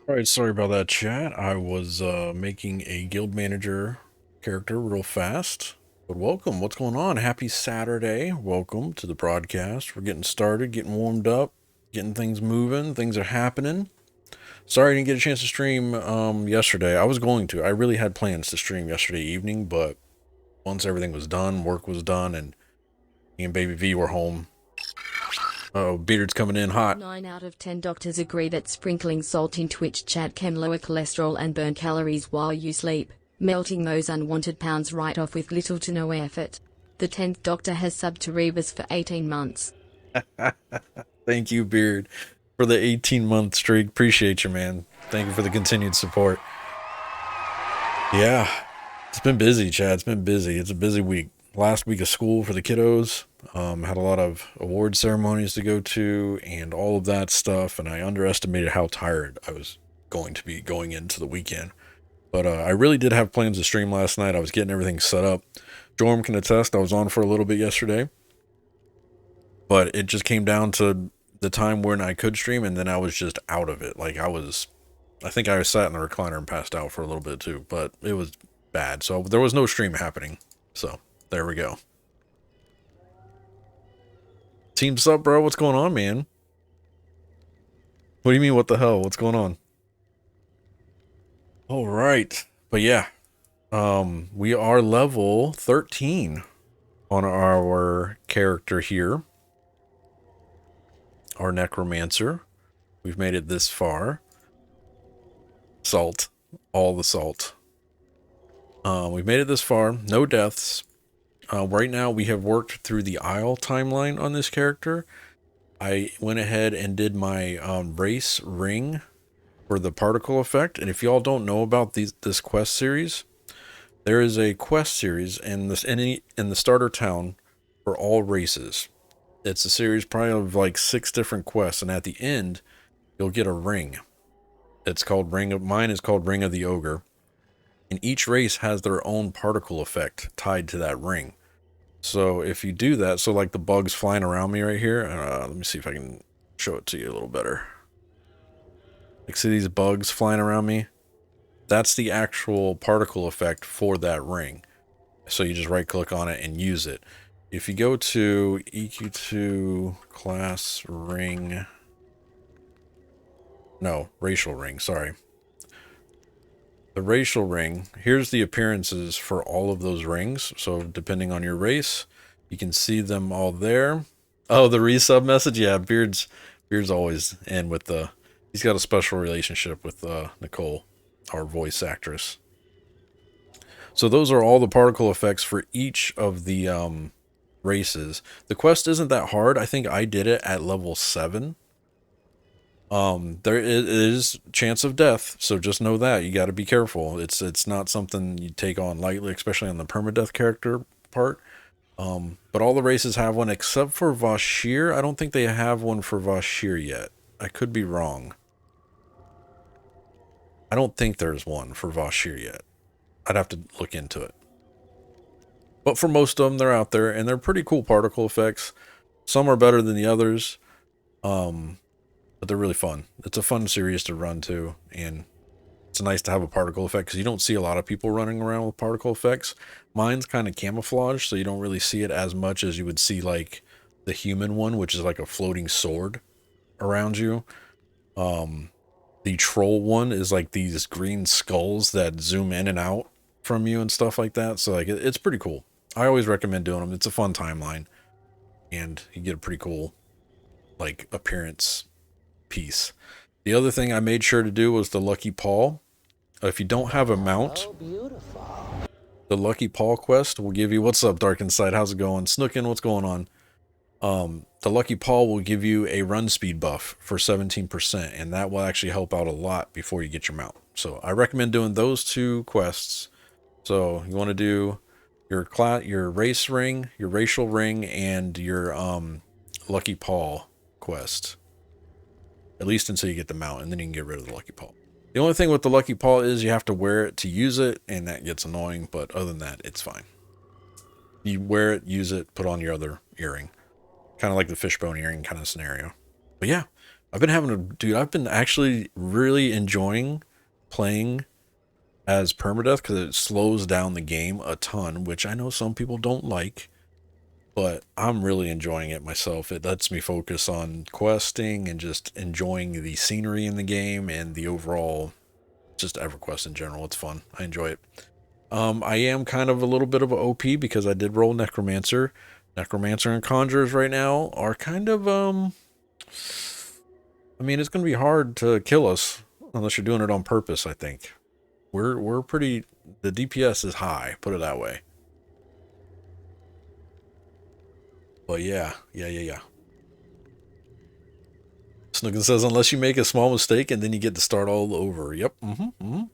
All right, sorry about that, chat. I was making a guild manager character real fast. But welcome. What's going on? Happy Saturday. Welcome to the broadcast. We're getting started, getting warmed up, getting things moving. Things are happening. Sorry I didn't get a chance to stream yesterday. I was going to. I really had plans to stream yesterday evening, but once everything was done, work was done, and me and Baby V were home. Oh, Beard's coming in hot. 9 out of 10 doctors agree that sprinkling salt in Twitch chat can lower cholesterol and burn calories while you sleep, melting those unwanted pounds right off with little to no effort. The 10th doctor has subbed to Reavers for 18 months. Thank you, Beard, for the 18-month streak. Appreciate you, man. Thank you for the continued support. Yeah, it's been busy, Chad. It's been busy. It's a busy week. Last week of school for the kiddos. Had a lot of award ceremonies to go to and all of that stuff, and I underestimated how tired I was going to be going into the weekend. But I really did have plans to stream last night. I was getting everything set up. Jorm can attest, I was on for a little bit yesterday, but it just came down to the time when I could stream, and then I was just out of it. Like, I think I sat in the recliner and passed out for a little bit too, but it was bad. So there was no stream happening. So there we go. Team sub, bro. What's going on, man? What do you mean, what the hell? What's going on? All right. But yeah, we are level 13 on our character here. Our Necromancer. We've made it this far. Salt. All the salt. We've made it this far. No deaths. Right now, we have worked through the Isle timeline on this character. I went ahead and did my race ring for the particle effect. And if y'all don't know about this quest series, there is a quest series in the starter town for all races. It's a series probably of like 6 different quests, and at the end, you'll get a ring. It's called mine is called Ring of the Ogre. And each race has their own particle effect tied to that ring. So if you do that, so like the bugs flying around me right here, let me see if I can show it to you a little better. Like, see these bugs flying around me? That's the actual particle effect for that ring. So you just right click on it and use it. If you go to EQ2 class ring, no, racial ring, sorry. The racial ring, here's the appearances for all of those rings. So depending on your race, you can see them all there. Oh, the resub message? Yeah, Beard's always in with he's got a special relationship with Nicole, our voice actress. So those are all the particle effects for each of the races. The quest isn't that hard. I think I did it at level 7. There is chance of death, so just know that. You got to be careful. It's not something you take on lightly, especially on the permadeath character part. But all the races have one except for Vashir. I don't think they have one for Vashir yet. I could be wrong. I don't think there's one for Vashir yet. I'd have to look into it. But for most of them, they're out there, and they're pretty cool particle effects. Some are better than the others. But they're really fun. It's a fun series to run too, and it's nice to have a particle effect because you don't see a lot of people running around with particle effects. Mine's kind of camouflaged, so you don't really see it as much as you would see like the human one, which is like a floating sword around you. The troll one is like these green skulls that zoom in and out from you and stuff like that. So like it's pretty cool. I always recommend doing them. It's a fun timeline, and you get a pretty cool like appearance piece. The other thing I made sure to do was the Lucky Paw. If you don't have a mount, the Lucky Paw quest will give you, what's up Dark Inside, how's it going? Snookin, what's going on? The Lucky Paw will give you a run speed buff for 17%, and that will actually help out a lot before you get your mount. So I recommend doing those 2 quests. So you want to do your race ring, your racial ring, and your Lucky Paw quest. At least until you get the mount, and then you can get rid of the Lucky Paw. The only thing with the Lucky Paw is you have to wear it to use it, and that gets annoying, but other than that, it's fine. You wear it, use it, put on your other earring. Kind of like the fishbone earring kind of scenario. But yeah, I've been having a dude. I've been actually really enjoying playing as Permadeath because it slows down the game a ton, which I know some people don't like, but I'm really enjoying it myself. It lets me focus on questing and just enjoying the scenery in the game and the overall just EverQuest in general. It's fun. I enjoy it. I am kind of a little bit of a OP because I did roll Necromancer. Necromancer and Conjurers right now are kind of I mean, it's going to be hard to kill us unless you're doing it on purpose, I think. We're pretty, the DPS is high, put it that way. But yeah. Snookin says, unless you make a small mistake and then you get to start all over. Yep,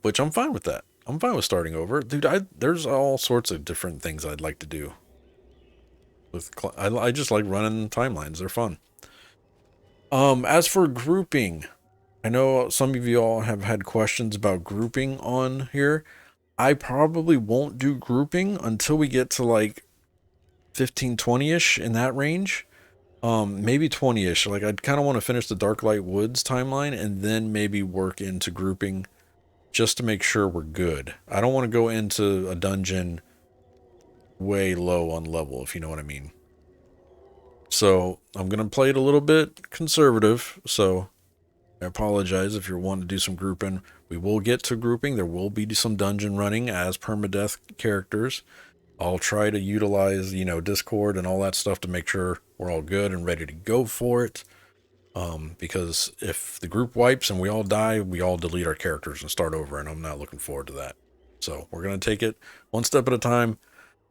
which I'm fine with that. I'm fine with starting over. Dude, there's all sorts of different things I'd like to do. I just like running timelines. They're fun. As for grouping, I know some of you all have had questions about grouping on here. I probably won't do grouping until we get to like 15, 20-ish in that range. Maybe 20-ish. Like I'd kind of want to finish the Darklight Woods timeline and then maybe work into grouping just to make sure we're good. I don't want to go into a dungeon way low on level, if you know what I mean. So I'm going to play it a little bit conservative. So I apologize if you're wanting to do some grouping. We will get to grouping. There will be some dungeon running as permadeath characters. I'll try to utilize, Discord and all that stuff to make sure we're all good and ready to go for it. Because if the group wipes and we all die, we all delete our characters and start over, and I'm not looking forward to that. So we're going to take it one step at a time,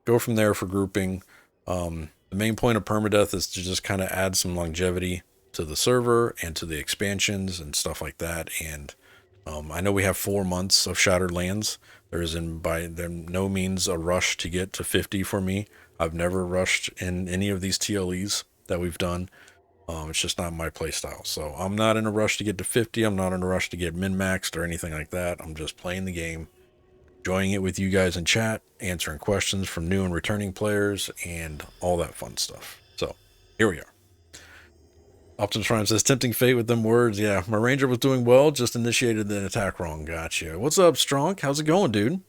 go from there for grouping. The main point of permadeath is to just kind of add some longevity to the server and to the expansions and stuff like that. And I know we have 4 months of Shattered Lands. There is by no means a rush to get to 50 for me. I've never rushed in any of these TLEs that we've done. It's just not my playstyle. So I'm not in a rush to get to 50. I'm not in a rush to get min-maxed or anything like that. I'm just playing the game, enjoying it with you guys in chat, answering questions from new and returning players, and all that fun stuff. So here we are. Optimus Prime says, tempting fate with them words. Yeah, my ranger was doing well, just initiated the attack wrong. Gotcha. What's up, Strong? How's it going, dude?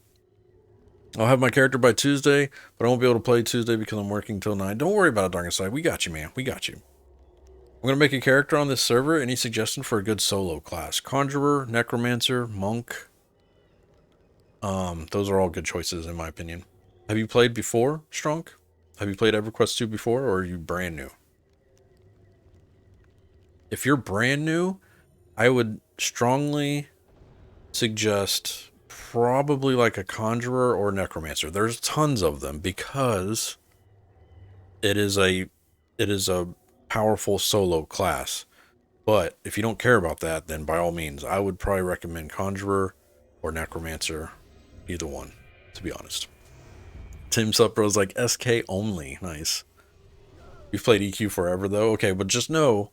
I'll have my character by Tuesday, but I won't be able to play Tuesday because I'm working till 9. Don't worry about it, Dark Side. We got you, man. We got you. I'm going to make a character on this server. Any suggestion for a good solo class? Conjurer, Necromancer, Monk. Those are all good choices in my opinion. Have you played before, Strong? Have you played EverQuest 2 before, or are you brand new? If you're brand new, I would strongly suggest probably like a Conjurer or Necromancer. There's tons of them because it is a powerful solo class. But if you don't care about that, then by all means, I would probably recommend Conjurer or Necromancer, either one, to be honest. Tim Suppro's like SK only. Nice. You've played EQ forever though? Okay, but just know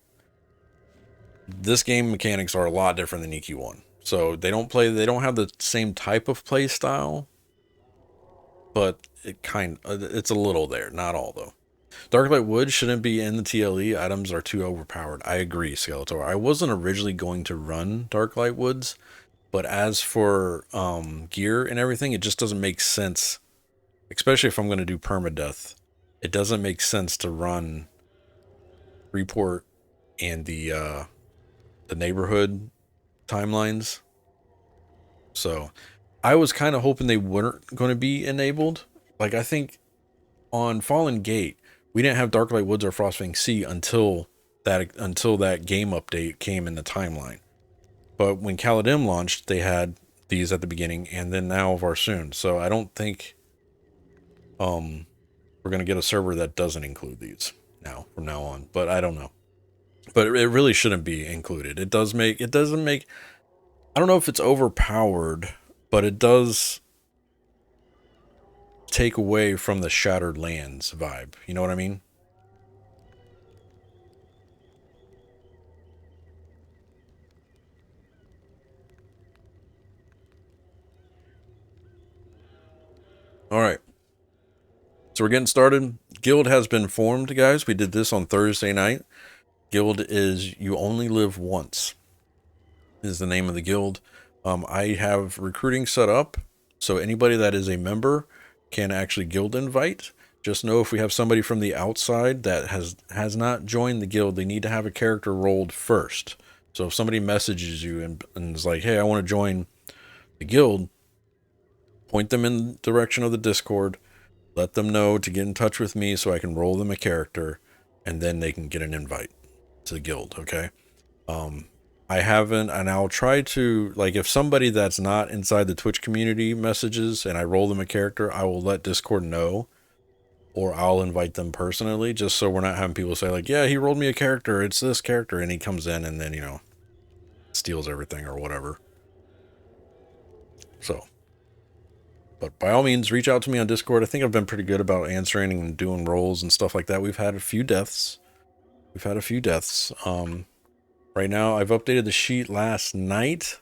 this game mechanics are a lot different than EQ1. So they don't have the same type of play style, but it's a little there, not all though. Darklight Wood shouldn't be in the TLE. Items are too overpowered. I agree, Skeletor. I wasn't originally going to run Darklight Woods, but as for gear and everything, it just doesn't make sense. Especially if I'm going to do permadeath, it doesn't make sense to run report and the neighborhood timelines. So I was kind of hoping they weren't going to be enabled. Like I think on Fallen Gate, we didn't have Darklight Woods or Frostfang Sea until that game update came in the timeline. But when Caladim launched, they had these at the beginning, and then now Varsoon. So I don't think we're gonna get a server that doesn't include these from now on. But I don't know. But it really shouldn't be included. It doesn't make. I don't know if it's overpowered, but it does take away from the Shattered Lands vibe. You know what I mean? All right. So we're getting started. Guild has been formed, guys. We did this on Thursday night. Guild is You Only Live Once, is the name of the guild. I have recruiting set up, so anybody that is a member can actually guild invite. Just know if we have somebody from the outside that has not joined the guild, they need to have a character rolled first. So if somebody messages you and is like, hey, I want to join the guild, point them in the direction of the Discord, let them know to get in touch with me so I can roll them a character, and then they can get an invite to the guild, okay? I haven't, and I'll try to, like, if somebody that's not inside the Twitch community messages and I roll them a character, I will let Discord know, or I'll invite them personally, just so we're not having people say, like, yeah, he rolled me a character, it's this character, and he comes in and then, you know, steals everything or whatever. So, but by all means, reach out to me on Discord. I think I've been pretty good about answering and doing rolls and stuff like that. We've had a few deaths. Right now, I've updated the sheet last night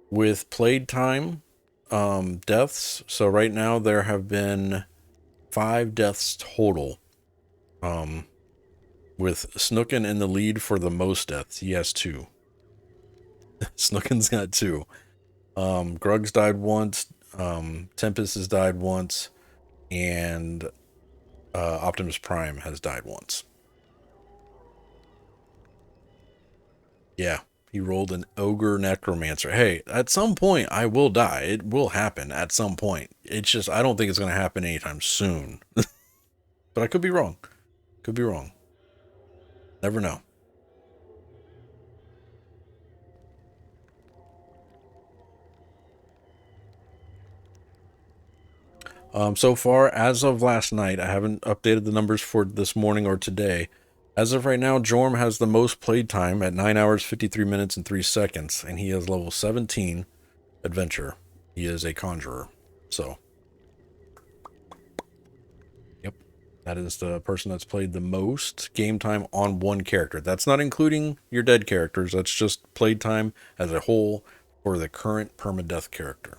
with played time deaths. So right now there have been 5 deaths total. With Snookin in the lead for the most deaths. He has 2. Snookin's got 2. Grug's died once. Tempest has died once. And Optimus Prime has died once. Yeah, he rolled an Ogre Necromancer. Hey, at some point I will die. It will happen at some point. It's just, I don't think it's going to happen anytime soon. But I could be wrong. Could be wrong. Never know. So far, as of last night, I haven't updated the numbers for this morning or today. As of right now, Jorm has the most played time at 9 hours, 53 minutes, and 3 seconds, and he is level 17 adventure. He is a conjurer. So, yep, that is the person that's played the most game time on one character. That's not including your dead characters. That's just played time as a whole for the current permadeath character.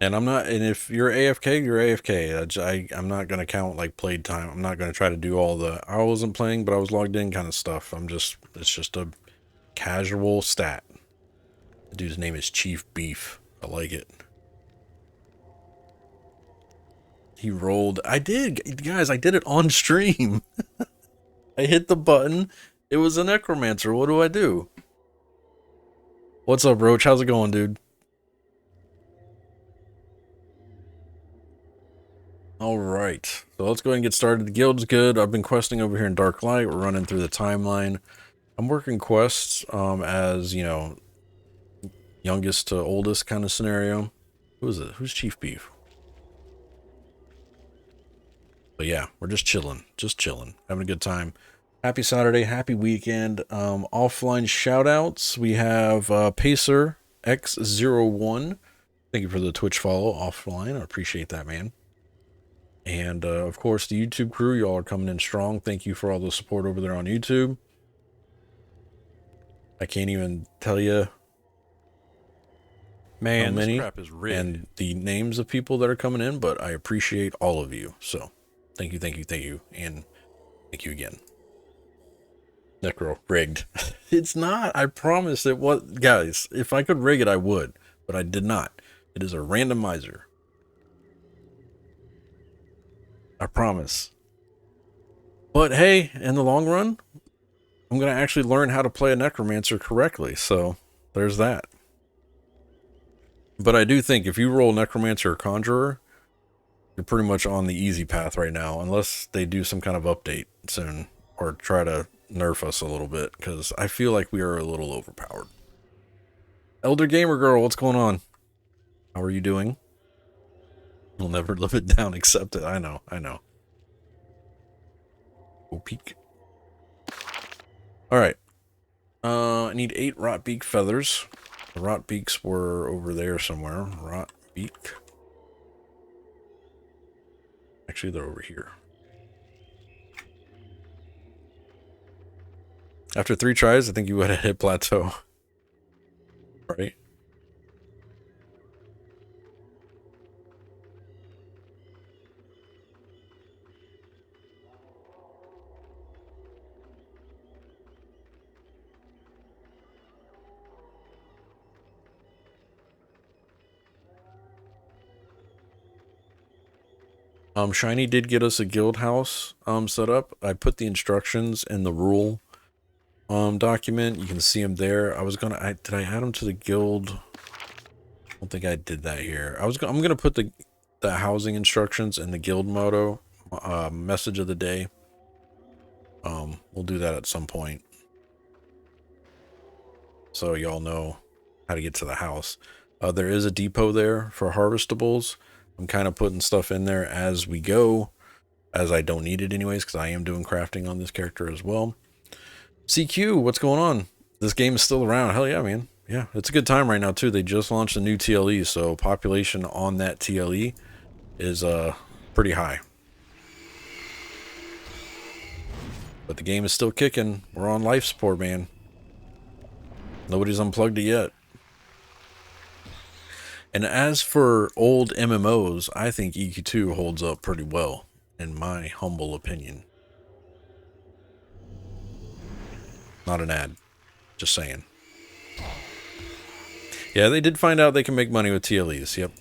And I'm not, and if you're AFK, you're AFK. I'm not going to count like played time. I'm not going to try to do all the, I wasn't playing, but I was logged in kind of stuff. It's just a casual stat. The dude's name is Chief Beef. I like it. He rolled, I did, guys, I did it on stream. I hit the button. It was a Necromancer. What do I do? What's up, Roach? How's it going, dude? All right, so let's go ahead and get started. The guild's good. I've been questing over here in Dark Light. We're running through the timeline. I'm working quests as, you know, youngest to oldest kind of scenario. Who is it? Who's Chief Beef? But yeah, we're just chilling, having a good time. Happy Saturday, happy weekend. Offline shoutouts. We have Pacer X01. Thank you for the Twitch follow offline. I appreciate that, man. And, of course, the YouTube crew, y'all are coming in strong. Thank you for all the support over there on YouTube. I can't even tell you how many this crap is rigged. and the names of people that are coming in, but I appreciate all of you. So, thank you, and thank you again. Necro, rigged. It's not, I promise it was. Guys, if I could rig it, I would, but I did not. It is a randomizer. I promise. But hey, in the long run, I'm going to actually learn how to play a Necromancer correctly. So there's that. But I do think if you roll Necromancer or Conjurer, you're pretty much on the easy path right now. Unless they do some kind of update soon or try to nerf us a little bit. Because I feel like we are a little overpowered. Elder Gamer Girl, what's going on? How are you doing? We'll never live it down, accept it. I know. Go peek. Alright. I need 8 rot beak feathers. The rot beaks were over there somewhere. Rot beak. Actually, they're over here. After 3 tries, I think you would have hit plateau. Right? Shiny did get us a guild house set up. I put the instructions in the rule document. You can see them there. Did I add them to the guild? I don't think I did that here. I'm gonna put the housing instructions in the guild motto message of the day. We'll do that at some point, so y'all know how to get to the house. There is a depot there for harvestables. I'm kind of putting stuff in there as we go, as I don't need it anyways, because I am doing crafting on this character as well. CQ, what's going on? This game is still around. Hell yeah, man. Yeah, it's a good time right now too. They just launched a new TLE, so population on that TLE is pretty high. But the game is still kicking. We're on life support, man. Nobody's unplugged it yet. And as for old MMOs, I think EQ2 holds up pretty well, in my humble opinion. Not an ad. Just saying. Yeah, they did find out they can make money with TLEs. Yep.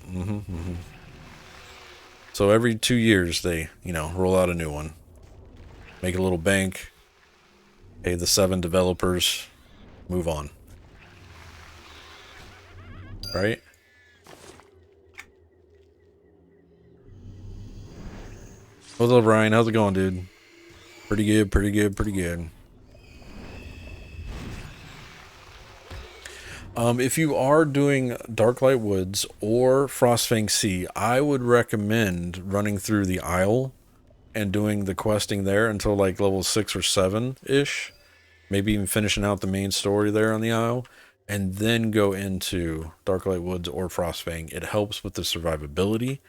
So every 2 years, they, roll out a new one. Make a little bank. Pay the 7 developers. Move on. Right? What's up, Ryan? How's it going, dude? Pretty good, pretty good, pretty good. If you are doing Darklight Woods or Frostfang Sea, I would recommend running through the Isle and doing the questing there until like level 6 or 7-ish. Maybe even finishing out the main story there on the Isle. And then go into Darklight Woods or Frostfang. It helps with the survivability.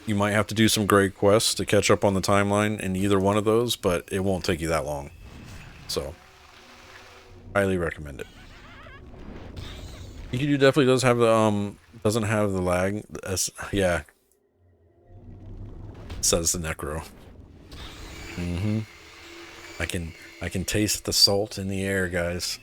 You might have to do some great quests to catch up on the timeline in either one of those, but it won't take you that long. So, highly recommend it. EQ2 definitely does have the doesn't have the lag. Yeah, says the Necro. I can taste the salt in the air, guys.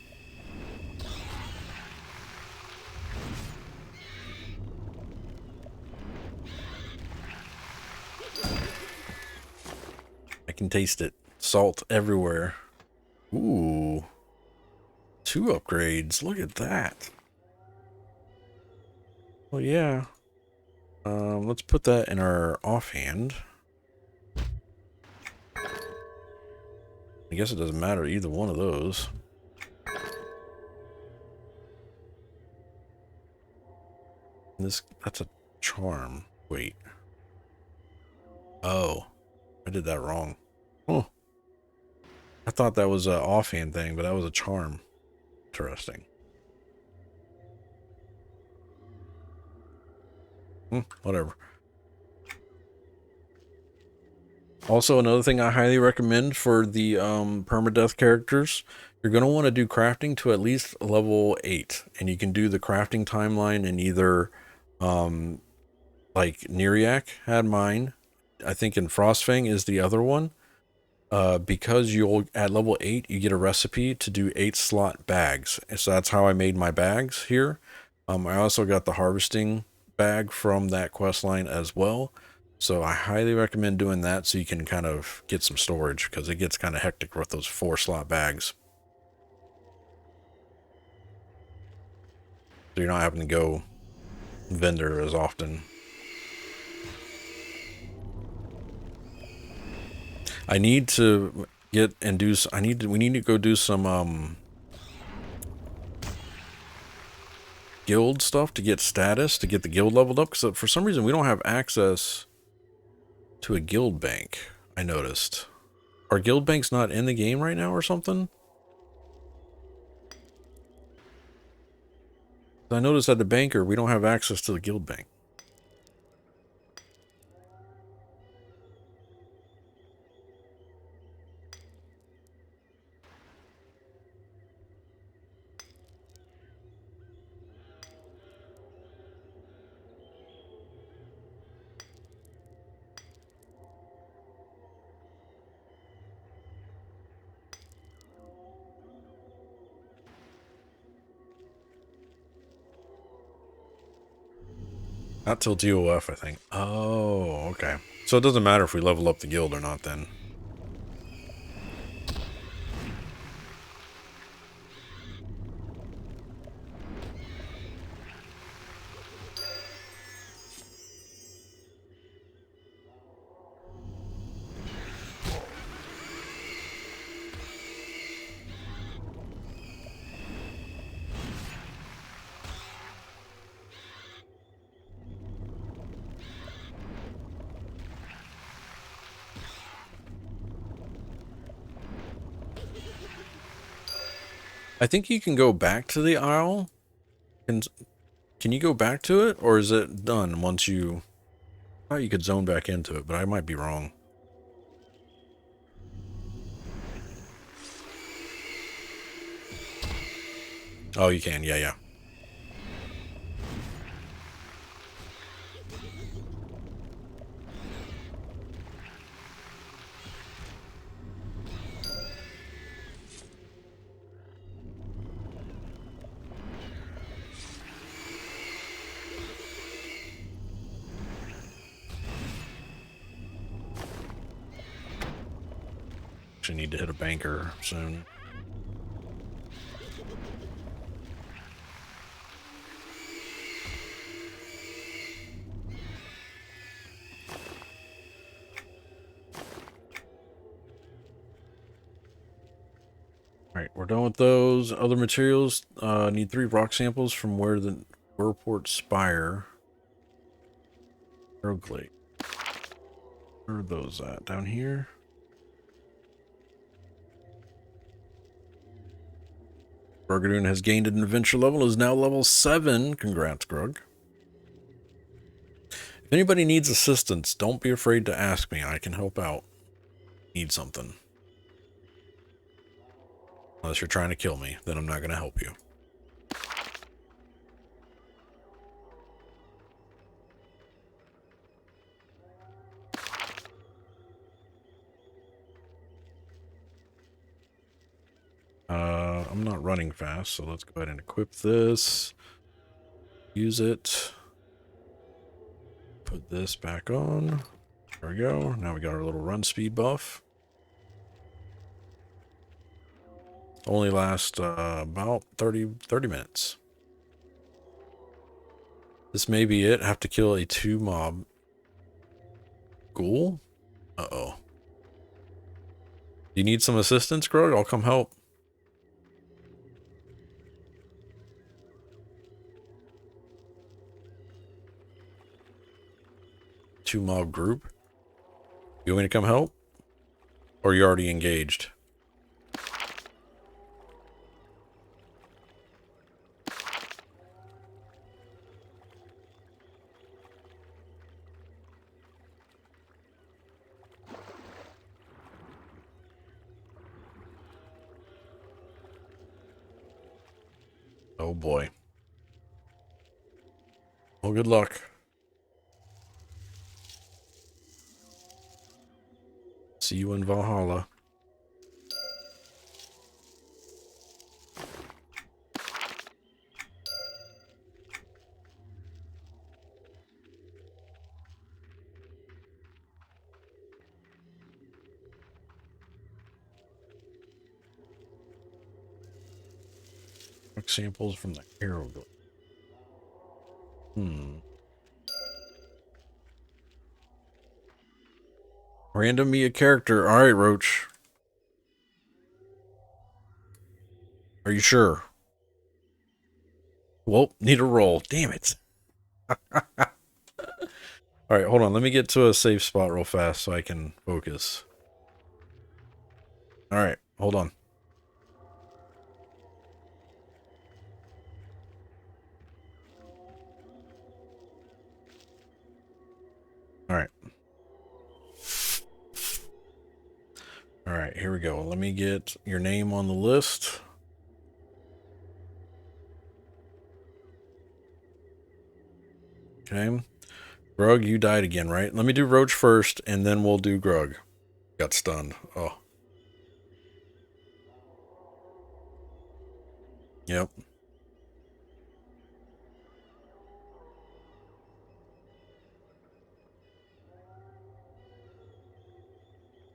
I can taste it. Salt everywhere. Ooh. 2 upgrades. Look at that. Well, yeah. Let's put that in our offhand. I guess it doesn't matter either one of those. That's a charm. Wait. Oh, I did that wrong. Huh. I thought that was an offhand thing, but that was a charm. Interesting. Whatever. Also, another thing I highly recommend for the permadeath characters, you're going to want to do crafting to at least level 8. And you can do the crafting timeline in either, like Neriak had mine. I think in Frostfang is the other one. Because you'll, at level 8, you get a recipe to do 8 slot bags. So that's how I made my bags here. I also got the harvesting bag from that quest line as well. So I highly recommend doing that so you can kind of get some storage, because it gets kind of hectic with those 4 slot bags. So you're not having to go vendor as often. I need to get and do, we need to go do some guild stuff to get status, to get the guild leveled up, because for some reason we don't have access to a guild bank. I noticed. Are guild banks not in the game right now or something? I noticed at the banker we don't have access to the guild bank. Not till TOF, I think. Oh, okay. So it doesn't matter if we level up the guild or not then. I think you can go back to the Isle. Can you go back to it, or is it done once you... I thought you could zone back into it, but I might be wrong. Oh, you can. Yeah, yeah. Actually need to hit a banker soon. Alright, we're done with those. Other materials, need 3 rock samples from where the Whirlport Spire. Roguelake. Where are those at? Down here? Burgadoon has gained an adventure level, is now level 7. Congrats, Grug. If anybody needs assistance, don't be afraid to ask me. I can help out. Need something. Unless you're trying to kill me, then I'm not going to help you. I'm not running fast, so let's go ahead and equip this. Use it. Put this back on. There we go. Now we got our little run speed buff. Only last about 30 minutes. This may be it. Have to kill a 2 mob ghoul. Uh-oh. You need some assistance, Grog? I'll come help. 2 mob group. You want me to come help? Or you already engaged? Oh boy. Well, good luck. See you in Valhalla. Samples from the hieroglyph. Random me a character. Alright, Roach. Are you sure? Well, need a roll. Damn it. Alright, hold on. Let me get to a safe spot real fast so I can focus. Alright, hold on. Alright. Alright, here we go. Let me get your name on the list. Okay. Grug, you died again, right? Let me do Roach first, and then we'll do Grug. Got stunned. Oh. Yep.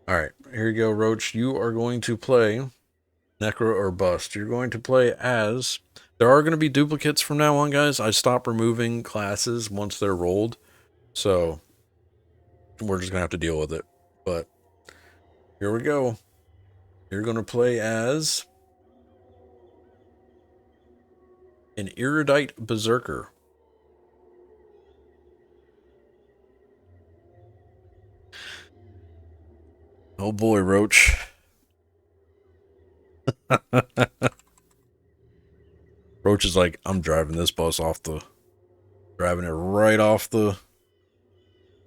All right, here you go, Roach. You are going to play Necro or Bust. You're going to play as... There are going to be duplicates from now on, guys. I stop removing classes once they're rolled. So we're just going to have to deal with it. But here we go. You're going to play as an Erudite Berserker. Oh boy, Roach. Roach is like, I'm driving this bus off the... Driving it right off the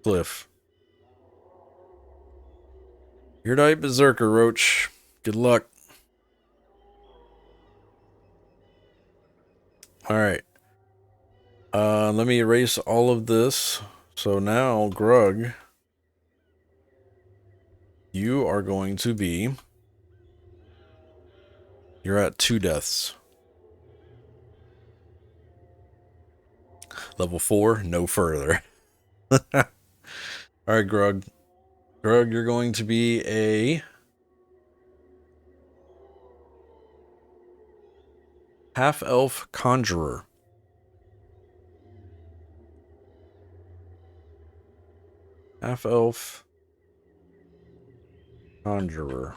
cliff. Erudite Berserker, Roach. Good luck. Alright. Let me erase all of this. So now, Grug, you are going to be... You're at 2 deaths. Level 4, no further. Alright, Grug. Grug, you're going to be a... half-elf conjurer. Half-elf conjurer.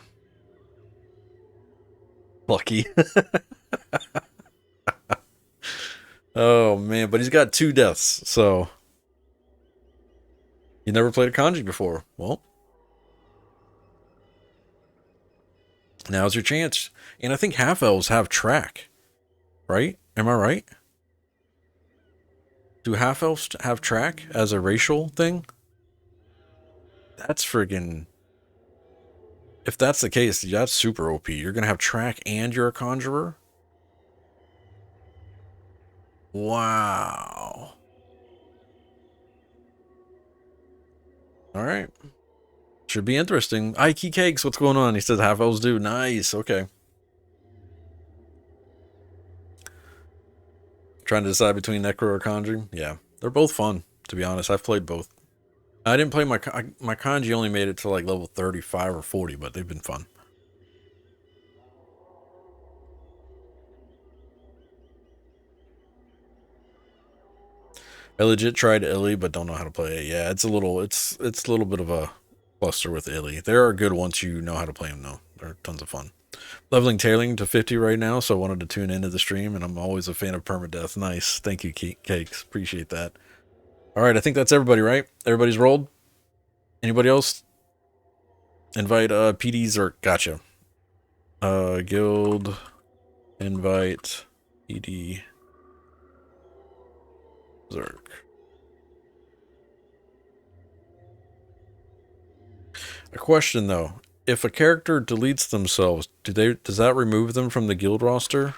Lucky. Oh, man, but he's got 2 deaths, so... You never played a kanji before. Well, now's your chance. And I think half-elves have track, right? Am I right? Do half-elves have track as a racial thing? That's friggin'... If that's the case, that's super OP. You're gonna have track and you're a conjurer? Wow. Alright. Should be interesting. Ike Cakes, what's going on? He says half elves do. Nice, okay. Trying to decide between Necro or Kanji? Yeah. They're both fun, to be honest. I've played both. I didn't play my Kanji only made it to like level 35 or 40, but they've been fun. I legit tried Illy, but don't know how to play it. Yeah, it's a little bit of a cluster with Illy. There are good once you know how to play them, though. They're tons of fun. Leveling Tailing to 50 right now, so I wanted to tune into the stream, and I'm always a fan of Permadeath. Nice. Thank you, Cakes. Appreciate that. All right, I think that's everybody, right? Everybody's rolled? Anybody else? Invite PDs or... Gotcha. Guild... Invite... PD... Zerk. A question though, if a character deletes themselves, does that remove them from the guild roster?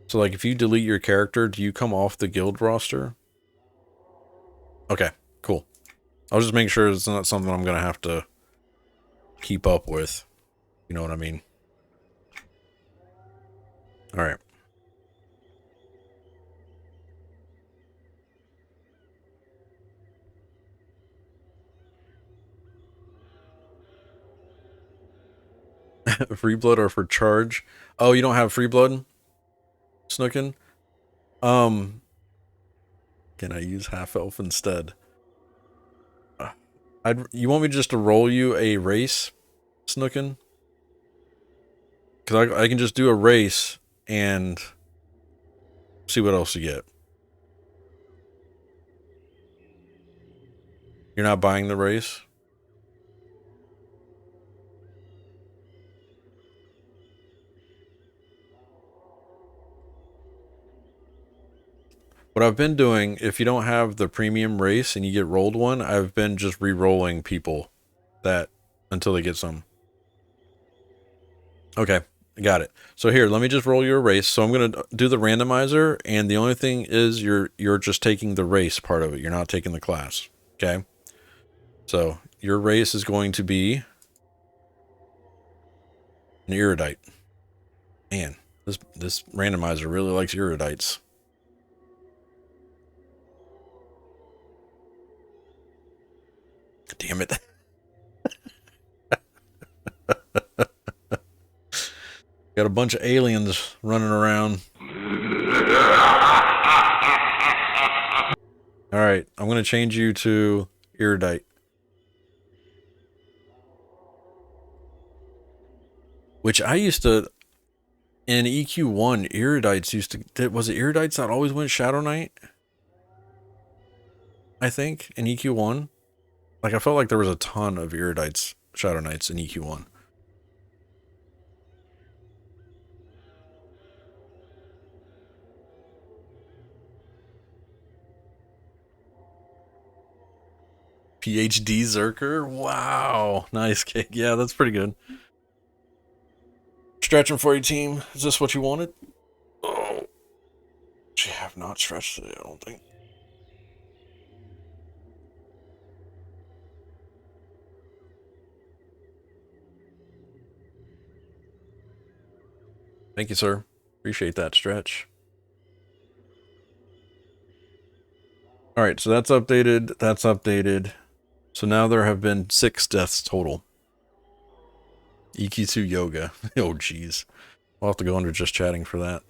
So like if you delete your character, do you come off the guild roster? Okay, cool. I was just making sure it's not something I'm gonna have to keep up with. You know what I mean? Alright. Free blood or for charge? Oh, you don't have free blood? Snookin? Can I use half elf instead? You want me just to roll you a race, Snookin? Because I can just do a race and see what else you get. You're not buying the race? What I've been doing, if you don't have the premium race and you get rolled one, I've been just re-rolling people that until they get some. Okay, got it. So here, let me just roll you a race. So I'm gonna do the randomizer, and the only thing is you're just taking the race part of it. You're not taking the class. Okay. So your race is going to be an erudite. Man, this randomizer really likes erudites. damn it. Got a bunch of aliens running around. Alright, I'm going to change you to Erudite. Which I used to, in EQ1, Erudites used to, was it Erudites that always went Shadow Knight? I think, in EQ1. Like, I felt like there was a ton of Erudites, Shadow Knights in EQ1. PhD Zerker? Wow. Nice kick. Yeah, that's pretty good. Stretching for you, team. Is this what you wanted? Oh. You have not stretched today, I don't think. Thank you, sir. Appreciate that stretch. Alright, so that's updated. That's updated. So now there have been 6 deaths total. EQ2 Yoga. Oh, jeez. We'll have to go under just chatting for that.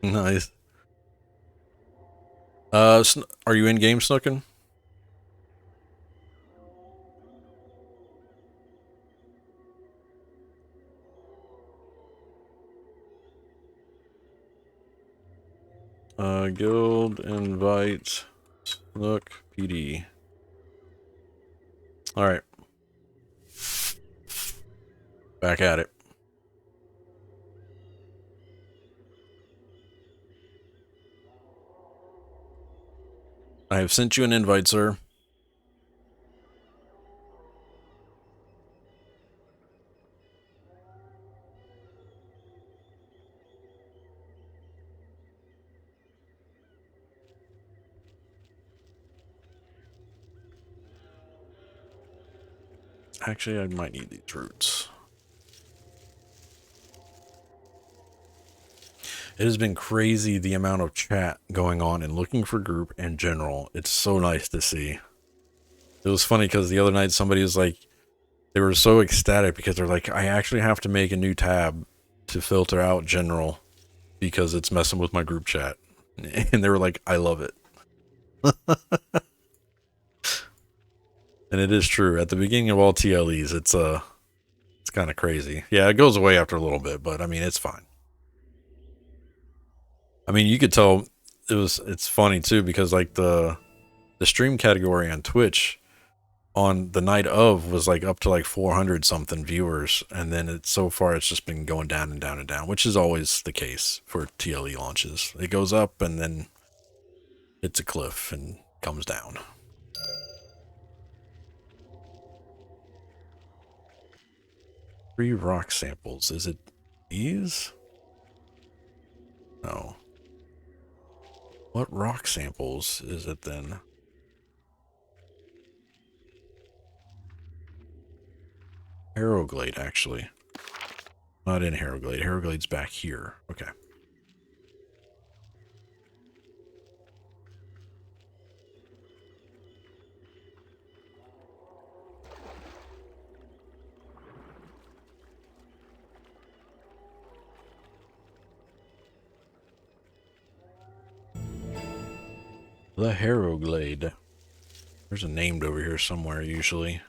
Nice. Are you in game, Snookin? Guild invite Snook PD. Alright. Back at it. I have sent you an invite, sir. Actually, I might need these roots. It has been crazy the amount of chat going on and looking for group in general. It's so nice to see. It was funny because the other night somebody was like, they were so ecstatic because they're like, I actually have to make a new tab to filter out general because it's messing with my group chat. And they were like, I love it. And it is true. At the beginning of all TLEs, it's kind of crazy. Yeah, it goes away after a little bit, but I mean, it's fine. I mean, you could tell it's funny too because like the stream category on Twitch on the night of was like up to like 400 something viewers, and then so far it's just been going down and down and down, which is always the case for TLE launches. It goes up and then it's a cliff and comes down. 3 rock samples. Is it these? No. What rock samples is it then? Harrowglade, actually. Not in Harrowglade. Harrowglade's back here. Okay. The Harrowglade. There's a named over here somewhere, usually.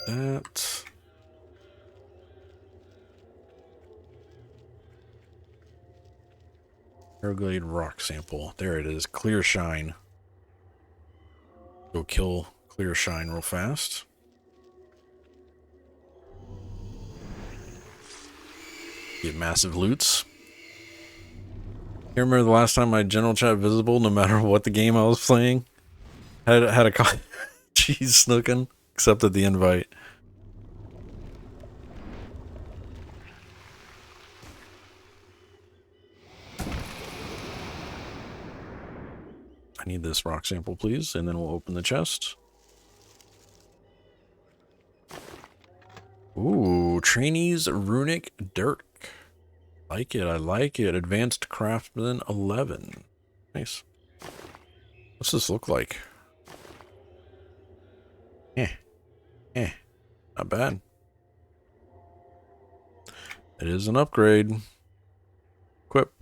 That. Harrowglade rock sample. There it is. Clear shine. Go kill clear shine real fast. Get massive loots. You remember the last time my general chat visible, no matter what the game I was playing? Had a Jeez, Snookin'. Accepted the invite. I need this rock sample, please, and then we'll open the chest. Ooh, Trainees Runic Dirk. Like it, I like it. Advanced Craftsman 11. Nice. What's this look like? Eh, not bad. It is an upgrade. Equip.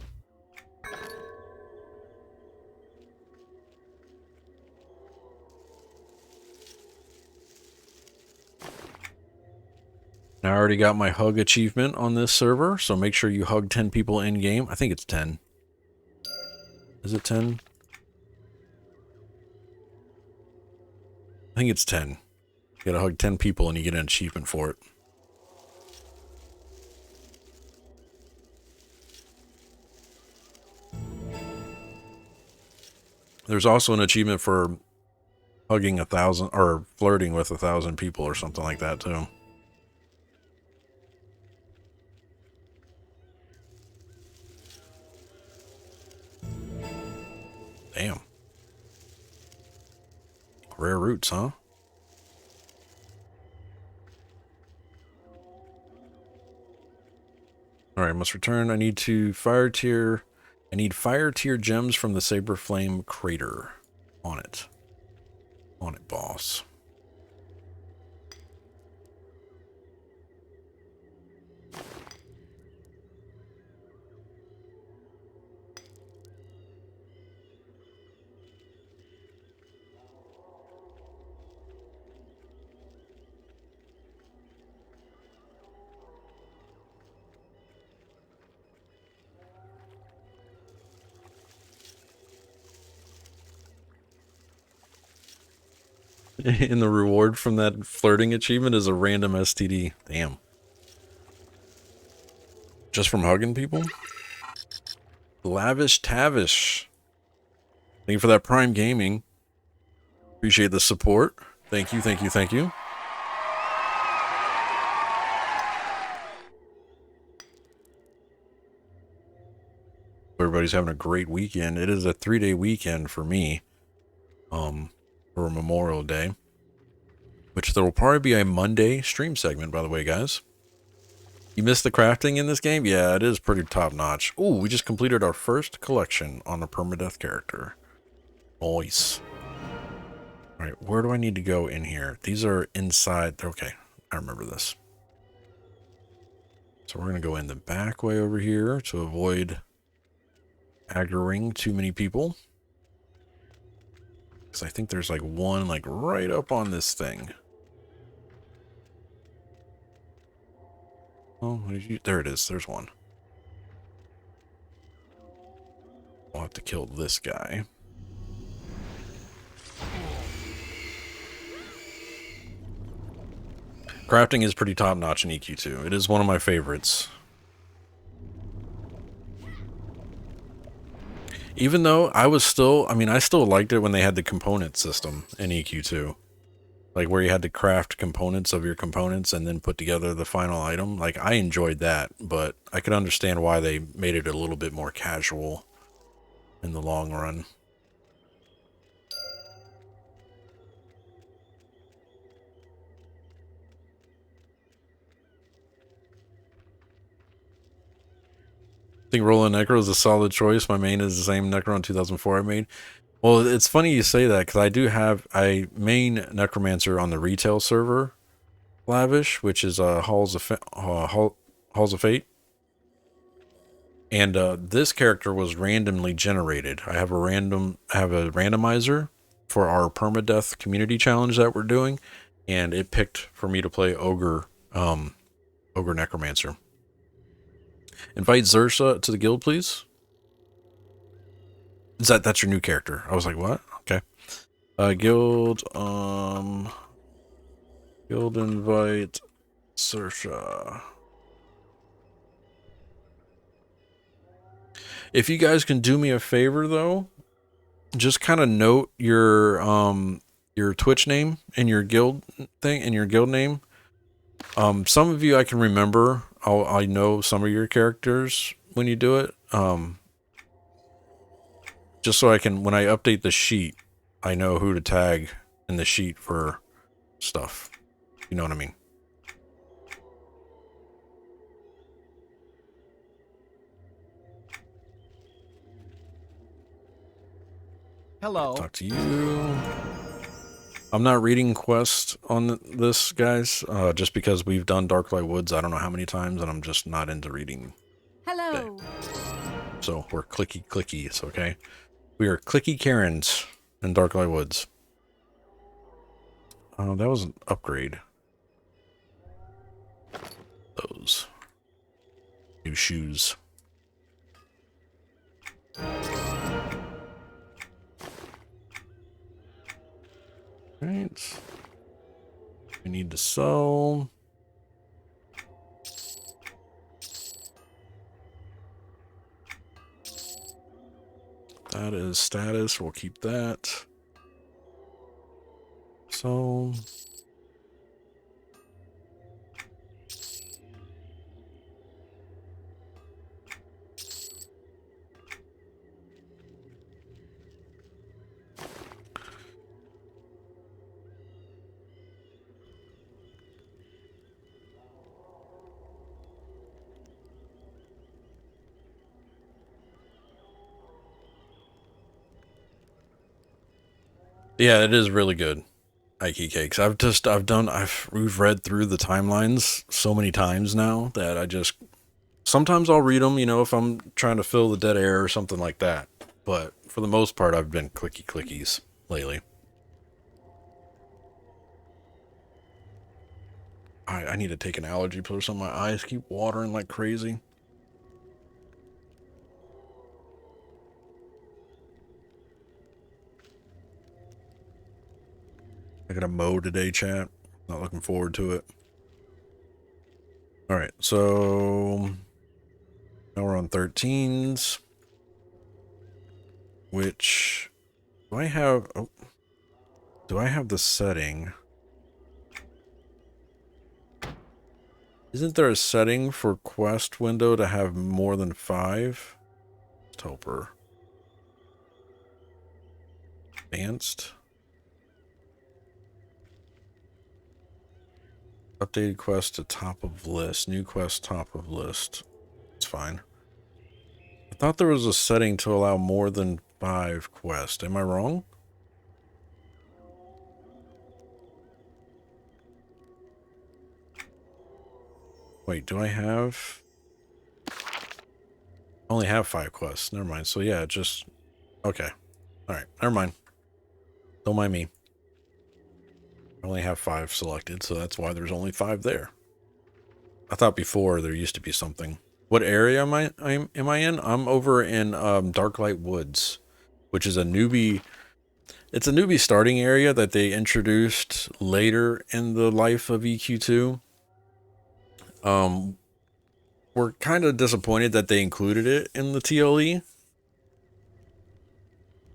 I already got my hug achievement on this server, so make sure you hug 10 people in game. I think it's 10. Is it 10? I think it's 10. You gotta hug 10 people and you get an achievement for it. There's also an achievement for hugging 1,000 or flirting with 1,000 people or something like that too. Damn. Rare roots, huh? Alright, must return. I need fire tier gems from the Saber Flame crater. On it. On it, boss. And the reward from that flirting achievement is a random STD. Damn. Just from hugging people? Lavish Tavish. Thank you for that Prime Gaming. Appreciate the support. Thank you, thank you, thank you. Everybody's having a great weekend. It is a 3-day weekend for me. For Memorial Day. Which there will probably be a Monday stream segment, by the way, guys. You missed the crafting in this game? Yeah, it is pretty top-notch. Ooh, we just completed our first collection on a Permadeath character. Nice. Alright, where do I need to go in here? These are inside. Okay, I remember this. So we're going to go in the back way over here to avoid aggroing too many people. Because I think there's like one like right up on this thing. Oh, there it is. There's one. We'll have to kill this guy. Crafting is pretty top-notch in EQ2. It is one of my favorites. Even though I still liked it when they had the component system in EQ2. Like where you had to craft components of your components and then put together the final item. Like I enjoyed that, but I could understand why they made it a little bit more casual in the long run. I think Roland Necro is a solid choice. My main is the same Necro in 2004 I made. Well, it's funny you say that because I main Necromancer on the retail server, Lavish, which is Halls of Fate. And this character was randomly generated. I have a randomizer for our Permadeath community challenge that we're doing, and it picked for me to play Ogre Necromancer. Invite Xerxa to the guild, please. That's your new character? I was like, what? Okay. Guild invite Xerxa. If you guys can do me a favor though, just kind of note your Twitch name and your guild thing and your guild name. Some of you I can remember. I know some of your characters when you do it. Just so I can, when I update the sheet, I know who to tag in the sheet for stuff. You know what I mean? Hello. Talk to you. I'm not reading quests on this, guys, just because we've done Darklight Woods I don't know how many times, and I'm just not into reading. Hello. So we're clicky, it's okay. We are clicky Karens in Darklight Woods. That was an upgrade. Those new shoes. Right. We need to sell. That is status. We'll keep that. So. Yeah, it is really good. Ikey Cakes. We've read through the timelines so many times now that sometimes I'll read them, if I'm trying to fill the dead air or something like that. But for the most part, I've been clickies lately. I need to take an allergy pill or something. My eyes keep watering like crazy. I got a mow today, chat. Not looking forward to it. Alright, so now we're on 13s. Which do I have? Oh, do I have the setting? Isn't there a setting for quest window to have more than 5? Tauper. Advanced. Updated quest to top of list. New quest top of list. It's fine. I thought there was a setting to allow more than 5 quests. Am I wrong? Wait, do I have... I only have 5 quests. Never mind. So yeah, just... Okay. Alright, never mind. Don't mind me. I only have 5 selected, so that's why there's only 5 there. I thought before there used to be something. What area am I in? I'm over in Darklight Woods, which is a newbie. It's a newbie starting area that they introduced later in the life of EQ2. We're kind of disappointed that they included it in the TLE,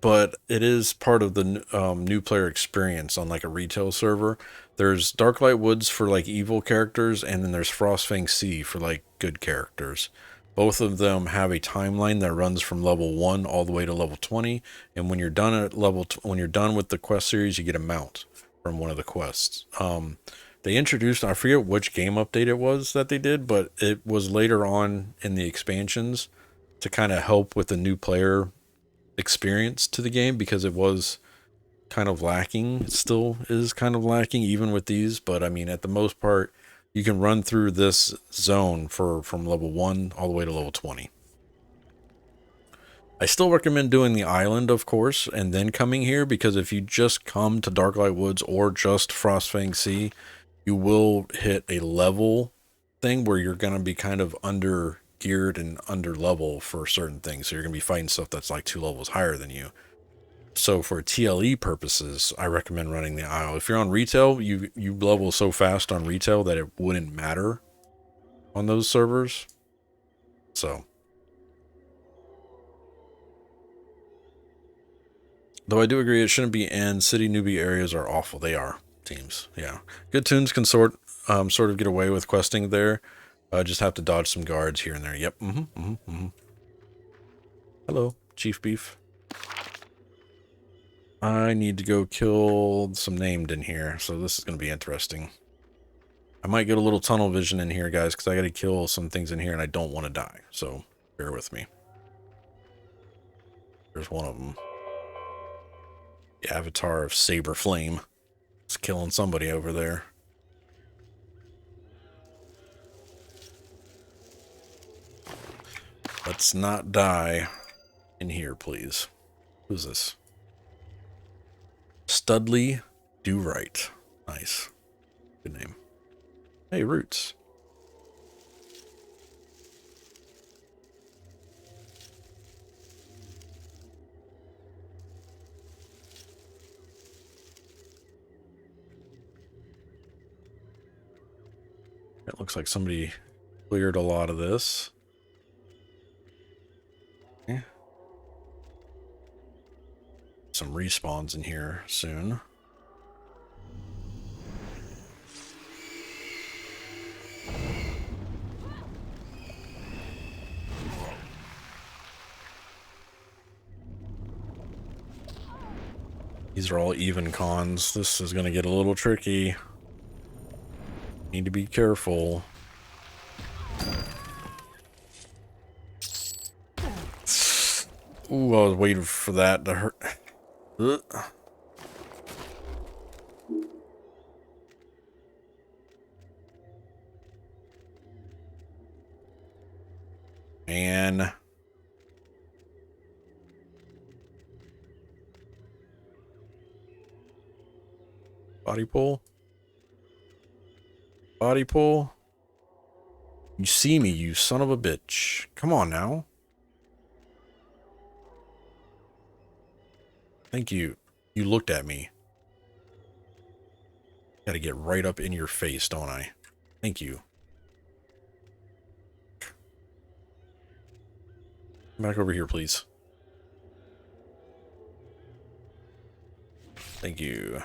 but it is part of the new player experience on like a retail server. There's Darklight Woods for like evil characters, and then there's Frostfang Sea for like good characters. Both of them have a timeline that runs from level 1 all the way to level 20, and when you're done at when you're done with the quest series, you get a mount from one of the quests. They introduced, I forget which game update it was that they did, but it was later on in the expansions to kind of help with the new player experience to the game, because it was kind of lacking. It still is kind of lacking even with these, but I mean, at the most part, you can run through this zone from level 1 all the way to level 20. I still recommend doing the island, of course, and then coming here, because if you just come to Darklight Woods or just Frostfang Sea, you will hit a level thing where you're going to be kind of under geared and under level for certain things. So you're going to be fighting stuff that's like 2 levels higher than you. So for TLE purposes, I recommend running the Isle. If you're on retail, you level so fast on retail that it wouldn't matter on those servers. So, though I do agree it shouldn't be in city newbie areas are awful. They are teams. Yeah, good tunes can sort of get away with questing there. Just have to dodge some guards here and there. Yep. Hello, Chief Beef. I need to go kill some named in here, so this is going to be interesting. I might get a little tunnel vision in here, guys, because I got to kill some things in here and I don't want to die, so bear with me. There's one of them. The avatar of Saber Flame. It's killing somebody over there. Let's not die in here, please. Who's this? Studley Do Right. Nice. Good name. Hey, Roots. It looks like somebody cleared a lot of this. Okay. Some respawns in here soon. These are all even cons. This is going to get a little tricky. Need to be careful. Ooh, I was waiting for that to hurt. Ugh. Man. Body pull. Body pull. You see me, you son of a bitch. Come on now. Thank you. You looked at me. Gotta get right up in your face, don't I? Thank you. Come back over here, please. Thank you.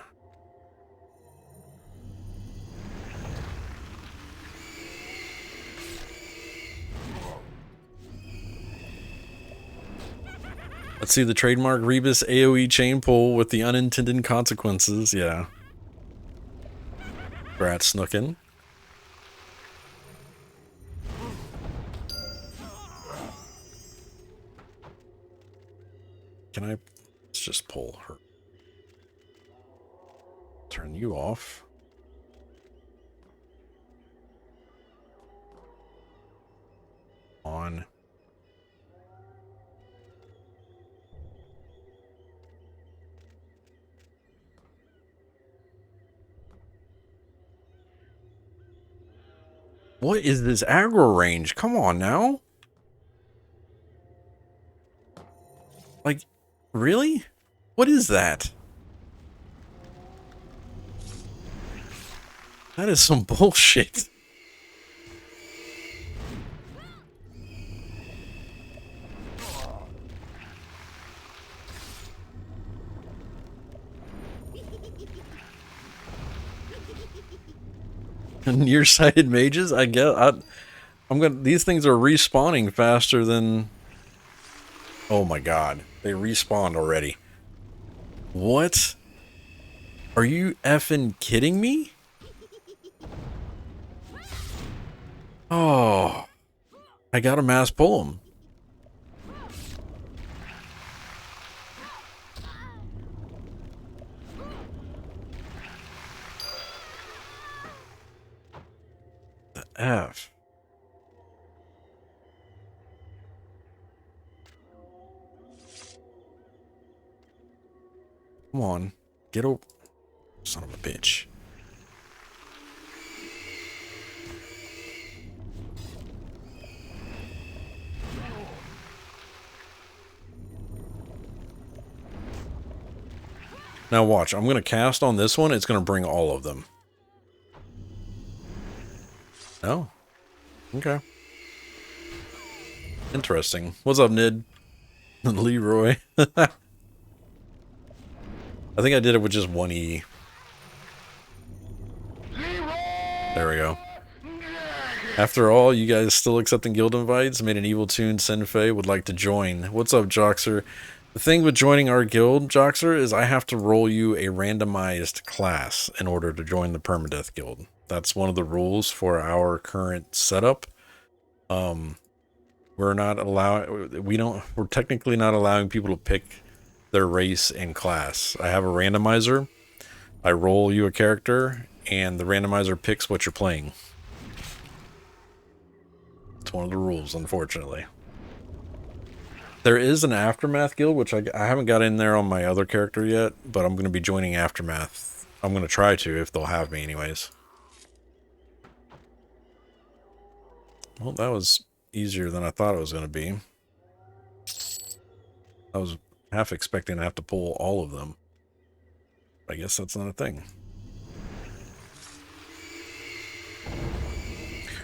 Let's see the trademark Rebus AoE chain pull with the unintended consequences. Yeah. Brat snookin'. Can I? Let's just pull her. Turn you off. On. What is this aggro range? Come on now. Like, really? What is that? That is some bullshit. Nearsighted mages? I guess I'm gonna. These things are respawning faster than. Oh my god, they respawned already. What? Are you effing kidding me? Oh, I gotta mass pull them. The F. Come on, get over. Son of a bitch. Now watch, I'm going to cast on this one, it's going to bring all of them. Oh. Okay. Interesting. What's up, Nid? Leroy. I think I did it with just one E. There we go. After all, you guys still accepting guild invites? Made an evil tune Senfei would like to join. What's up, Joxer? The thing with joining our guild, Joxer, is I have to roll you a randomized class in order to join the Permadeath Guild. That's one of the rules for our current setup. We're not allowing, we're technically not allowing people to pick their race and class. I have a randomizer. I roll you a character, and the randomizer picks what you're playing. It's one of the rules, unfortunately. There is an Aftermath guild, which I haven't got in there on my other character yet, but I'm going to be joining Aftermath. I'm going to try to, if they'll have me anyways. Well, that was easier than I thought it was going to be. I was half expecting to have to pull all of them. I guess that's not a thing.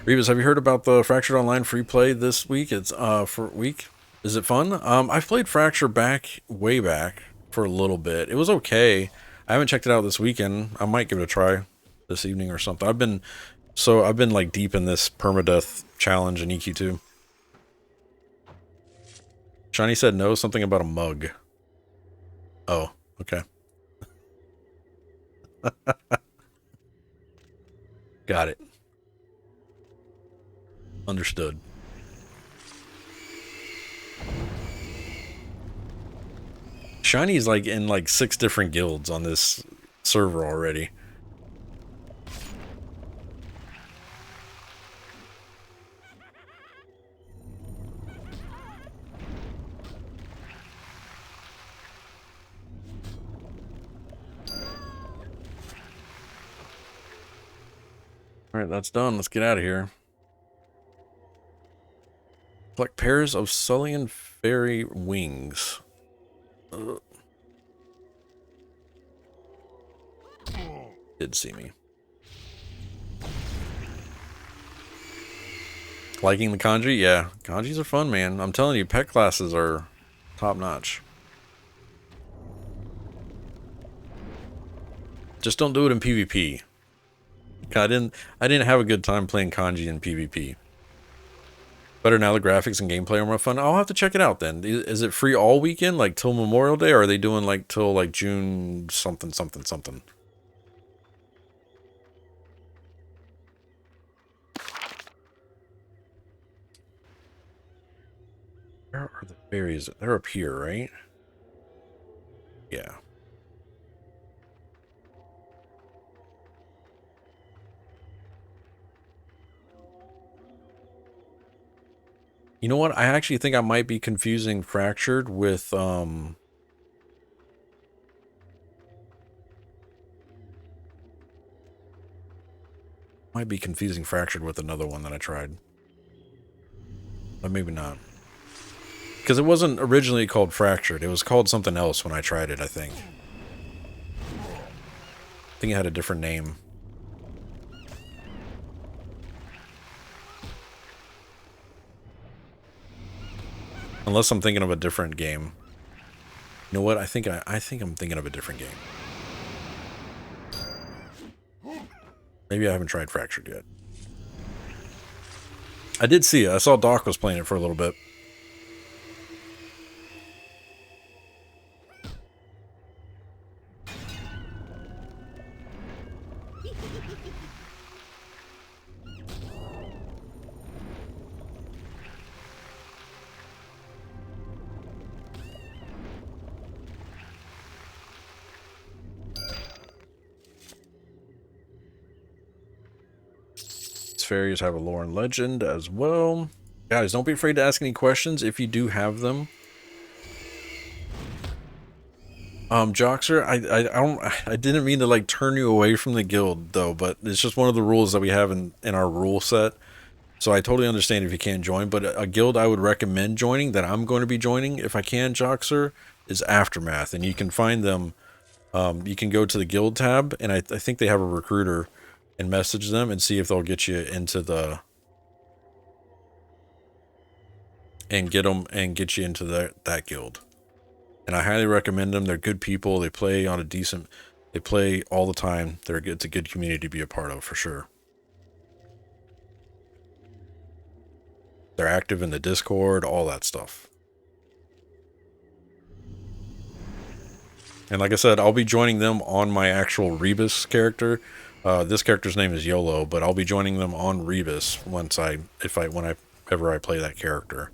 Rebus, have you heard about the Fractured Online free play this week? It's for a week. Is it fun? I've played Fracture way back for a little bit. It was okay. I haven't checked it out this weekend. I might give it a try this evening or something. I've been like deep in this Permadeath challenge in EQ2. Shiny said no, something about a mug. Oh, okay. Got it. Understood. Shiny's like in like 6 different guilds on this server already. Alright, that's done. Let's get out of here. Collect pairs of Sullian Fairy wings. Did see me. Liking the kanji? Yeah, kanjis are fun, man. I'm telling you, pet classes are top notch. Just don't do it in PvP. I didn't have a good time playing kanji in PvP. Better now, the graphics and gameplay are more fun. I'll have to check it out then. Is it free all weekend, like till Memorial Day, or are they doing like till like June something something something? Where are the fairies? They're up here, right? Yeah. You know what? I actually think I might be confusing Fractured with, might be confusing Fractured with another one that I tried. But maybe not. Because it wasn't originally called Fractured. It was called something else when I tried it, I think. I think it had a different name. Unless I'm thinking of a different game. You know what? I think I'm thinking of a different game. Maybe I haven't tried Fractured yet. I did see it. I saw Doc was playing it for a little bit. Fairies have a lore and legend as well. Guys, don't be afraid to ask any questions if you do have them. Joxer, I didn't mean to like turn you away from the guild though, but it's just one of the rules that we have in our rule set. So I totally understand if you can't join, but a guild I would recommend joining, that I'm going to be joining if I can, Joxer, is Aftermath, and you can find them. You can go to the guild tab, and I think they have a recruiter, and message them and see if they'll get you into the get you into that guild. And I highly recommend them. They're good people. They play on a decent. They play all the time. It's a good community to be a part of for sure. They're active in the Discord, all that stuff. And like I said, I'll be joining them on my actual Rebus character. This character's name is YOLO, but I'll be joining them on Rebus whenever I play that character.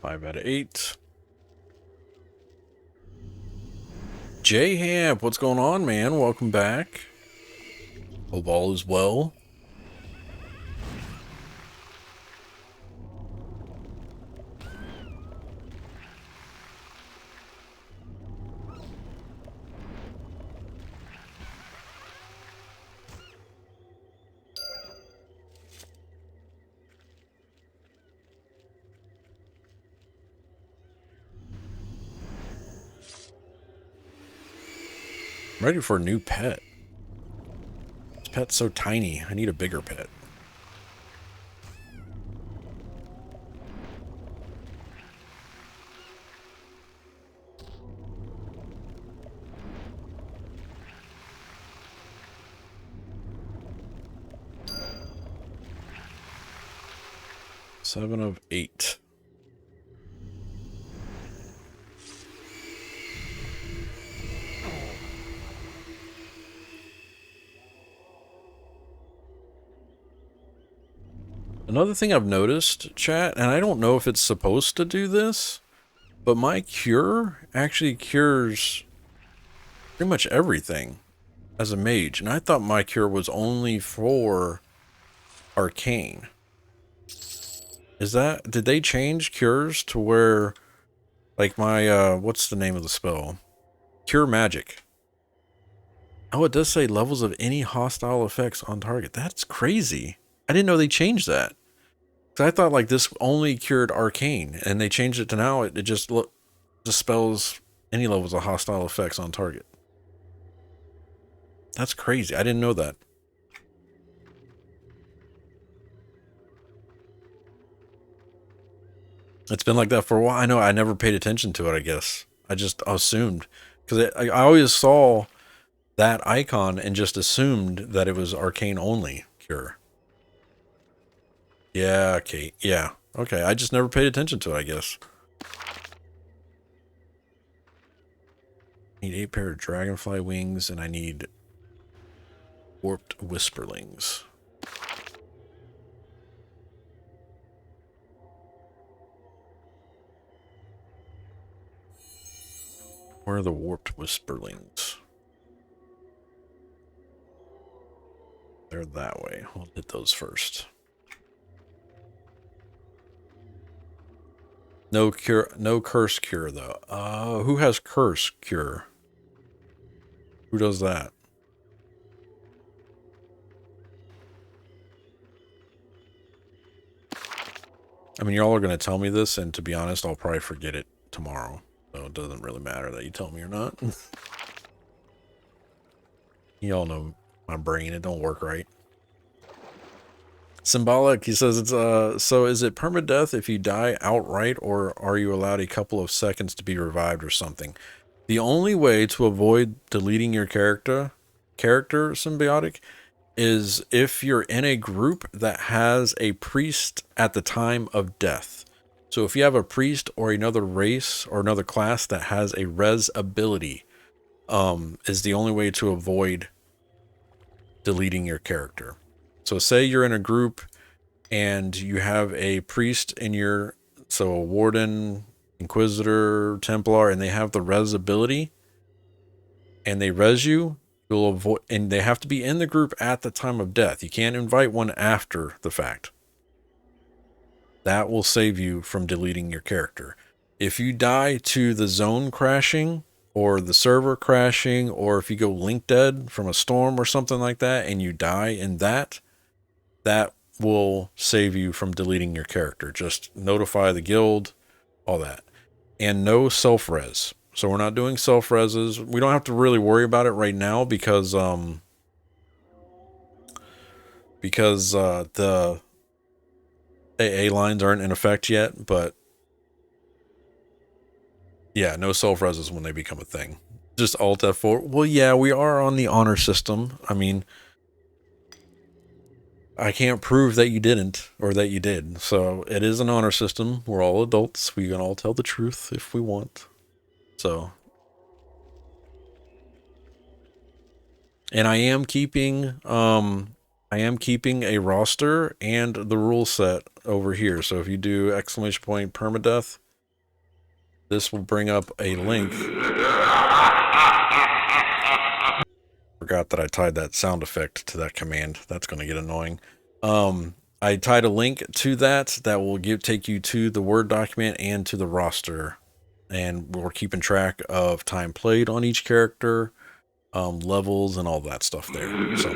5 out of 8. J-Hamp, what's going on, man? Welcome back. Hope all is well. I'm ready for a new pet. This pet's so tiny. I need a bigger pet. Seven of 8. Another thing I've noticed, chat, and I don't know if it's supposed to do this, but my cure actually cures pretty much everything as a mage. And I thought my cure was only for arcane. Did they change cures to where, like my, what's the name of the spell? Cure magic. Oh, it does say levels of any hostile effects on target. That's crazy. I didn't know they changed that. Because I thought like this only cured arcane, and they changed it to now it just dispels any levels of hostile effects on target. That's crazy. I didn't know that. It's been like that for a while. I know. I never paid attention to it, I guess. I just assumed. Because I always saw that icon and just assumed that it was arcane only cure. Yeah, okay. Yeah. Okay. I just never paid attention to it, I guess. I need 8 pair of dragonfly wings, and I need warped whisperlings. Where are the warped whisperlings? They're that way. I'll hit those first. No cure, no curse cure though. Who has curse cure? Who does that? I mean, y'all are gonna tell me this, and to be honest, I'll probably forget it tomorrow. So it doesn't really matter that you tell me or not. Y'all know my brain, it don't work right. Symbolic, he says it's so is it permadeath if you die outright, or are you allowed a couple of seconds to be revived or something? The only way to avoid deleting your character symbiotic is if you're in a group that has a priest at the time of death. So if you have a priest or another race or another class that has a res ability, is the only way to avoid deleting your character. So say you're in a group and you have a priest in your, so a warden, inquisitor, templar, and they have the res ability and they res you, you'll avoid, and they have to be in the group at the time of death. You can't invite one after the fact. That will save you from deleting your character. If you die to the zone crashing or the server crashing, or if you go link dead from a storm or something like that and you die in that, that will save you from deleting your character. Just notify the guild, all that. And no self-res. So we're not doing self-reses. We don't have to really worry about it right now because the AA lines aren't in effect yet, but yeah, no self-reses when they become a thing. Just Alt F4. Well, yeah, we are on the honor system. I mean, I can't prove that you didn't or that you did. So it is an honor system. We're all adults. We can all tell the truth if we want. So. And I am keeping a roster and the rule set over here. So if you do exclamation point permadeath, this will bring up a link. Forgot that I tied that sound effect to that command. That's going to get annoying. I tied a link to that will take you to the Word document and to the roster. And we're keeping track of time played on each character, levels, and all that stuff there. So.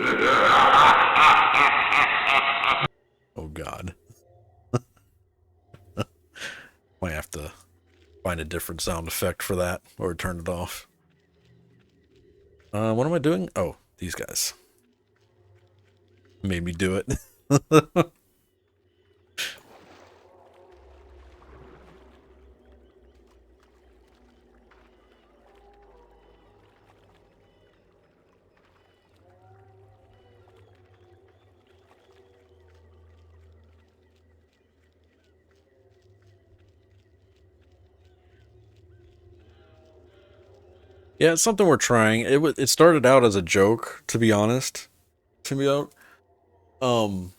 Oh, God. Might have to find a different sound effect for that or turn it off. What am I doing? Oh, these guys made me do it. Yeah, it's something we're trying. It started out as a joke, to be honest. Um,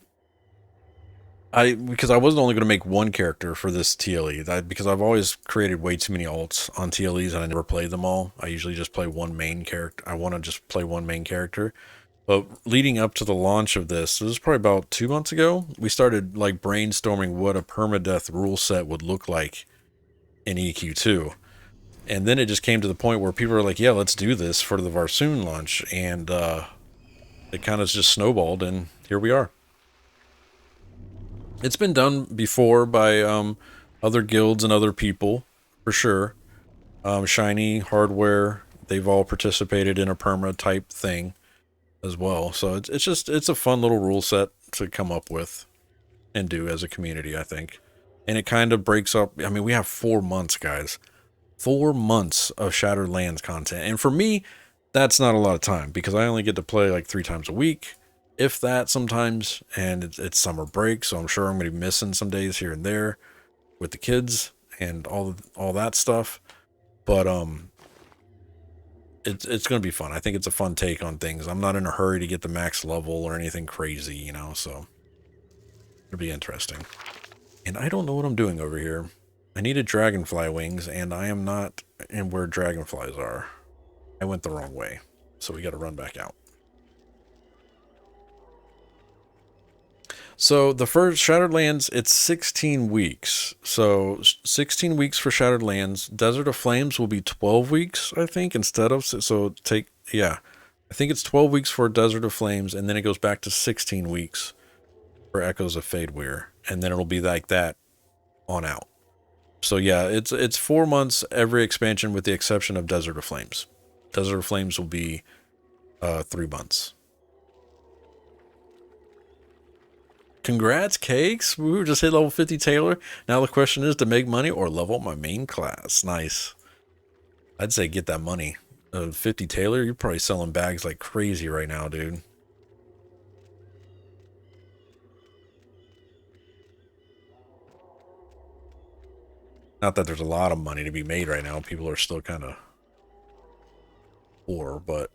because I wasn't only going to make one character for this TLE. Because I've always created way too many alts on TLEs and I never play them all. I usually just play one main character. I want to just play one main character. But leading up to the launch of this was probably about 2 months ago. We started like brainstorming what a permadeath rule set would look like in EQ2. And then it just came to the point where people were like, yeah, let's do this for the Varsoon launch. And it kind of just snowballed, and here we are. It's been done before by other guilds and other people, for sure. Shiny, Hardware, they've all participated in a perma type thing as well. So it's a fun little rule set to come up with and do as a community, I think. And it kind of breaks up. I mean, we have 4 months, guys. 4 months of Shattered Lands content. And for me, that's not a lot of time because I only get to play like 3 times a week, if that sometimes. And it's summer break, so I'm sure I'm going to be missing some days here and there with the kids and all that stuff. But it's going to be fun. I think it's a fun take on things. I'm not in a hurry to get the max level or anything crazy, you know, so it'll be interesting. And I don't know what I'm doing over here. I needed dragonfly wings, and I am not in where dragonflies are. I went the wrong way, so we got to run back out. So the first Shattered Lands, it's 16 weeks. So 16 weeks for Shattered Lands. Desert of Flames will be 12 weeks, I think, instead of... yeah. I think it's 12 weeks for Desert of Flames, and then it goes back to 16 weeks for Echoes of Fadeweir. And then it'll be like that on out. So yeah, it's 4 months every expansion with the exception of Desert of Flames. Desert of Flames will be 3 months. Congrats, Cakes! We just hit level 50 Taylor. Now the question is to make money or level up my main class. Nice. I'd say get that money. 50 Taylor, you're probably selling bags like crazy right now, dude. Not that there's a lot of money to be made right now. People are still kind of poor, but...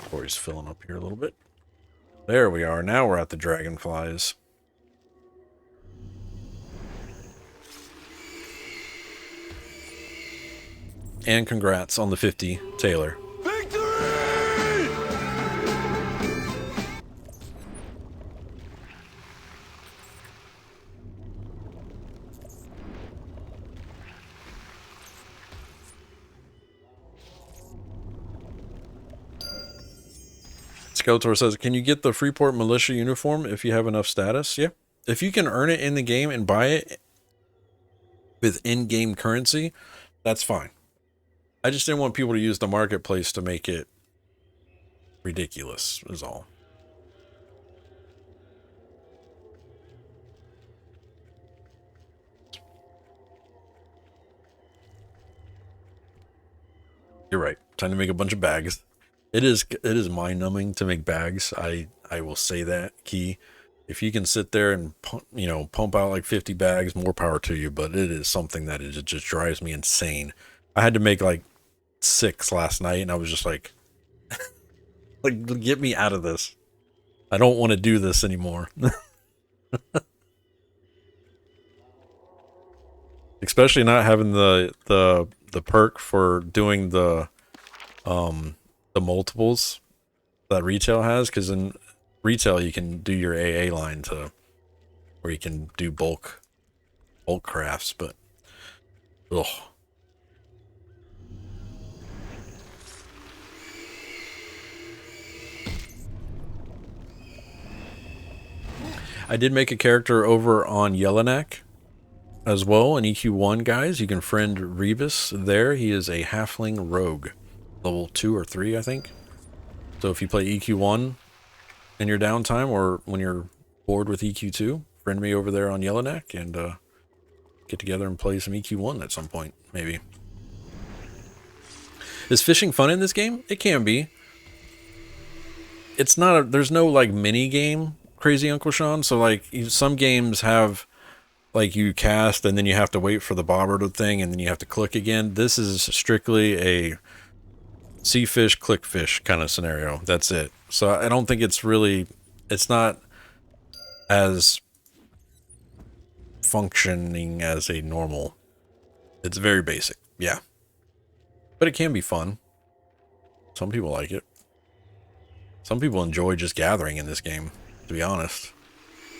Corey's filling up here a little bit. There we are. Now we're at the dragonflies. And congrats on the 50, Taylor. Victory! Skeletor says, can you get the Freeport Militia uniform if you have enough status? Yeah. If you can earn it in the game and buy it with in-game currency, that's fine. I just didn't want people to use the marketplace to make it ridiculous, is all. You're right. Time to make a bunch of bags. It is mind-numbing to make bags. I will say that, Key. If you can sit there and pump out like 50 bags, more power to you. But it is something that it just drives me insane. I had to make like 6 last night, and I was just like, get me out of this. I don't want to do this anymore. Especially not having the perk for doing the multiples that retail has, because in retail you can do your AA line to where you can do bulk crafts, but ugh. I did make a character over on Yellowknack as well in EQ1, guys. You can friend Rebus there. He is a halfling rogue, level 2 or 3, I think. So if you play EQ1 in your downtime or when you're bored with EQ2, friend me over there on Yellowknack and get together and play some EQ1 at some point, maybe. Is fishing fun in this game? It can be. It's not there's no like mini game, Crazy Uncle Sean. So like some games have like you cast and then you have to wait for the bobber to thing and then you have to click again. This is strictly a see fish, click fish kind of scenario. That's it. So I don't think it's not as functioning as a normal. It's very basic, yeah. But it can be fun. Some people like it. Some people enjoy just gathering in this game, to be honest.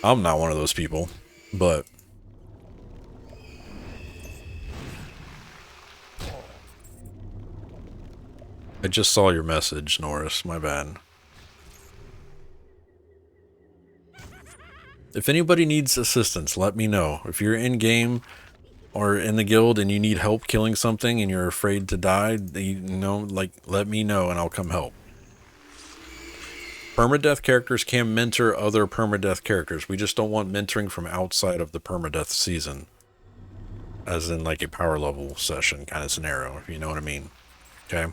I'm not one of those people, but I just saw your message, Norris. My bad. If anybody needs assistance, let me know. If you're in game or in the guild and you need help killing something and you're afraid to die, let me know and I'll come help. Permadeath characters can mentor other permadeath characters. We just don't want mentoring from outside of the permadeath season. As in like a power level session kind of scenario, if you know what I mean. Okay?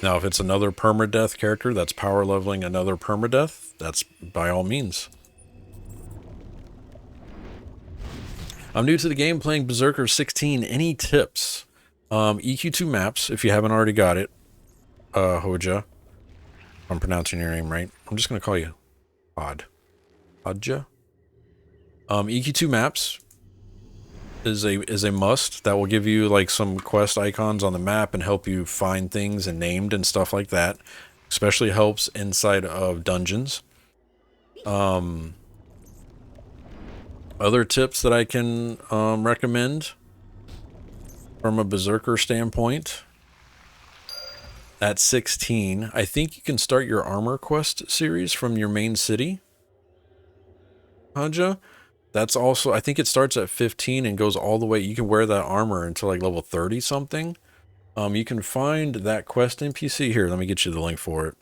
Now, if it's another permadeath character that's power leveling another permadeath, that's by all means. I'm new to the game, playing Berserker 16. Any tips? EQ2 Maps, if you haven't already got it. Hoja. I'm pronouncing your name right. I'm just going to call you Hodja. EQ2 Maps is a must. That will give you like some quest icons on the map and help you find things and named and stuff like that. Especially helps inside of dungeons. Other tips that I can recommend from a Berserker standpoint. At 16, I think you can start your armor quest series from your main city. Haja. That's also, I think it starts at 15 and goes all the way. You can wear that armor until like level 30 something. You can find that quest NPC here. Let me get you the link for it.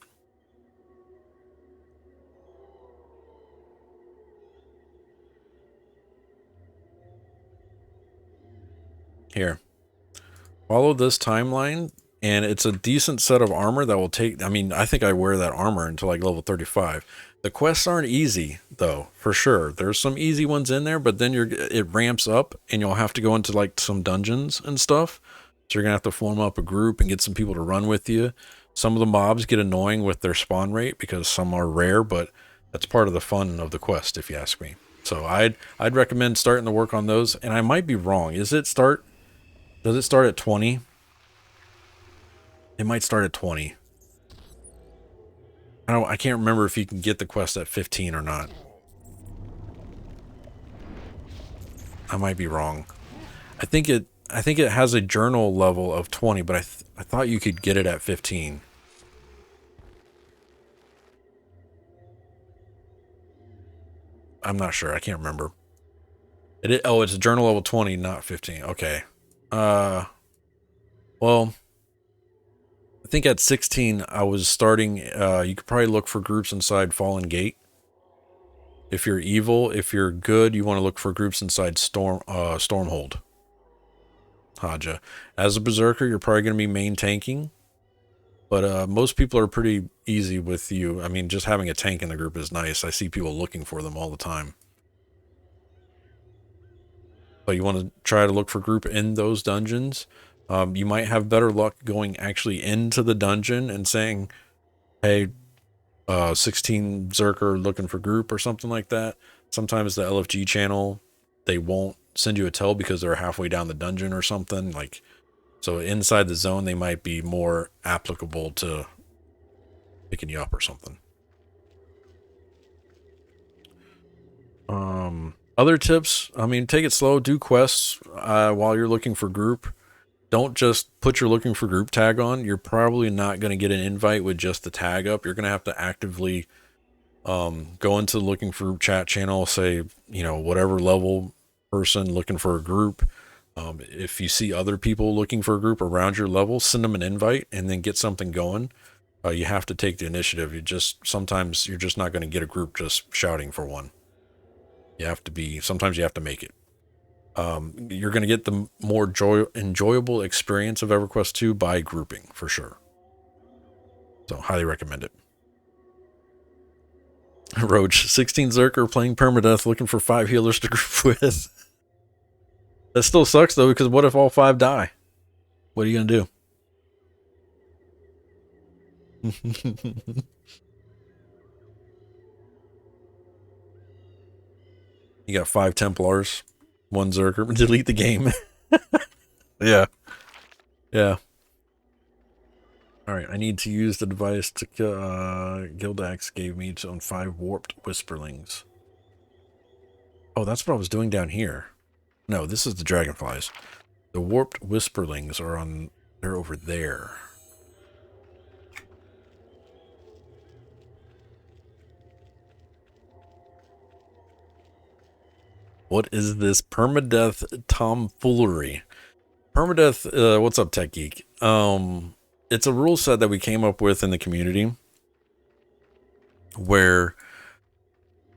Here. Follow this timeline, and it's a decent set of armor that will take, I mean, I think I wear that armor until like level 35. The quests aren't easy, though, for sure. There's some easy ones in there, but then it ramps up, and you'll have to go into like some dungeons and stuff. So you're going to have to form up a group and get some people to run with you. Some of the mobs get annoying with their spawn rate because some are rare, but that's part of the fun of the quest, if you ask me. So I'd recommend starting to work on those, and I might be wrong. Does it start at 20? It might start at 20. I can't remember if you can get the quest at 15 or not. I might be wrong. I think it has a journal level of 20, but I thought you could get it at 15. I'm not sure. I can't remember. It's a journal level 20, not 15. Okay. Well, I think at 16 I was starting, you could probably look for groups inside Fallen Gate. If you're evil, if you're good, you want to look for groups inside Stormhold. Haja. As a berserker, you're probably going to be main tanking, but most people are pretty easy with you. I mean, just having a tank in the group is nice. I see people looking for them all the time. But you want to try to look for group in those dungeons. You might have better luck going actually into the dungeon and saying, hey, 16 Zerker looking for group or something like that. Sometimes the LFG channel, they won't send you a tell because they're halfway down the dungeon or something. Like, so inside the zone, they might be more applicable to picking you up or something. Other tips, I mean, take it slow, do quests while you're looking for group. Don't just put your looking for group tag on. You're probably not going to get an invite with just the tag up. You're going to have to actively go into the looking for group chat channel, say, you know, whatever level person looking for a group. If you see other people looking for a group around your level, send them an invite and then get something going. You have to take the initiative. Sometimes you're just not going to get a group just shouting for one. Sometimes you have to make it. You're going to get the more enjoyable experience of EverQuest 2 by grouping, for sure. So, highly recommend it. Roach, 16 Zerker playing Permadeath, looking for 5 healers to group with. That still sucks, though, because what if all 5 die? What are you going to do? You got 5 Templars, 1 Zerker. Delete the game. Yeah. Yeah. Alright, I need to use the device to Gildax gave me on 5 warped whisperlings. Oh, that's what I was doing down here. No, this is the dragonflies. The warped whisperlings they're over there. What is this permadeath tomfoolery? Permadeath, what's up, Tech Geek? It's a rule set that we came up with in the community where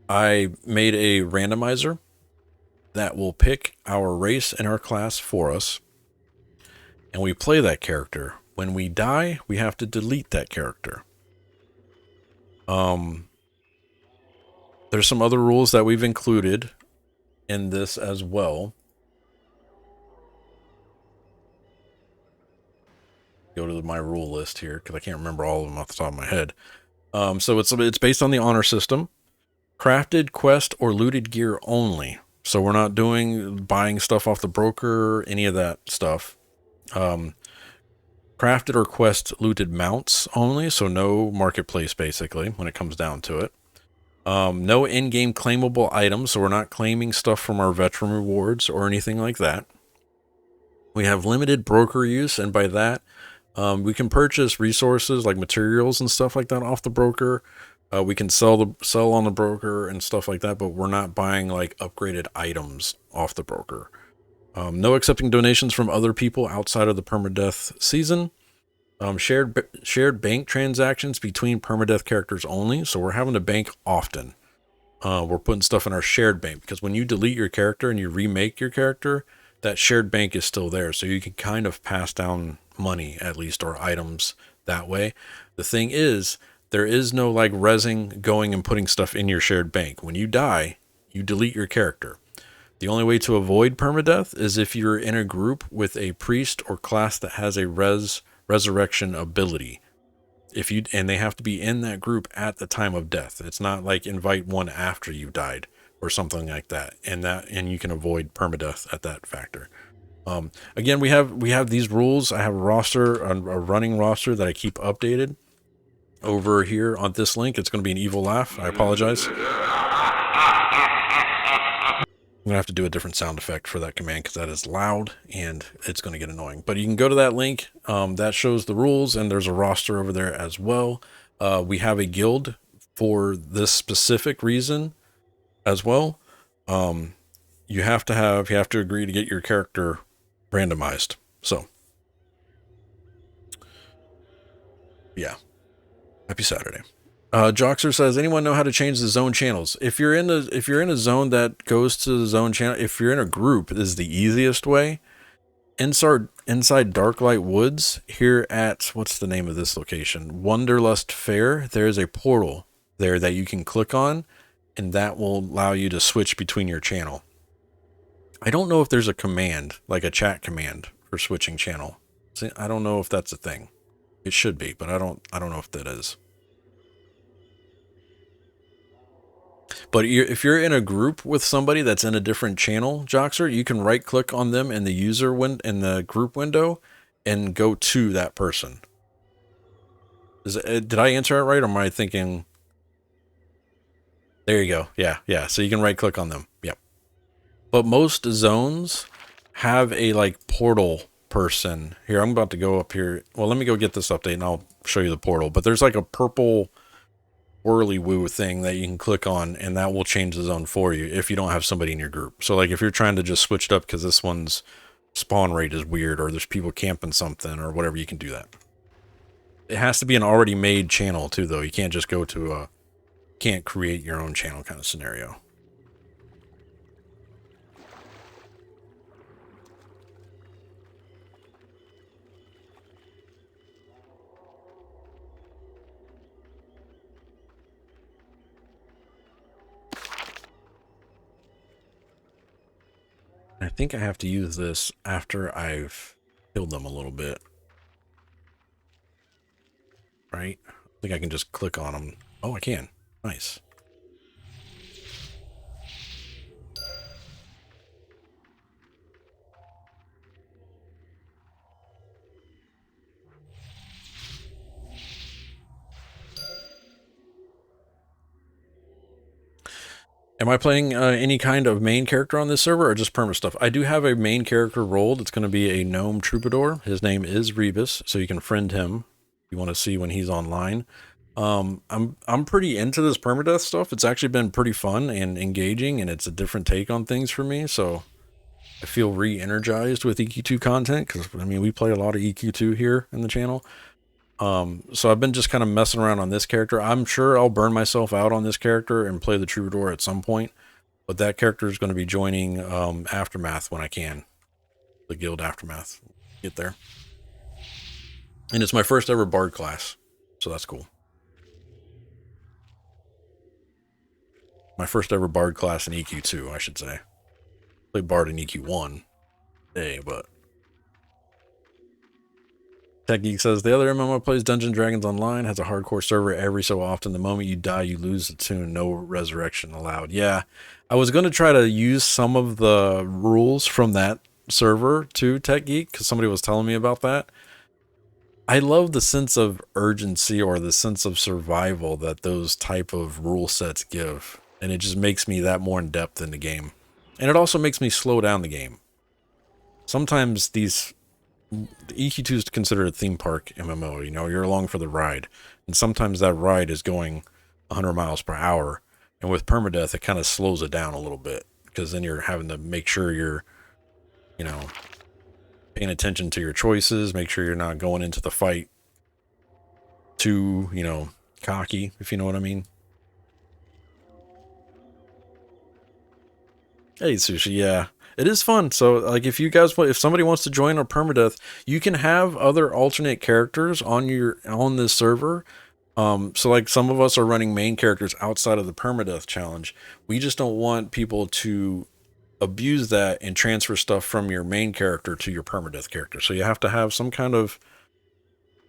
I made a randomizer that will pick our race and our class for us, and we play that character. When we die, we have to delete that character. There's some other rules that we've included in this as well. Go to my rule list here because I can't remember all of them off the top of my head. So it's based on the honor system, crafted, quest, or looted gear only. So we're not buying stuff off the broker, any of that stuff. Crafted or quest looted mounts only, so no marketplace basically when it comes down to it. No in-game claimable items, so we're not claiming stuff from our veteran rewards or anything like that. We have limited broker use, and by that, we can purchase resources like materials and stuff like that off the broker. We can sell on the broker and stuff like that, but we're not buying like upgraded items off the broker. No accepting donations from other people outside of the permadeath season. Shared bank transactions between permadeath characters only, so we're having to bank often. We're putting stuff in our shared bank because when you delete your character and you remake your character, that shared bank is still there, so you can kind of pass down money at least, or items that way. The thing is, there is no like rezzing going and putting stuff in your shared bank. When you die, you delete your character. The only way to avoid permadeath is if you're in a group with a priest or class that has a resurrection ability. And they have to be in that group at the time of death. It's not like invite one after you died or something like that. And you can avoid permadeath at that factor. Again, we have these rules. I have a running roster that I keep updated over here on this link. It's going to be an evil laugh. I apologize. I'm going to have to do a different sound effect for that command because that is loud and it's going to get annoying. But you can go to that link. That shows the rules, and there's a roster over there as well. We have a guild for this specific reason as well. You have to agree to get your character randomized. So, yeah. Happy Saturday. Joxer says, anyone know how to change the zone channels? If you're in a zone that goes to the zone channel, if you're in a group, this is the easiest way. inside Darklight Woods here at, what's the name of this location? Wanderlust Fair. There is a portal there that you can click on, and that will allow you to switch between your channel. I don't know if there's a command, like a chat command for switching channel. See, I don't know if that's a thing. It should be, but I don't know if that is. But if you're in a group with somebody that's in a different channel, Joxer, you can right click on them in the in the group window and go to that person. Did I answer it right, or am I thinking? There you go. Yeah. So you can right click on them. Yep. But most zones have a like portal person. Here, I'm about to go up here. Well, let me go get this update and I'll show you the portal. But there's like a purple whirly woo thing that you can click on, and that will change the zone for you if you don't have somebody in your group. So like if you're trying to just switch it up because this one's spawn rate is weird, or there's people camping something or whatever, you can do that. It has to be an already made channel too, though. You can't just go to can't create your own channel kind of scenario. I think I have to use this after I've killed them a little bit. Right? I think I can just click on them. Oh, I can. Nice. Am I playing any kind of main character on this server or just perma stuff? I do have a main character rolled. It's going to be a gnome troubadour. His name is Rebus, so you can friend him if you want to see when he's online. I'm pretty into this permadeath stuff. It's actually been pretty fun and engaging, and it's a different take on things for me. So I feel re-energized with EQ2 content because, I mean, we play a lot of EQ2 here in the channel. So I've been just kind of messing around on this character. I'm sure I'll burn myself out on this character and play the troubadour at some point, but that character is going to be joining Aftermath when I can. The guild Aftermath. Get there. And it's my first ever bard class, so that's cool. My first ever bard class in EQ2, I should say. Played bard in EQ1 today, but Tech Geek says, the other MMO plays Dungeons & Dragons Online, has a hardcore server every so often. The moment you die, you lose the tune. No resurrection allowed. Yeah, I was going to try to use some of the rules from that server to Tech Geek, because somebody was telling me about that. I love the sense of urgency or the sense of survival that those type of rule sets give. And it just makes me that more in depth in the game. And it also makes me slow down the game. Sometimes these... The EQ2 is considered a theme park MMO. You know, you're along for the ride, and sometimes that ride is going 100 miles per hour, and with permadeath it kind of slows it down a little bit, because then you're having to make sure you're, you know, paying attention to your choices, make sure you're not going into the fight too, you know, cocky, if you know what I mean. Hey, Sushi, yeah. It is fun. So, like, if you guys, if somebody wants to join a permadeath, you can have other alternate characters on this server. So, like, some of us are running main characters outside of the permadeath challenge. We just don't want people to abuse that and transfer stuff from your main character to your permadeath character. So you have to have some kind of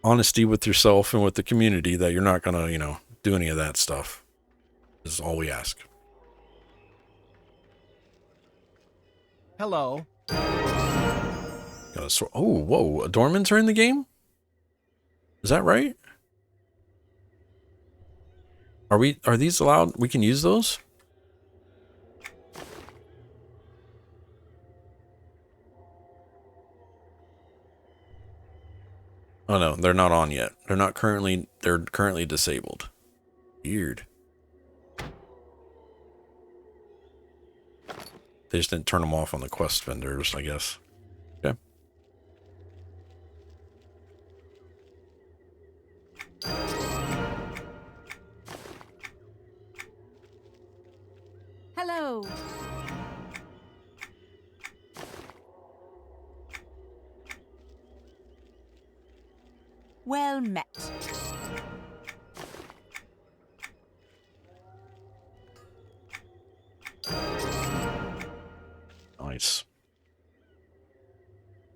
honesty with yourself and with the community that you're not gonna, you know, do any of that stuff. This is all we ask. Hello. Oh, whoa, Dormants are in the game? Is that right? Are these allowed? We can use those? Oh no, they're not on yet. They're currently disabled. Weird. They just didn't turn them off on the quest vendors, I guess. Okay. Hello. Well met. Nice.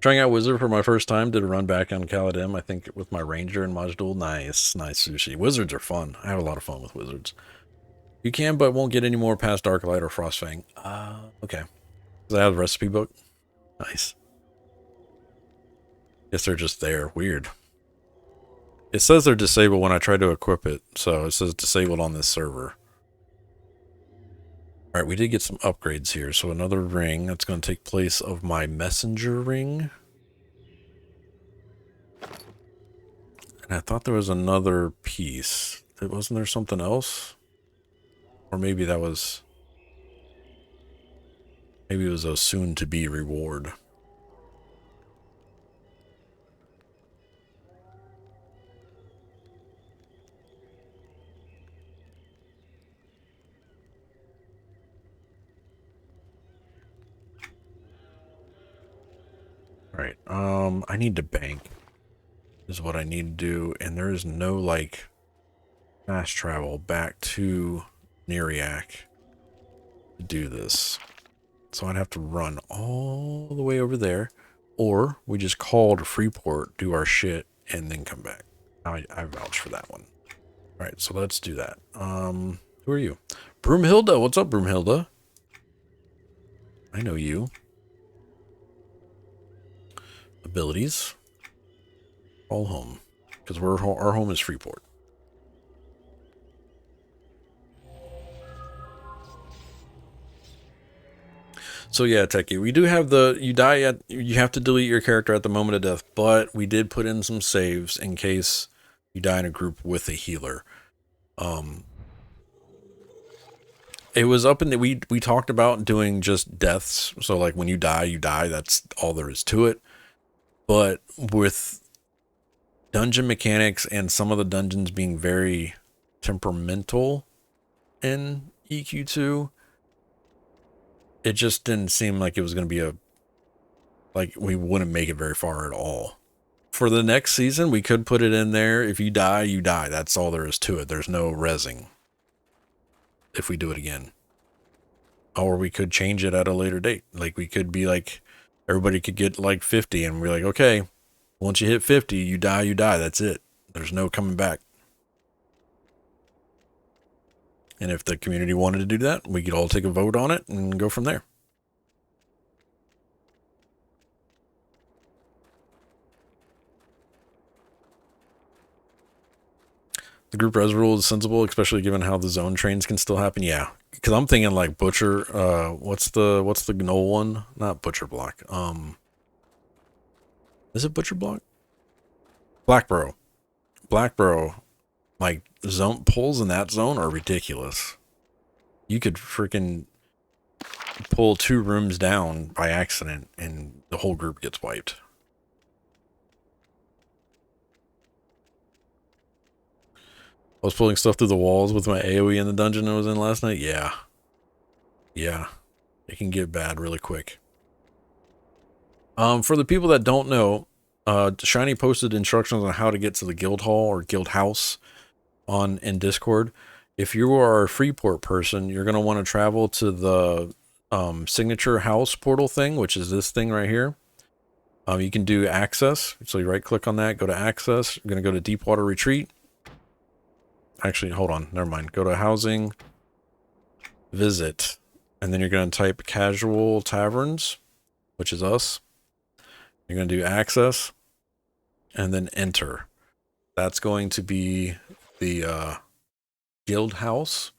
Trying out Wizard for my first time. Did a run back on Caladim, I think, with my Ranger and Majdoul. Nice. Nice sushi. Wizards are fun. I have a lot of fun with Wizards. You can, but won't get any more past Darklight or Frostfang. Okay. Does that have a recipe book? Nice. Guess they're just there. Weird. It says they're disabled when I try to equip it, so it says disabled on this server. Alright, we did get some upgrades here, so another ring. That's going to take place of my messenger ring. And I thought there was another piece. Wasn't there something else? Or maybe that was... Maybe it was a soon-to-be reward. Right. I need to bank. Is what I need to do, and there is no, like, fast travel back to Neriak to do this. So I'd have to run all the way over there, or we just call to Freeport, do our shit, and then come back. I vouch for that one. Alright, so let's do that. Who are you? Broomhilda! What's up, Broomhilda? I know you. Abilities. All home. Because our home is Freeport. So yeah, Techie, we do have you have to delete your character at the moment of death, but we did put in some saves in case you die in a group with a healer. It was up in the, we talked about doing just deaths, so like when you die, that's all there is to it. But with dungeon mechanics and some of the dungeons being very temperamental in EQ2, it just didn't seem like it was going to be like we wouldn't make it very far at all. For the next season, we could put it in there. If you die, you die. That's all there is to it. There's no rezzing if we do it again. Or we could change it at a later date. Like we could be like, everybody could get like 50 and we're like, okay, once you hit 50, you die, that's it. There's no coming back. And if the community wanted to do that, we could all take a vote on it and go from there. The group res rule is sensible, especially given how the zone trains can still happen. Yeah, because I'm thinking like Butcher. What's the Gnoll one? Not Butcher Block. Is it Butcher Block? Blackbro. Blackbro. Like zone pulls in that zone are ridiculous. You could freaking pull 2 rooms down by accident, and the whole group gets wiped. I was pulling stuff through the walls with my AoE in the dungeon I was in last night. Yeah. Yeah. It can get bad really quick. For the people that don't know, Shiny posted instructions on how to get to the guild hall or guild house in Discord. If you are a Freeport person, you're going to want to travel to the signature house portal thing, which is this thing right here. You can do access. So you right click on that, go to access. You're going to go to Deepwater Retreat. Actually, hold on. Never mind. Go to housing, visit, and then you're going to type casual taverns, which is us. You're going to do access and then enter. That's going to be the guild house.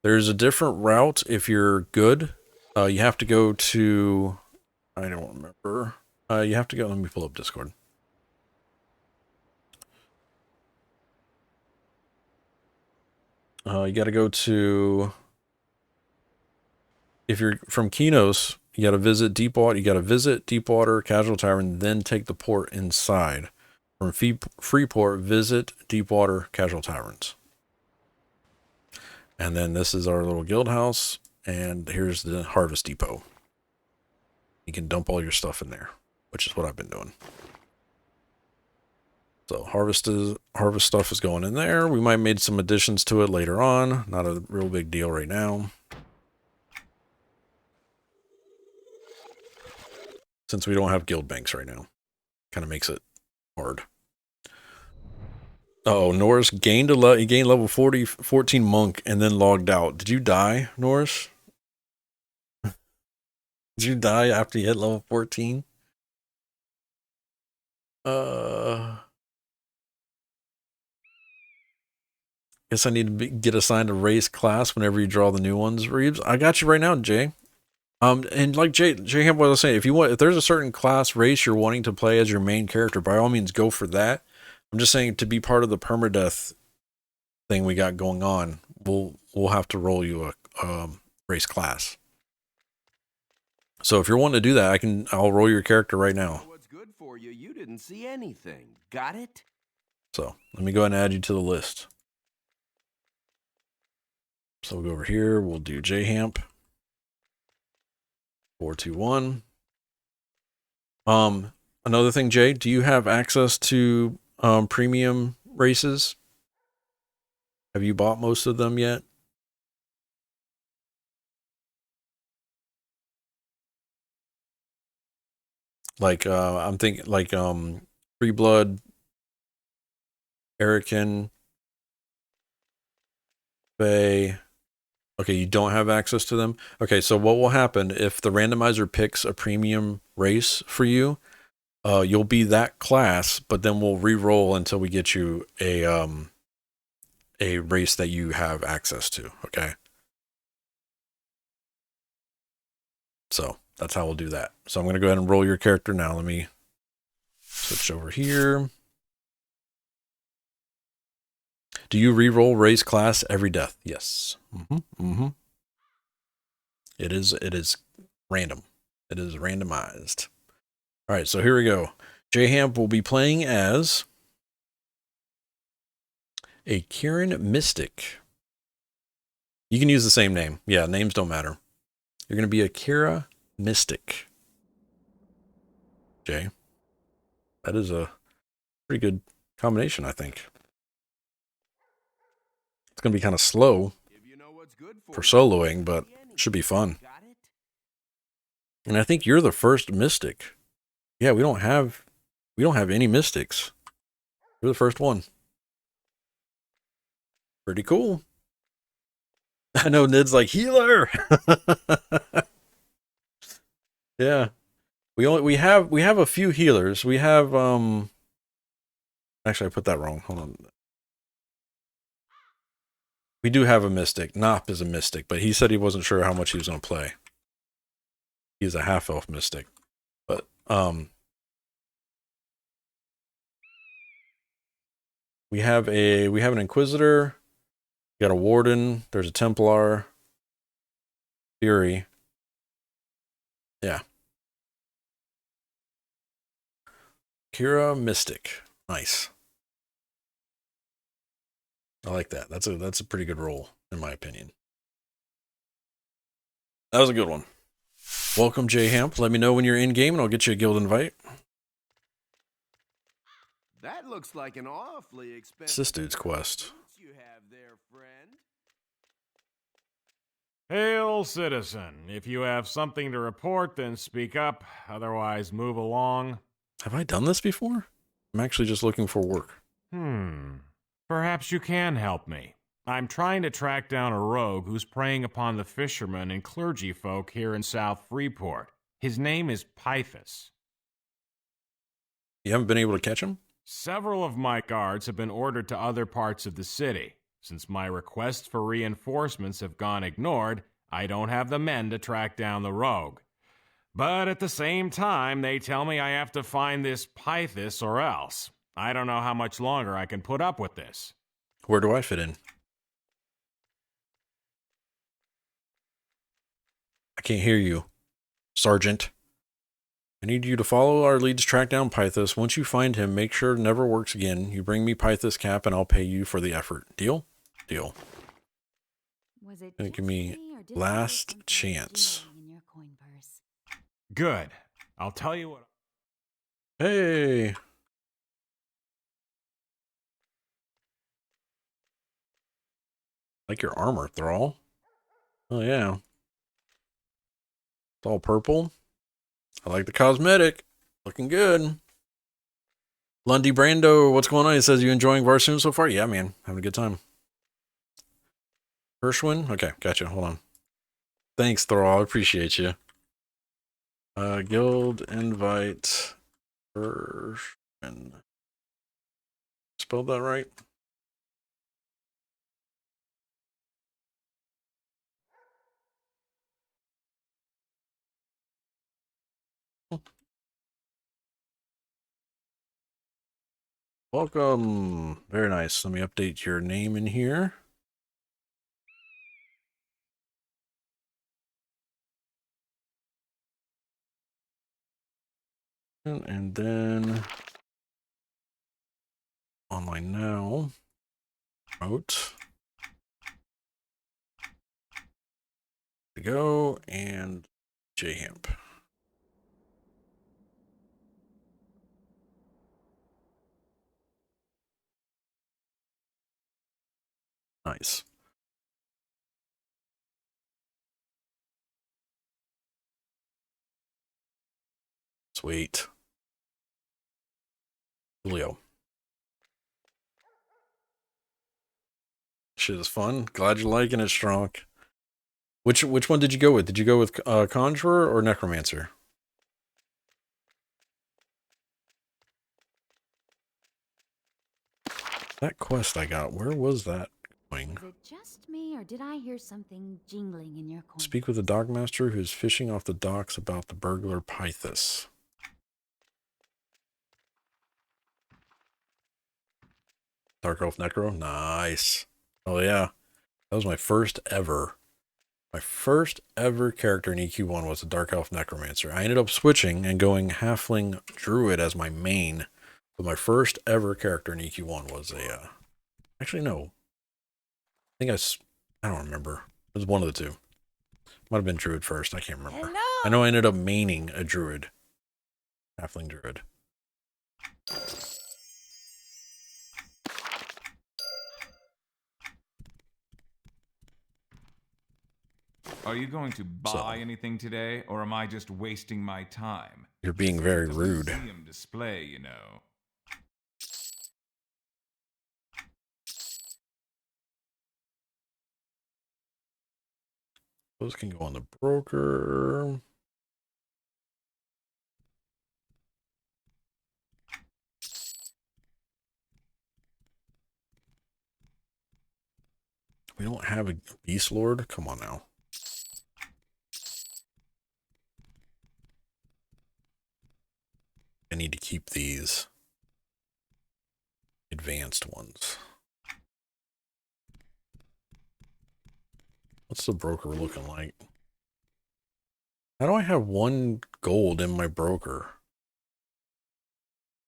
There's a different route if you're good. You have to go to, I don't remember. You have to go, let me pull up Discord. You got to go to, if you're from Kinos, you got to visit Deepwater. You got to visit Deepwater Casual Tavern, then take the port inside. From Freeport, visit Deepwater Casual Taverns. And then this is our little guild house, and here's the Harvest Depot. You can dump all your stuff in there, which is what I've been doing. So harvest stuff is going in there. We might made some additions to it later on. Not a real big deal right now. Since we don't have guild banks right now. Kind of makes it hard. Oh, Norris gained he gained level 14 monk and then logged out. Did you die, Norris? Did you die after you hit level 14? Guess I need to get assigned a race class whenever you draw the new ones, Reeves. I got you right now, Jay. And like Jay what I was saying, if there's a certain class race you're wanting to play as your main character, by all means go for that. I'm just saying to be part of the permadeath thing we got going on, we'll have to roll you a race class. So if you're wanting to do that, I'll roll your character right now. What's good for you? You didn't see anything. Got it? So let me go ahead and add you to the list. So we'll go over here. We'll do JHamp 421. Another thing, Jay, do you have access to premium races? Have you bought most of them yet? Like I'm thinking like Free Blood, Erican, Faye. Okay, you don't have access to them? Okay, so what will happen if the randomizer picks a premium race for you? You'll be that class, but then we'll re-roll until we get you a race that you have access to, okay? So that's how we'll do that. So I'm going to go ahead and roll your character now. Let me switch over here. Do you re-roll race class every death? Yes. It is random. It is randomized. All right, so here we go. JHamp will be playing as a Kieran Mystic. You can use the same name. Yeah, names don't matter. You're going to be a Kira Mystic. Jay. That is a pretty good combination, I think. It's going to be kind of slow for soloing, but it should be fun. And I think you're the first Mystic. Yeah, we don't have any Mystics. You're the first one. Pretty cool. I know Nid's like healer. Yeah. We have a few healers. We have actually I put that wrong. Hold on. We do have a mystic. Nop is a mystic, but he said he wasn't sure how much he was going to play. He's a half elf mystic. But we have an inquisitor. We got a warden, there's a templar. Fury. Yeah. Kira Mystic. Nice. I like that. That's a pretty good roll, in my opinion. That was a good one. Welcome, JHamp. Let me know when you're in game and I'll get you a guild invite. That looks like an awfully expensive. It's this dude's quest. You have there, friend. Hail, citizen. If you have something to report, then speak up. Otherwise, move along. Have I done this before? I'm actually just looking for work. Perhaps you can help me. I'm trying to track down a rogue who's preying upon the fishermen and clergy folk here in South Freeport. His name is Pythus. You haven't been able to catch him? Several of my guards have been ordered to other parts of the city. Since my requests for reinforcements have gone ignored, I don't have the men to track down the rogue. But at the same time, they tell me I have to find this Pythus or else. I don't know how much longer I can put up with this. Where do I fit in? I can't hear you, Sergeant. I need you to follow our leads, track down Pythus. Once you find him, make sure it never works again. You bring me Pythus cap and I'll pay you for the effort. Deal? Deal. Was it Give me last chance. Good. I'll tell you what. Hey. Like your armor, Thrall. Oh, yeah. It's all purple. I like the cosmetic. Looking good. Lundy Brando, what's going on? He says, you enjoying Varsoon so far? Yeah, man. Having a good time. Hirschwin? Okay, gotcha. Hold on. Thanks, Thrall. I appreciate you. Guild invite Hirschwin. Spelled that right? Welcome. Very nice. Let me update your name in here. And then online now. Emote. To go and JHemp. Nice. Sweet. Julio. Shit is fun. Glad you're liking it, Strong. Which one did you go with? Did you go with Conjurer or Necromancer? That quest I got, where was that going? Is it just me, or did I hear something jingling in your corner? Speak with the dockmaster who's fishing off the docks about the burglar Pythus. Dark Elf Necro? Nice. Oh yeah. That was my first ever. My first ever character in EQ1 was a Dark Elf Necromancer. I ended up switching and going Halfling Druid as my main. But my first ever character in EQ1 was a... actually, no. I think I don't remember. It was one of the two. Might have been Druid first. I can't remember. Hello? I know I ended up maining a Druid. Halfling Druid. Are you going to buy anything today, or am I just wasting my time? You're being very It's a rude. museum display, you know. Those can go on the broker. We don't have a Beast Lord? Come on now. I need to keep these advanced ones. What's the broker looking like? How do I have 1 gold in my broker?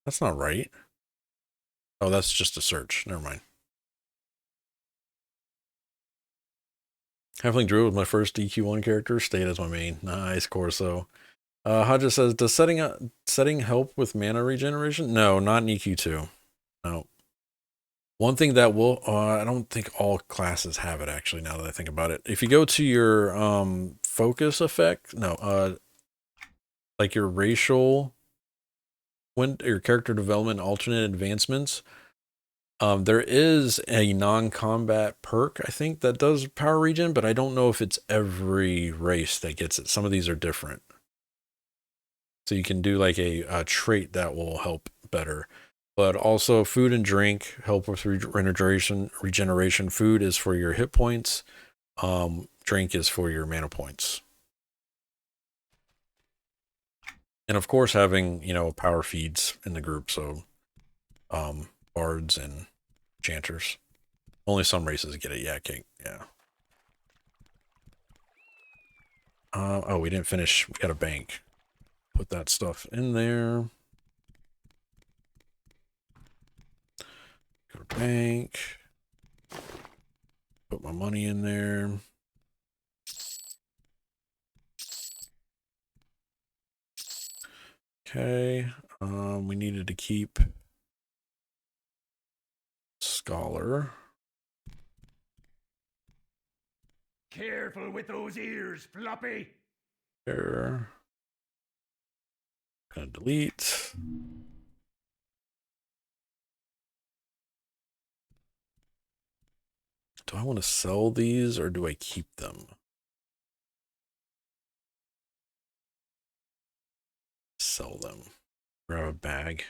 That's not right. Oh, that's just a search. Never mind. Halfling Druid was my first EQ1 character. Stayed as my main. Nice, Corso. Hodges says, does setting help with mana regeneration? No, not in EQ2. No. One thing that will, I don't think all classes have it actually, now that I think about it. If you go to your focus effect, no, like your racial, your character development alternate advancements, there is a non-combat perk, I think, that does power regen, but I don't know if it's every race that gets it. Some of these are different. So you can do like a trait that will help better. But also food and drink help with regeneration. Food is for your hit points. Drink is for your mana points. And of course having, power feeds in the group. So bards and enchanters. Only some races get it. Yeah, King. Yeah. Oh, we didn't finish. We got a bank. Put that stuff in there. Go to bank. Put my money in there. Okay. We needed to keep Scholar. Careful with those ears, Floppy. There. Gonna delete. Do I want to sell these or do I keep them? Sell them. Grab a bag.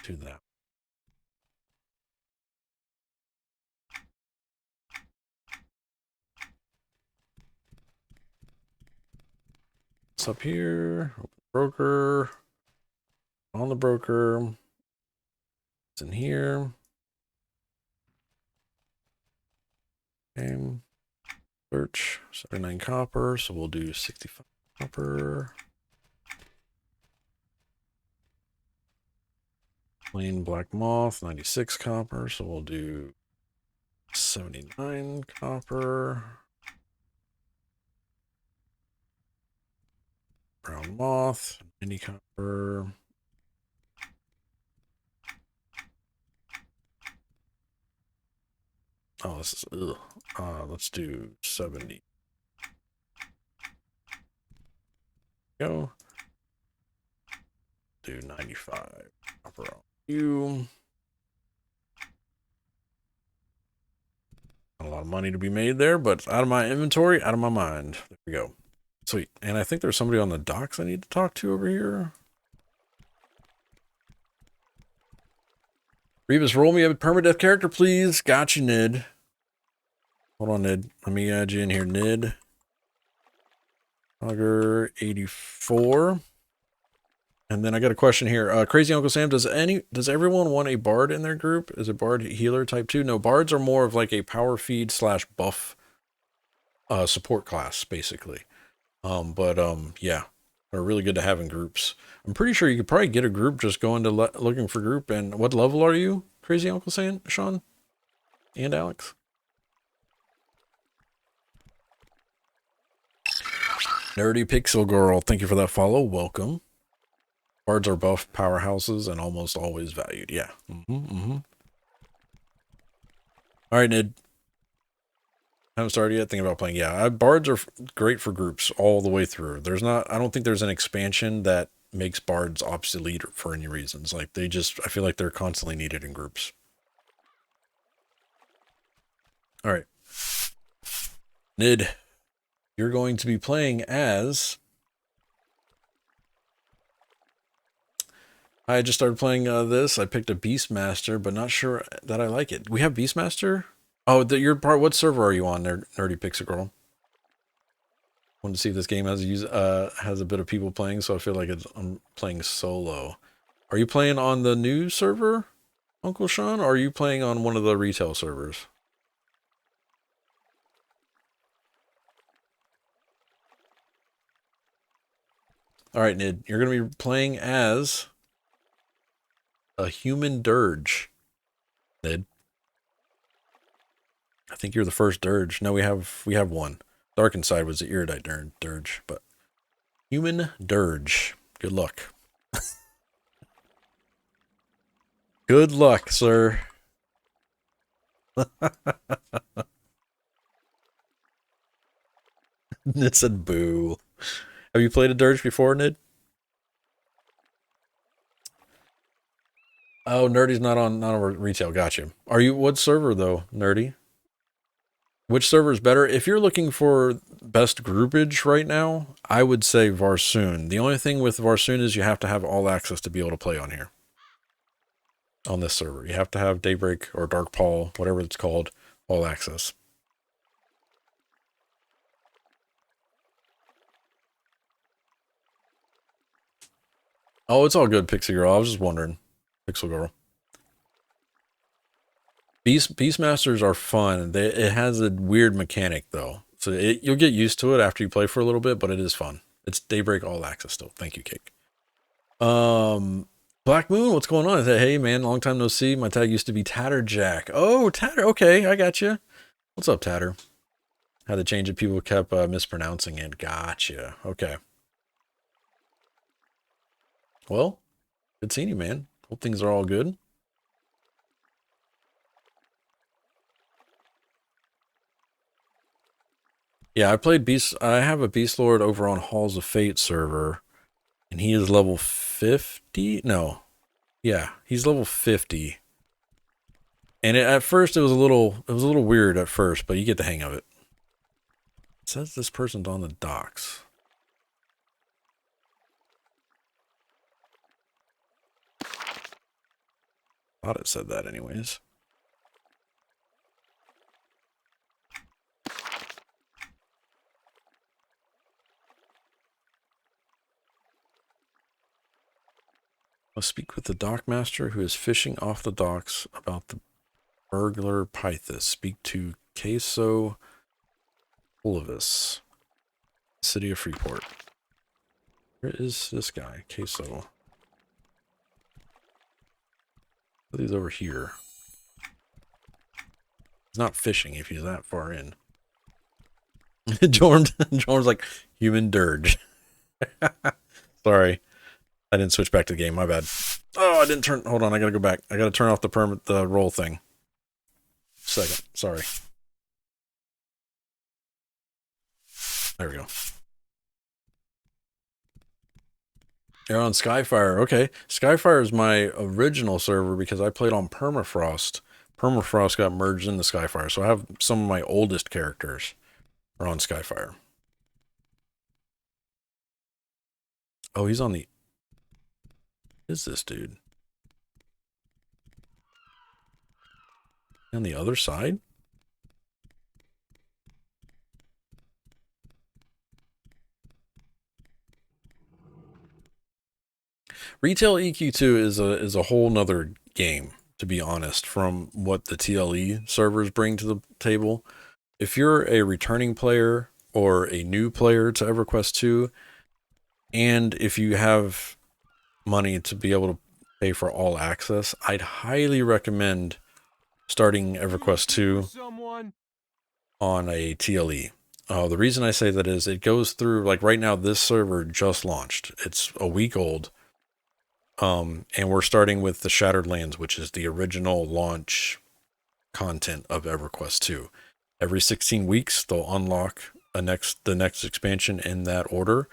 Do that. What's up here? Open broker. On the broker. It's in here. Okay. Search. 79 copper. So we'll do 65 copper. Plain black moth. 96 copper. So we'll do 79 copper. Brown moth. 90 copper. Oh, this is ugh. Let's do 70. Go. Do 95 copper on you. Not a lot of money to be made there, but out of my inventory, out of my mind. There we go. Sweet. And I think there's somebody on the docks I need to talk to over here. Rebus, roll me a permadeath character, please. Got you, Nid. Hold on, Nid. Let me add you in here, Nid. Ogre 84. And then I got a question here. Crazy Uncle Sam, does everyone want a bard in their group? Is a bard healer type 2? No, bards are more of like a power feed slash buff support class, basically. Yeah, they're really good to have in groups. I'm pretty sure you could probably get a group just going to looking for group. And what level are you, Crazy Uncle Sam, Sean? And Alex? Nerdy Pixel Girl, thank you for that follow. Welcome. Bards are buff powerhouses and almost always valued. Yeah. All right, Nid. Haven't started yet. Thinking about playing. Yeah, bards are great for groups all the way through. I don't think there's an expansion that makes bards obsolete for any reasons. Like I feel like they're constantly needed in groups. All right. Nid, you're going to be playing as... I just started playing this. I picked a Beastmaster, but not sure that I like it. We have Beastmaster? Oh, your part. What server are you on there, Nerdy Pixel Girl? Wanted to see if this game has a bit of people playing, so I feel like I'm playing solo. Are you playing on the new server, Uncle Sean, or are you playing on one of the retail servers? All right, Nid, you're going to be playing as a human dirge, Nid. I think you're the first dirge. No, we have one. Darkenside was the Iridite dirge, but human dirge. Good luck. Good luck, sir. It said boo. Have you played a dirge before, Nid? Oh, Nerdy's not on retail. Gotcha. Are you what server though, Nerdy? Which server is better? If you're looking for best groupage right now, I would say Varsoon. The only thing with Varsoon is you have to have all access to be able to play on here. On this server. You have to have Daybreak or Dark Paul, whatever it's called, all access. Oh, it's all good, Pixie Girl. I was just wondering. Pixel Girl. Beastmasters are fun. It has a weird mechanic, though. So you'll get used to it after you play for a little bit, but it is fun. It's Daybreak all access still. Thank you, Cake. Black Moon, what's going on? I said, hey, man, long time no see. My tag used to be Tatterjack. Oh, Tatter. Okay, I got you. What's up, Tatter? Had to change it. People kept mispronouncing it. Gotcha. Okay. Well, good seeing you, man. Hope things are all good. Yeah, I played Beast. I have a Beast Lord over on Halls of Fate server, and he is level 50. No, yeah, he's level 50. And at first, it was a little weird at first, but you get the hang of it. It says this person's on the docks. Thought it said that, anyways. Must speak with the dockmaster who is fishing off the docks about the burglar Pythus. Speak to Queso Pulvis, city of Freeport. Where is this guy? Queso. He's over here. He's not fishing if he's that far in. Jorm's like, human dirge. Sorry. I didn't switch back to the game. My bad. Oh, I didn't turn. Hold on. I gotta go back. I gotta turn off the roll thing. Second. Sorry. There we go. You're on Skyfire. Okay. Skyfire is my original server because I played on Permafrost. Permafrost got merged into Skyfire. So I have some of my oldest characters are on Skyfire. Oh, he's on the... What is this dude? On the other side? Retail EQ2 is a whole nother game, to be honest, from what the TLE servers bring to the table. If you're a returning player or a new player to EverQuest 2, and if you have money to be able to pay for all access, I'd highly recommend starting EverQuest 2 on a TLE. The reason I say that is it goes through, like right now, this server just launched. It's a week old. And we're starting with the Shattered Lands, which is the original launch content of EverQuest 2. Every 16 weeks, they'll unlock the next expansion in that order.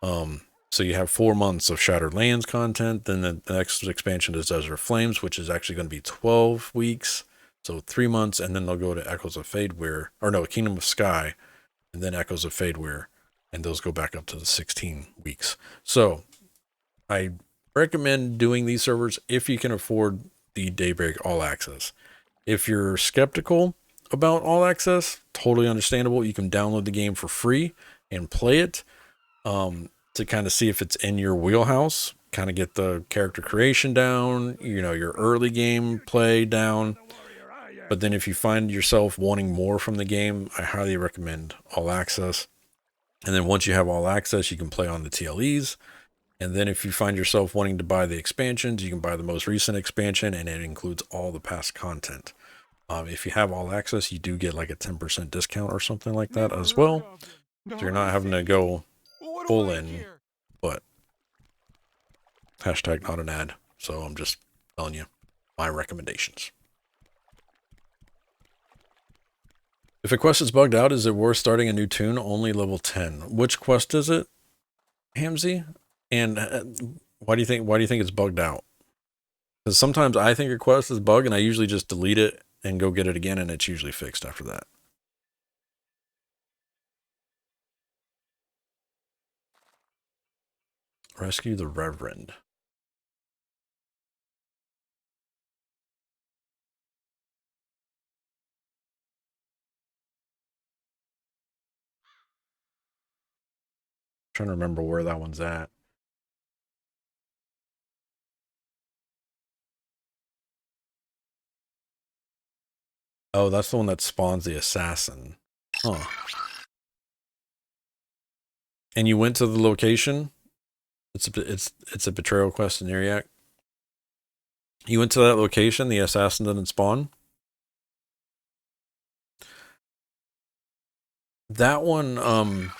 So you have 4 months of Shattered Lands content. Then the next expansion is Desert Flames, which is actually going to be 12 weeks. So 3 months, and then they'll go to Echoes of Fadeware, or no, Kingdom of Sky, and then Echoes of Fadeware, and those go back up to the 16 weeks. So I recommend doing these servers if you can afford the Daybreak All Access. If you're skeptical about All Access, totally understandable. You can download the game for free and play it to kind of see if it's in your wheelhouse, kind of get the character creation down, you know, your early game play down. But then if you find yourself wanting more from the game, I highly recommend All Access. And then once you have All Access, you can play on the TLEs. And then if you find yourself wanting to buy the expansions, you can buy the most recent expansion, and it includes all the past content. If you have All Access, you do get like a 10% discount or something like that as well. So you're not having to go full in, but hashtag not an ad. So I'm just telling you my recommendations. If a quest is bugged out, is it worth starting a new tune? Only level 10. Which quest is it, Hamzy? And why do you think it's bugged out? Because sometimes I think a quest is bugged, and I usually just delete it and go get it again, and it's usually fixed after that. Rescue the Reverend. Trying to remember where that one's at. Oh, that's the one that spawns the assassin. Huh. And you went to the location? It's a betrayal quest in Iriak. You went to that location, the assassin didn't spawn? That one,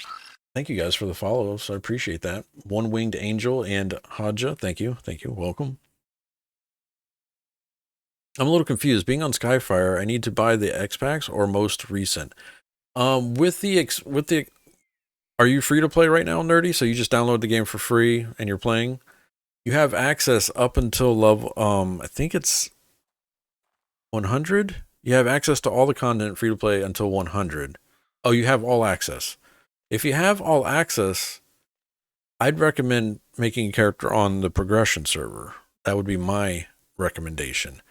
thank you guys for the follows. I appreciate that. One Winged Angel and Hadja, thank you. Thank you. Welcome. I'm a little confused. Being on Skyfire, I need to buy the X packs or most recent. Are you free to play right now, Nerdy? So you just download the game for free and you're playing. You have access up until level. I think it's 100. You have access to all the content free to play until 100. Oh, you have all access. If you have all access, I'd recommend making a character on the progression server. That would be my recommendation.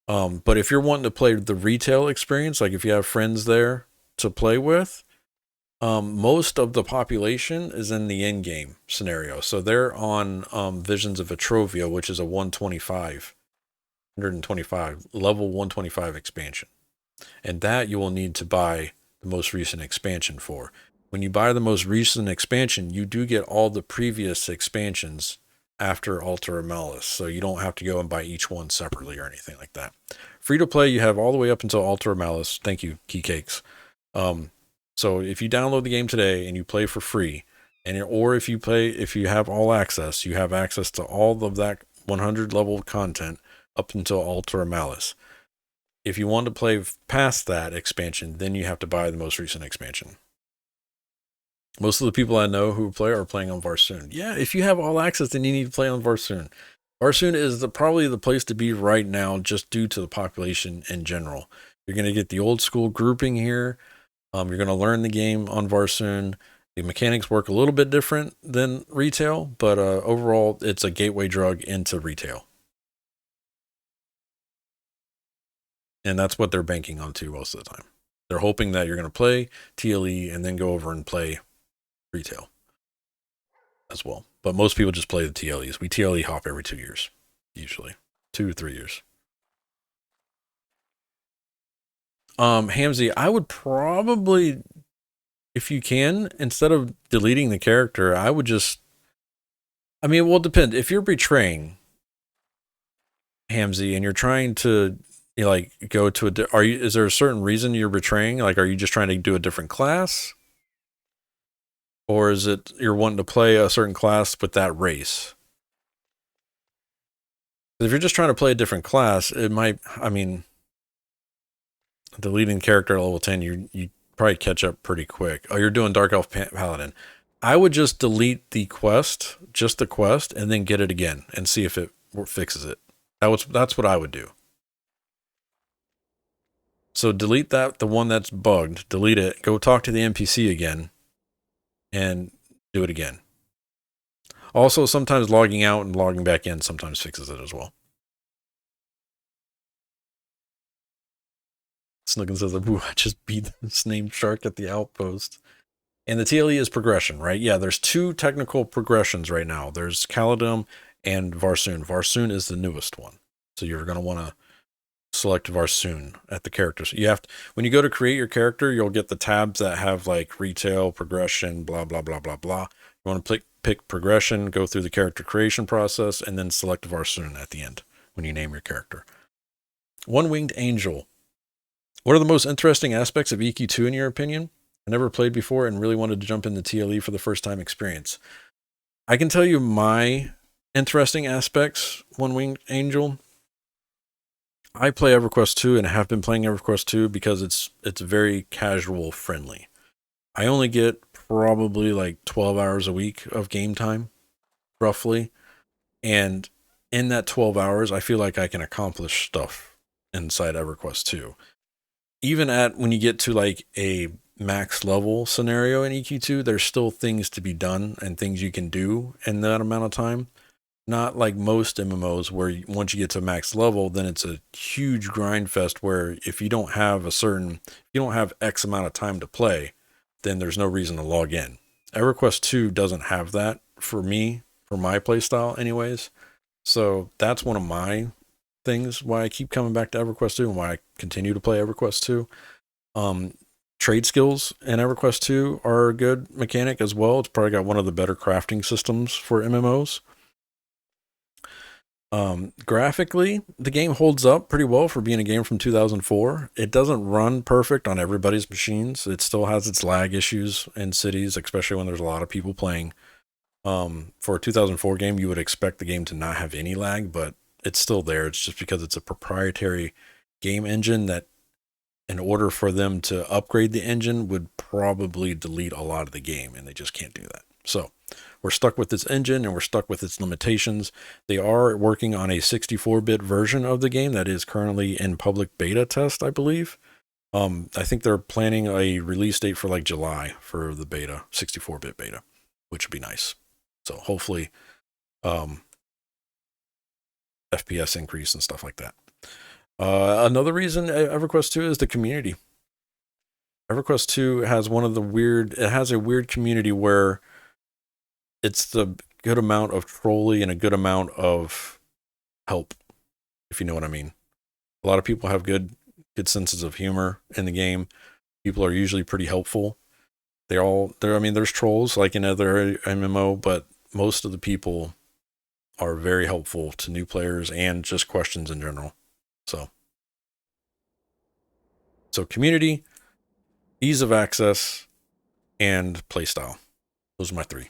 But if you're wanting to play the retail experience, like if you have friends there to play with, most of the population is in the in-game scenario. So they're on Visions of Etrovia, which is a 125 level 125 expansion. And that you will need to buy the most recent expansion for. When you buy the most recent expansion, you do get all the previous expansions after Altar of Malice. So you don't have to go and buy each one separately or anything like that. Free to play, you have all the way up until Altar of Malice. Thank you, Key Cakes. So if you download the game today and you play for free, or if you have all access, you have access to all of that 100 level content up until Altar of Malice. If you want to play past that expansion, then you have to buy the most recent expansion. Most of the people I know who play are playing on Varsoon. Yeah, if you have all access, then you need to play on Varsoon. Varsoon is probably the place to be right now, just due to the population in general. You're going to get the old school grouping here. You're going to learn the game on Varsoon. The mechanics work a little bit different than retail, but overall, it's a gateway drug into retail. And that's what they're banking on too most of the time. They're hoping that you're going to play TLE and then go over and play retail as well. But most people just play the TLEs. We TLE hop every 2 years, usually 2 or 3 years. Hamzy, I would probably, if you can, instead of deleting the character, I would just, I mean, it will depend. If you're betraying Hamzy and you're trying to, you know, like go to is there a certain reason you're betraying? Like, are you just trying to do a different class? Or is it you're wanting to play a certain class with that race? If you're just trying to play a different class, it might, I mean, deleting character at level 10, you probably catch up pretty quick. Oh, you're doing Dark Elf Paladin. I would just delete the quest, just the quest, and then get it again and see if it fixes it. That's what I would do. So delete that, the one that's bugged, delete it, go talk to the NPC again, and do it again. Also, sometimes logging out and logging back in sometimes fixes it as well. Snookin says, ooh, I just beat this named shark at the outpost. And the TLE is progression, right? Yeah, there's 2 technical progressions right now. There's Caladum and Varsoon. Varsoon is the newest one. So you're going to want to select Varsoon at the characters. You have to, when you go to create your character, you'll get the tabs that have like retail, progression, blah, blah, blah, blah, blah. You want to pick progression, go through the character creation process, and then select Varsoon at the end when you name your character. One-Winged Angel. What are the most interesting aspects of EQ2 in your opinion? I never played before and really wanted to jump in the TLE for the first time experience. I can tell you my interesting aspects, One-Winged Angel. I play EverQuest 2 and have been playing EverQuest 2 because it's very casual friendly. I only get probably like 12 hours a week of game time, roughly. And in that 12 hours, I feel like I can accomplish stuff inside EverQuest 2. Even when you get to like a max level scenario in EQ2, there's still things to be done and things you can do in that amount of time. Not like most MMOs where once you get to max level, then it's a huge grind fest where if you don't have X amount of time to play, then there's no reason to log in. EverQuest 2 doesn't have that for me, for my playstyle anyways. So that's one of my things why I keep coming back to EverQuest 2 and why I continue to play EverQuest 2. Trade skills in EverQuest 2 are a good mechanic as well. It's probably got one of the better crafting systems for MMOs. Graphically, the game holds up pretty well for being a game from 2004. It doesn't run perfect on everybody's machines. It still has its lag issues in cities, especially when there's a lot of people playing. For a 2004 game, you would expect the game to not have any lag, but it's still there. It's just because it's a proprietary game engine that in order for them to upgrade the engine would probably delete a lot of the game, and they just can't do that. So we're stuck with this engine and we're stuck with its limitations. They are working on a 64-bit version of the game that is currently in public beta test, I believe. I think they're planning a release date for like July for the beta, 64-bit beta, which would be nice. So hopefully FPS increase and stuff like that. Another reason EverQuest 2 is the community. EverQuest 2 has it has a weird community where it's the good amount of trolling and a good amount of help, if you know what I mean. A lot of people have good senses of humor in the game. People are usually pretty helpful. I mean, there's trolls like in other MMO, but most of the people are very helpful to new players and just questions in general. So community, ease of access, and playstyle. Those are my three.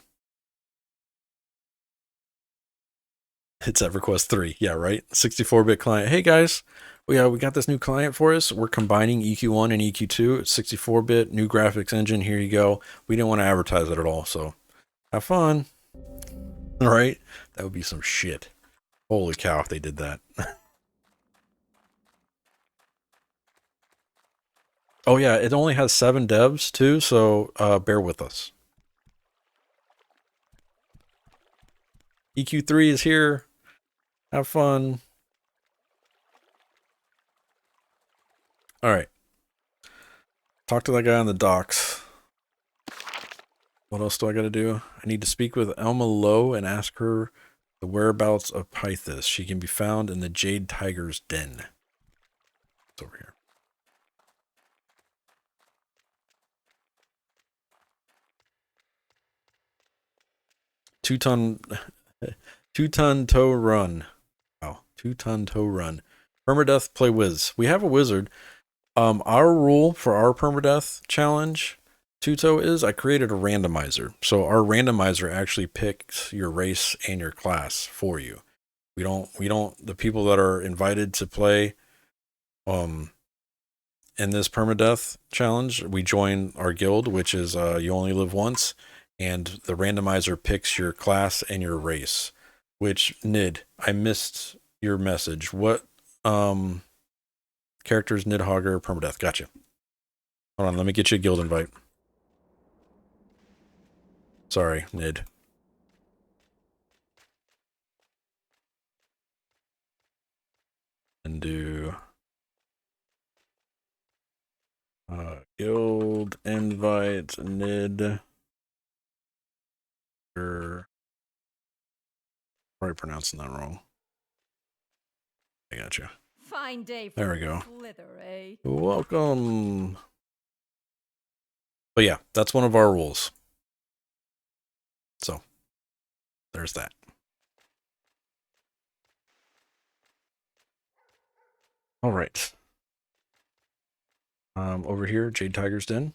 It's EverQuest 3. Yeah, right? 64-bit client. Hey, guys. We got this new client for us. We're combining EQ1 and EQ2. It's 64-bit, new graphics engine. Here you go. We didn't want to advertise it at all, so have fun. All right? That would be some shit. Holy cow if they did that. Oh, yeah, it only has 7 devs, too, so bear with us. EQ3 is here. Have fun. All right. Talk to that guy on the docks. What else do I got to do? I need to speak with Elma Lowe and ask her the whereabouts of Pythis. She can be found in the Jade Tiger's den. It's over here. Two-ton tow run. Wow. 2-ton tow run. Permadeath play whiz. We have a wizard. Our rule for our permadeath challenge, Tuto, is I created a randomizer. So our randomizer actually picks your race and your class for you. The people that are invited to play in this permadeath challenge, we join our guild, which is you only live once, and the randomizer picks your class and your race. Which, Nid, I missed your message. What characters? Nidhogger, permadeath. Gotcha. Hold on, let me get you a guild invite. Sorry, Nid. And do guild invite Nid. Probably pronouncing that wrong. I gotcha. Fine day for There we go. Slither, eh? Welcome. But yeah, that's one of our rules. So, there's that. All right. Over here, Jade Tiger's Den.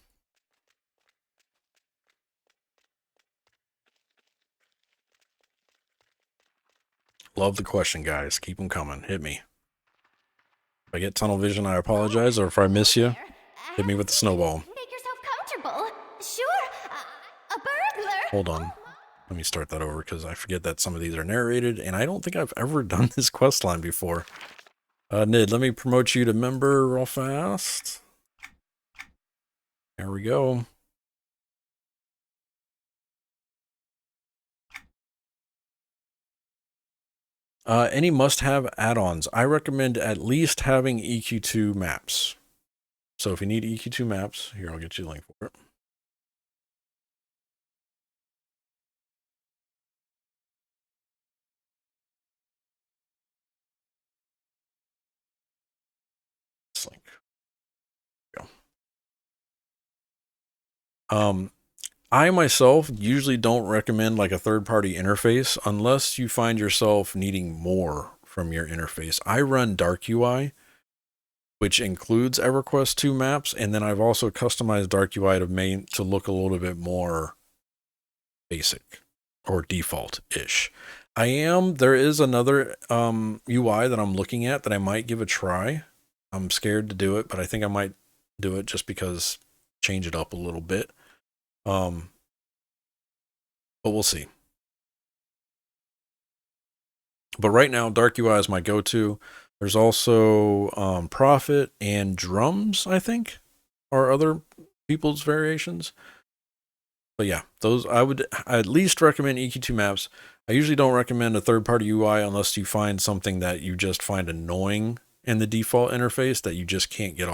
Love the question, guys. Keep them coming. Hit me. If I get tunnel vision, I apologize. Or if I miss you, hit me with the snowball. Make yourself comfortable. Sure, a burglar. Hold on. Let me start that over because I forget that some of these are narrated, and I don't think I've ever done this quest line before. Nid, let me promote you to member real fast. There we go. Any must-have add-ons. I recommend at least having EQ2 Maps. So if you need EQ2 Maps, here, I'll get you the link for it. This link. Go. I myself usually don't recommend like a third-party interface unless you find yourself needing more from your interface. I run Dark UI, which includes EverQuest 2 maps, and then I've also customized Dark UI to look a little bit more basic or default-ish. There is another UI that I'm looking at that I might give a try. I'm scared to do it, but I think I might do it just because change it up a little bit. But we'll see. But right now, Dark UI is my go-to. There's also Prophet and Drums, I think, are other people's variations. But yeah, those I would at least recommend EQ2 Maps. I usually don't recommend a third-party UI unless you find something that you just find annoying in the default interface that you just can't get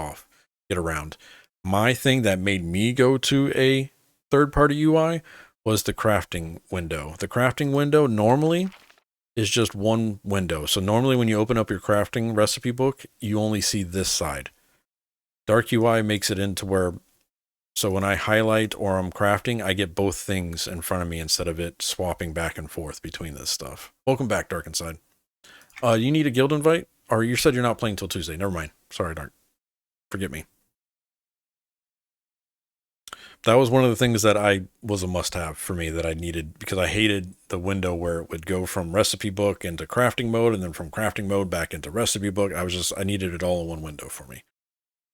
around. My thing that made me go to a third-party UI was the crafting window. The crafting window normally is just one window. So normally when you open up your crafting recipe book, you only see this side. Dark UI makes it into where, so when I highlight or I'm crafting, I get both things in front of me instead of it swapping back and forth between this stuff. Welcome back, Dark Inside. You need a guild invite? Or you said you're not playing till Tuesday. Never mind. Sorry, Dark. Forget me. That was one of the things that I was a must-have for me that I needed, because I hated the window where it would go from recipe book into crafting mode and then from crafting mode back into recipe book. I needed it all in one window for me.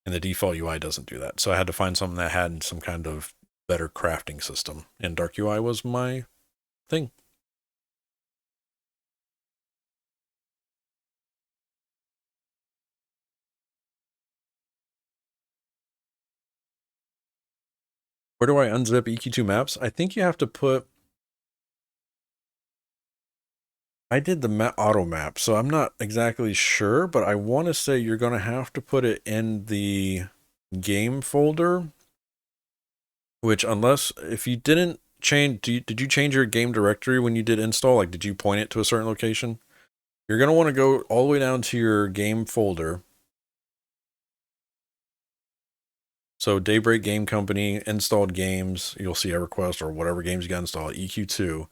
And the default UI doesn't do that. So I had to find something that had some kind of better crafting system. And Dark UI was my thing. Where do I unzip EQ2 Maps? I think you have to put... I did the auto map, so I'm not exactly sure, but I want to say you're going to have to put it in the game folder, which if you didn't change, did you change your game directory when you did install? Like, did you point it to a certain location? You're going to want to go all the way down to your game folder. So Daybreak Game Company, installed games, you'll see EverQuest or whatever games you got installed, EQ2,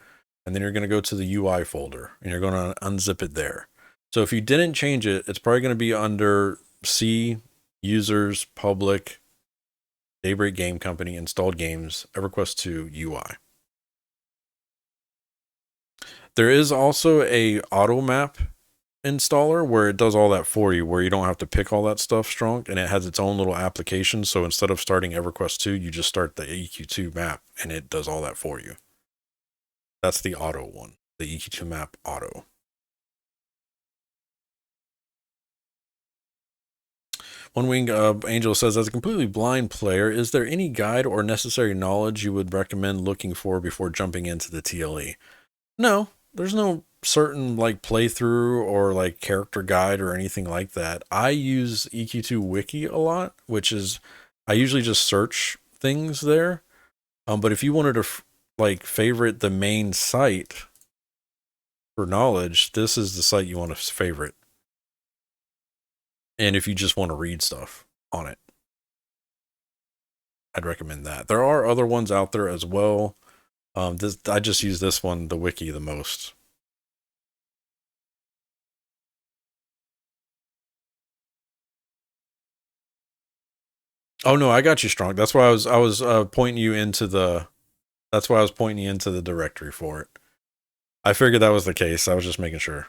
and then you're going to go to the UI folder, and you're going to unzip it there. So if you didn't change it, it's probably going to be under C, Users, Public, Daybreak Game Company, Installed Games, EverQuest 2, UI. There is also a auto map installer where it does all that for you, where you don't have to pick all that stuff strong, and it has its own little application. So instead of starting EverQuest 2, you just start the EQ2 map and it does all that for you. That's the auto one, the EQ2 map auto. One Wing Angel says, as a completely blind player, is there any guide or necessary knowledge you would recommend looking for before jumping into the TLE? No, there's no certain like playthrough or like character guide or anything like that. I use EQ2 Wiki a lot, which is, I usually just search things there. But if you wanted to like favorite the main site for knowledge, this is the site you want to favorite. And if you just want to read stuff on it, I'd recommend that. There are other ones out there as well. I just use this one, the wiki, the most. Oh no, I got you, Strong. That's why I was pointing you into the. That's why I was pointing you into the directory for it. I figured that was the case. I was just making sure.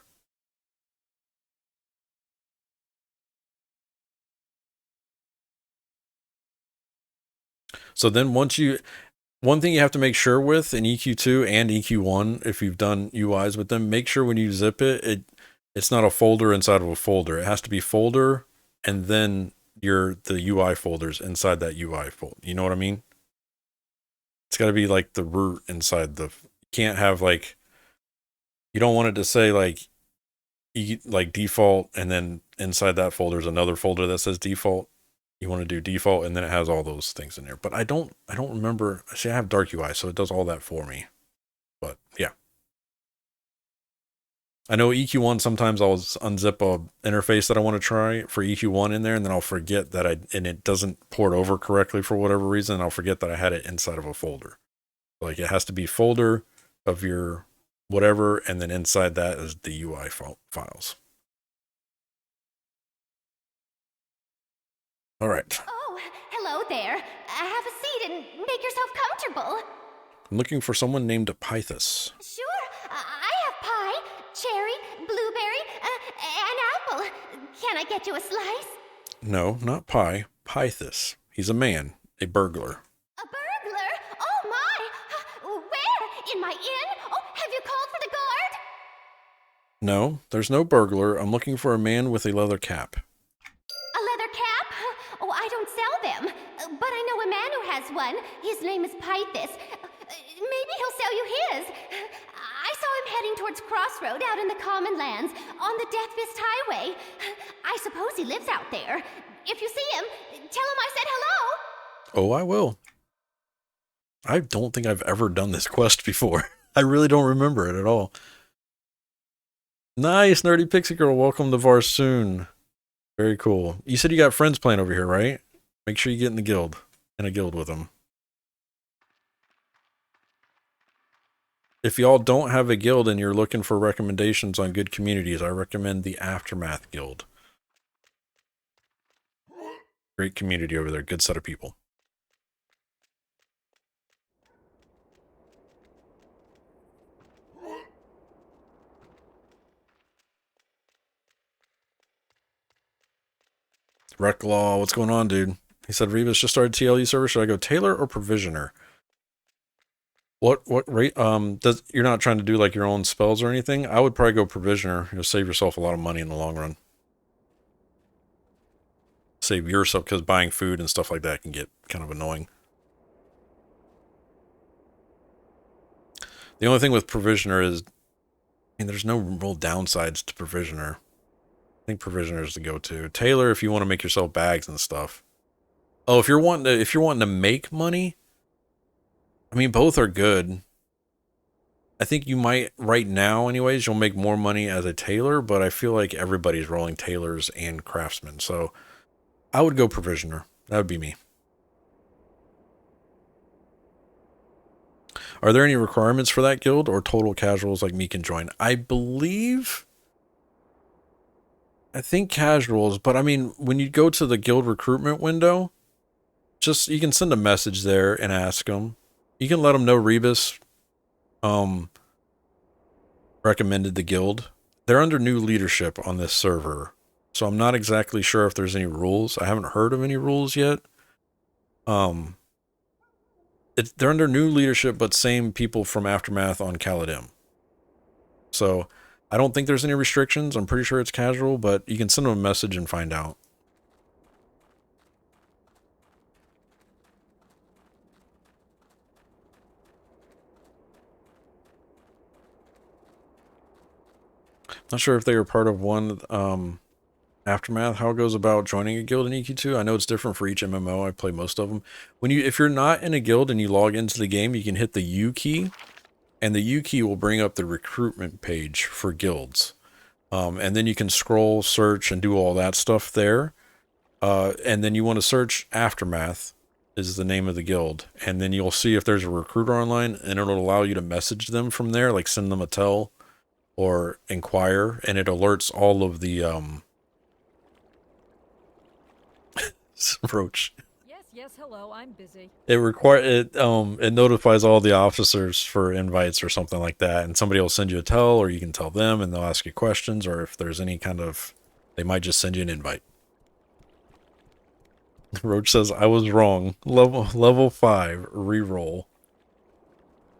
So then one thing you have to make sure with in EQ2 and EQ1, if you've done UIs with them, make sure when you zip it, it's not a folder inside of a folder. It has to be folder and then the UI folders inside that UI folder. You know what I mean? It's got to be like the root inside you can't have like, you don't want it to say like default and then inside that folder is another folder that says default. You want to do default and then it has all those things in there. But I don't remember. See, I have Dark UI, so it does all that for me. But yeah. I know EQ1, sometimes I'll unzip a interface that I want to try for EQ1 in there, and then I'll forget that and it doesn't port over correctly for whatever reason, and I'll forget that I had it inside of a folder. Like it has to be folder of your whatever, and then inside that is the UI files. All right. Oh, hello there. Have a seat and make yourself comfortable. I'm looking for someone named Pythus. Sure, I have pie, cherry, blueberry, and apple. Can I get you a slice? No, not pie. Pythus. He's a man, a burglar. A burglar? Oh my! Where? In my inn? Oh, have you called for the guard? No, there's no burglar. I'm looking for a man with a leather cap. A leather cap? Oh, I don't sell them. But I know a man who has one. His name is Pythus. Maybe he'll sell you his. I saw him heading towards Crossroad out in the Common Lands on the Death Fist Highway. I suppose he lives out there. If you see him, tell him I said hello. Oh, I will. I don't think I've ever done this quest before. I really don't remember it at all. Nice, Nerdy Pixie Girl. Welcome to Varsoon. Very cool. You said you got friends playing over here, right? Make sure you get in the guild. In a guild with them. If y'all don't have a guild and you're looking for recommendations on good communities, I recommend the Aftermath Guild. Great community over there. Good set of people. Recklaw, what's going on, dude? He said, Reva's just started TLE server. Should I go Tailor or Provisioner? What rate? You're not trying to do like your own spells or anything? I would probably go Provisioner. You'll save yourself a lot of money in the long run. Save yourself, because buying food and stuff like that can get kind of annoying. The only thing with Provisioner is, I mean, there's no real downsides to Provisioner. I think Provisioner is the go-to. Tailor, if you want to make yourself bags and stuff. Oh, if you're wanting to make money, I mean, both are good. I think you might, right now anyways, you'll make more money as a tailor, but I feel like everybody's rolling tailors and craftsmen. So I would go Provisioner. That would be me. Are there any requirements for that guild, or total casuals like me can join? I think casuals, but I mean, when you go to the guild recruitment window, you can send a message there and ask them. You can let them know Rebus recommended the guild. They're under new leadership on this server, so I'm not exactly sure if there's any rules. I haven't heard of any rules yet. They're under new leadership, but same people from Aftermath on Caladim. So I don't think there's any restrictions. I'm pretty sure it's casual, but you can send them a message and find out. Not sure if they are part of one Aftermath. How it goes about joining a guild in EQ2. I know it's different for each MMO. I play most of them. If you're not in a guild and you log into the game, you can hit the U key, and the U key will bring up the recruitment page for guilds. And then you can scroll, search, and do all that stuff there. And then you want to search Aftermath is the name of the guild. And then you'll see if there's a recruiter online, and it'll allow you to message them from there, like send them a tell or inquire, and it alerts all of the Roach. Yes, hello, I'm busy. It notifies all the officers for invites or something like that, and somebody will send you a tell, or you can tell them and they'll ask you questions, or if there's any kind of, they might just send you an invite. Roach says, I was wrong. Level 5, reroll.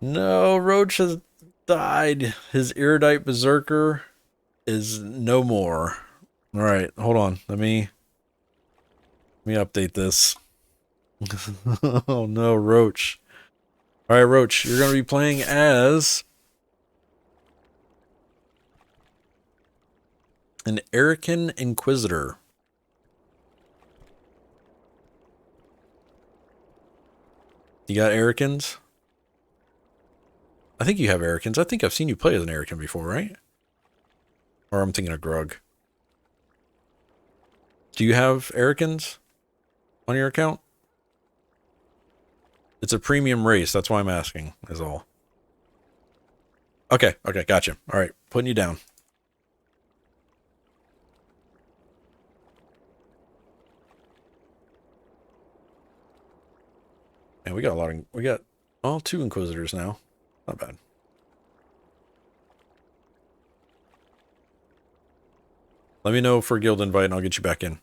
No, Roach has died. His erudite berserker is no more. Alright, hold on. Let me update this. Oh no, Roach. Alright, Roach, you're going to be playing as an Erican Inquisitor. You got Ericans? I think you have Ericans. I think I've seen you play as an Erican before, right? Or I'm thinking of Grug. Do you have Ericans on your account? It's a premium race. That's why I'm asking, is all. Okay, gotcha. All right, putting you down. And we got all 2 Inquisitors now. Not bad. Let me know for guild invite and I'll get you back in.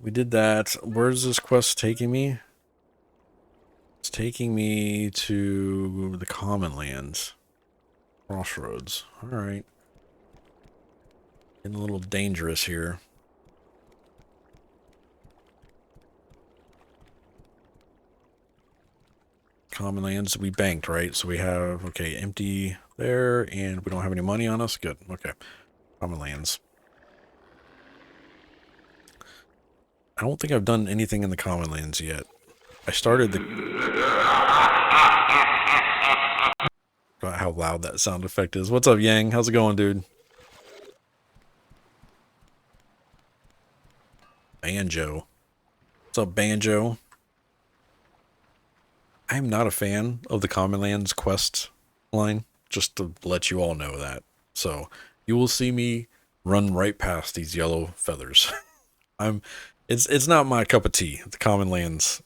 we did that. Where's this quest taking me? It's taking me to the Common Lands. Crossroads. Alright. Getting a little dangerous here. Common Lands, we banked, right? So we have, okay, empty there, and we don't have any money on us. Good, okay. Common Lands. I don't think I've done anything in the Common Lands yet. I started the... How loud that sound effect is. What's up, Yang? How's it going, dude? Banjo. What's up, Banjo? I'm not a fan of the Common Lands quest line, just to let you all know that. So, you will see me run right past these yellow feathers. It's not my cup of tea, the Common Lands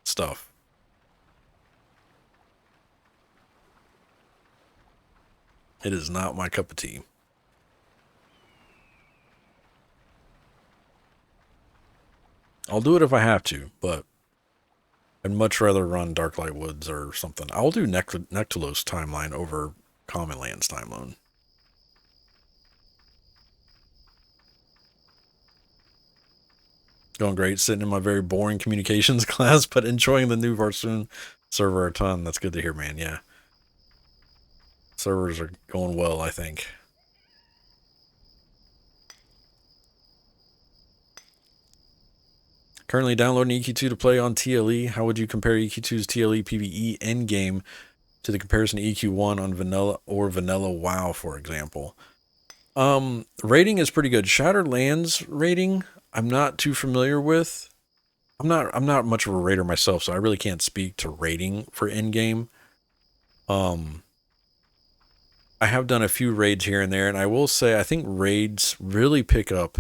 stuff. It is not my cup of tea. I'll do it if I have to, but I'd much rather run Darklight Woods or something. I'll do Nectalos timeline over Common Lands timeline. Going great, sitting in my very boring communications class, but enjoying the new Varsoon server a ton. That's good to hear, man. Yeah. Servers are going well, I think. Currently downloading EQ2 to play on TLE. How would you compare EQ2's TLE PvE endgame to the comparison to EQ1 on vanilla or vanilla WoW, for example? Rating is pretty good. Shattered Lands rating, I'm not too familiar with. I'm not much of a raider myself, so I really can't speak to rating for endgame. I have done a few raids here and there, and I will say I think raids really pick up,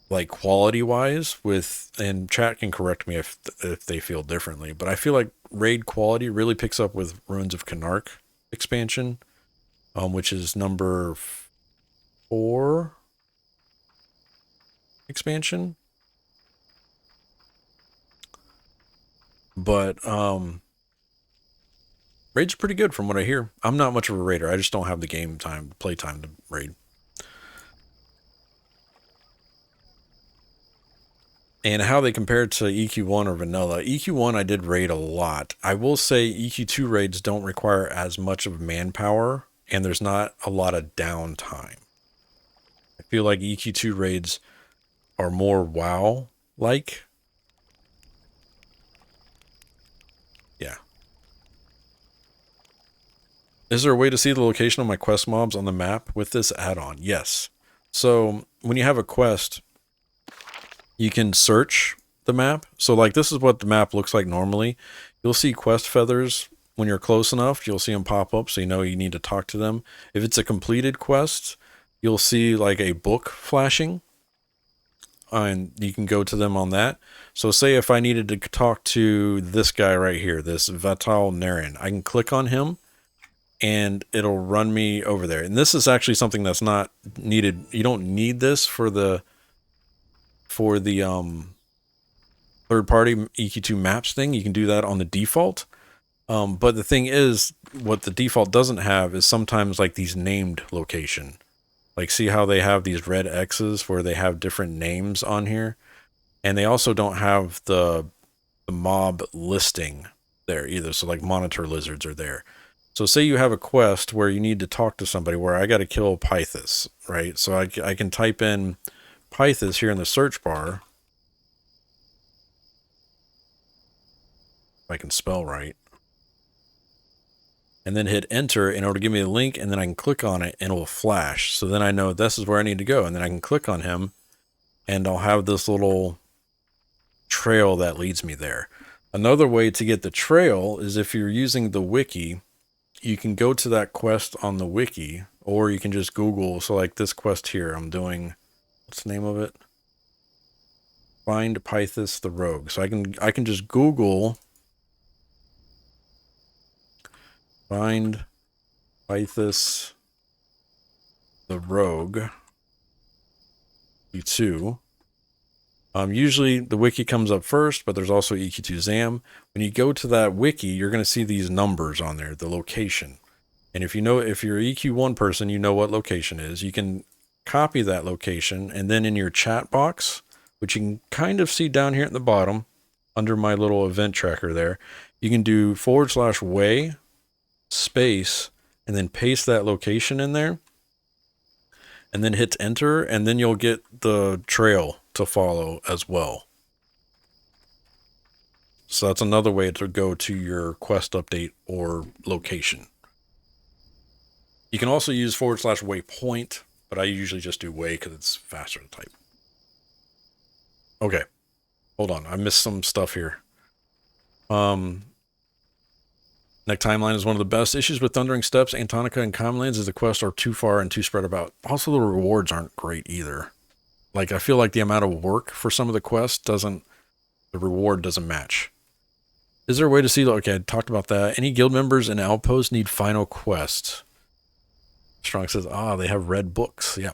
like, quality-wise with, and chat can correct me if they feel differently, but I feel like raid quality really picks up with Ruins of Canark expansion, which is number 4 expansion. But raid's pretty good from what I hear. I'm not much of a raider. I just don't have the game time, play time to raid. And how they compare to EQ1 or vanilla. EQ1 I did raid a lot. I will say EQ2 raids don't require as much of manpower, and there's not a lot of downtime. I feel like EQ2 raids are more WoW-like. Yeah. Is there a way to see the location of my quest mobs on the map with this add-on? Yes. So when you have a quest, you can search the map. So like this is what the map looks like normally. You'll see quest feathers when you're close enough. You'll see them pop up so you know you need to talk to them. If it's a completed quest, you'll see like a book flashing. And you can go to them on that. So say if I needed to talk to this guy right here, this Vatal Naren, I can click on him and it'll run me over there. And this is actually something that's not needed. You don't need this for the third-party EQ2 Maps thing. You can do that on the default. But the thing is, what the default doesn't have is sometimes like these named location. Like, see how they have these red X's where they have different names on here? And they also don't have the mob listing there either. So, like, monitor lizards are there. So, say you have a quest where you need to talk to somebody where I got to kill Pythus, right? So, I can type in Pythus here in the search bar. If I can spell right. And then hit enter, and it'll give me a link, and then I can click on it, and it will flash. So then I know this is where I need to go, and then I can click on him, and I'll have this little trail that leads me there. Another way to get the trail is if you're using the wiki, you can go to that quest on the wiki, or you can just Google. So like this quest here, I'm doing, what's the name of it? Find Pythus the Rogue. So I can just Google Find Pythus the Rogue. EQ2. Usually the wiki comes up first, but there's also EQ2 ZAM. When you go to that wiki, you're going to see these numbers on there, the location. And if you're an EQ1 person, you know what location is. You can copy that location, and then in your chat box, which you can kind of see down here at the bottom, under my little event tracker there, you can do /way space, and then paste that location in there, and then hit enter, and then you'll get the trail to follow as well. So that's another way to go to your quest update or location. You can also use /waypoint, but I usually just do way because it's faster to type. Okay, hold on, I missed some stuff here. Neck Timeline is one of the best. Issues with Thundering Steps, Antonica, and Commonlands is the quests are too far and too spread about. Also, the rewards aren't great either. Like, I feel like the amount of work for some of the quests the reward doesn't match. Is there a way to see, okay, I talked about that. Any guild members and outposts need final quests. Strong says, they have red books. Yeah.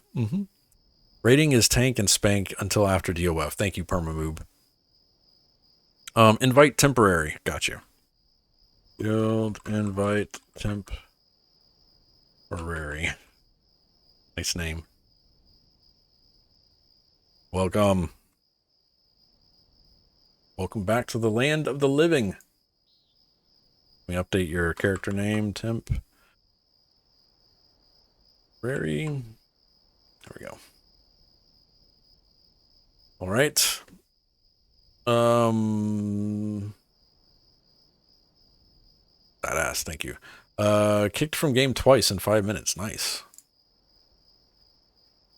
Rating is tank and spank until after DOF. Thank you, Permamoob. Invite temporary. Gotcha. Guild invite temporary. Nice name. Welcome. Welcome back to the land of the living. Let me update your character name, temp. There we go. All right. Badass, thank you. Kicked from game twice in 5 minutes. Nice.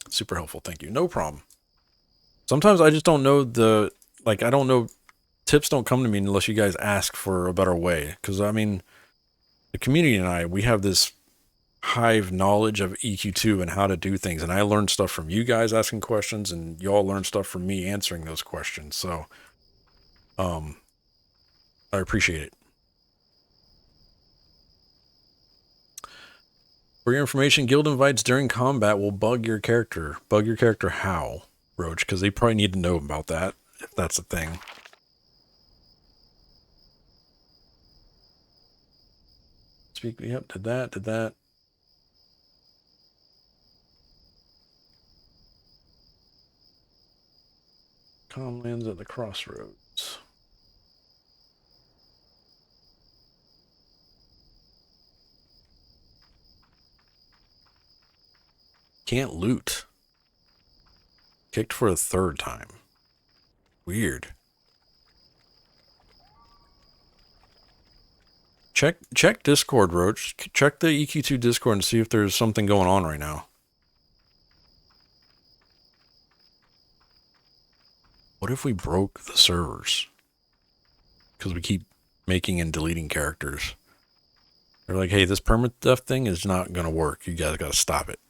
Super helpful, thank you. No problem. Sometimes I just don't know I don't know, tips don't come to me unless you guys ask for a better way. Because, I mean, the community and we have this hive knowledge of EQ2 and how to do things. And I learned stuff from you guys asking questions, and y'all learned stuff from me answering those questions. So, I appreciate it. For your information, guild invites during combat will bug your character. Bug your character how, Roach? Because they probably need to know about that, if that's a thing. Yep, did that. Comlands at the crossroads. Can't loot. Kicked for a third time. Weird. Check Discord, Roach. Check the EQ2 Discord and see if there's something going on right now. What if we broke the servers? Because we keep making and deleting characters. They're like, hey, this permadeath thing is not going to work. You guys got to stop it.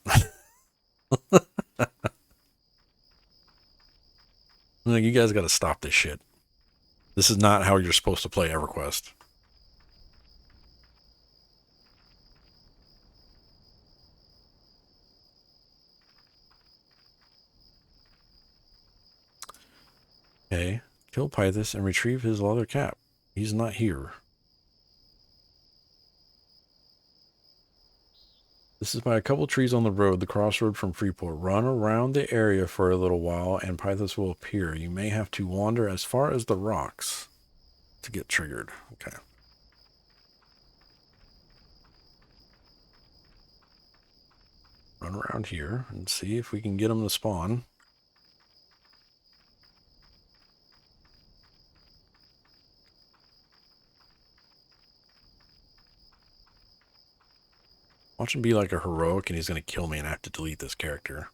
Like, you guys got to stop this shit. This is not how you're supposed to play EverQuest. Okay, kill Pythus and retrieve his leather cap. He's not here. This is by a couple trees on the road, the crossroad from Freeport. Run around the area for a little while and Pythus will appear. You may have to wander as far as the rocks to get triggered. Okay. Run around here and see if we can get him to spawn. Watch him be like a heroic and he's going to kill me and I have to delete this character.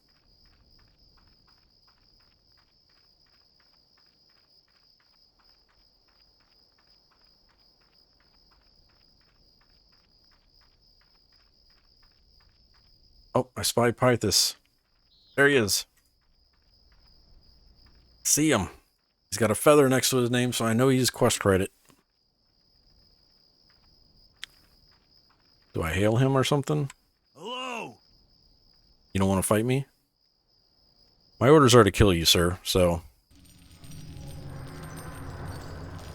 Oh, I spy Pythus. There he is. See him. He's got a feather next to his name, so I know he's quest credit. Do I hail him or something? Hello. You don't want to fight me? My orders are to kill you, sir, so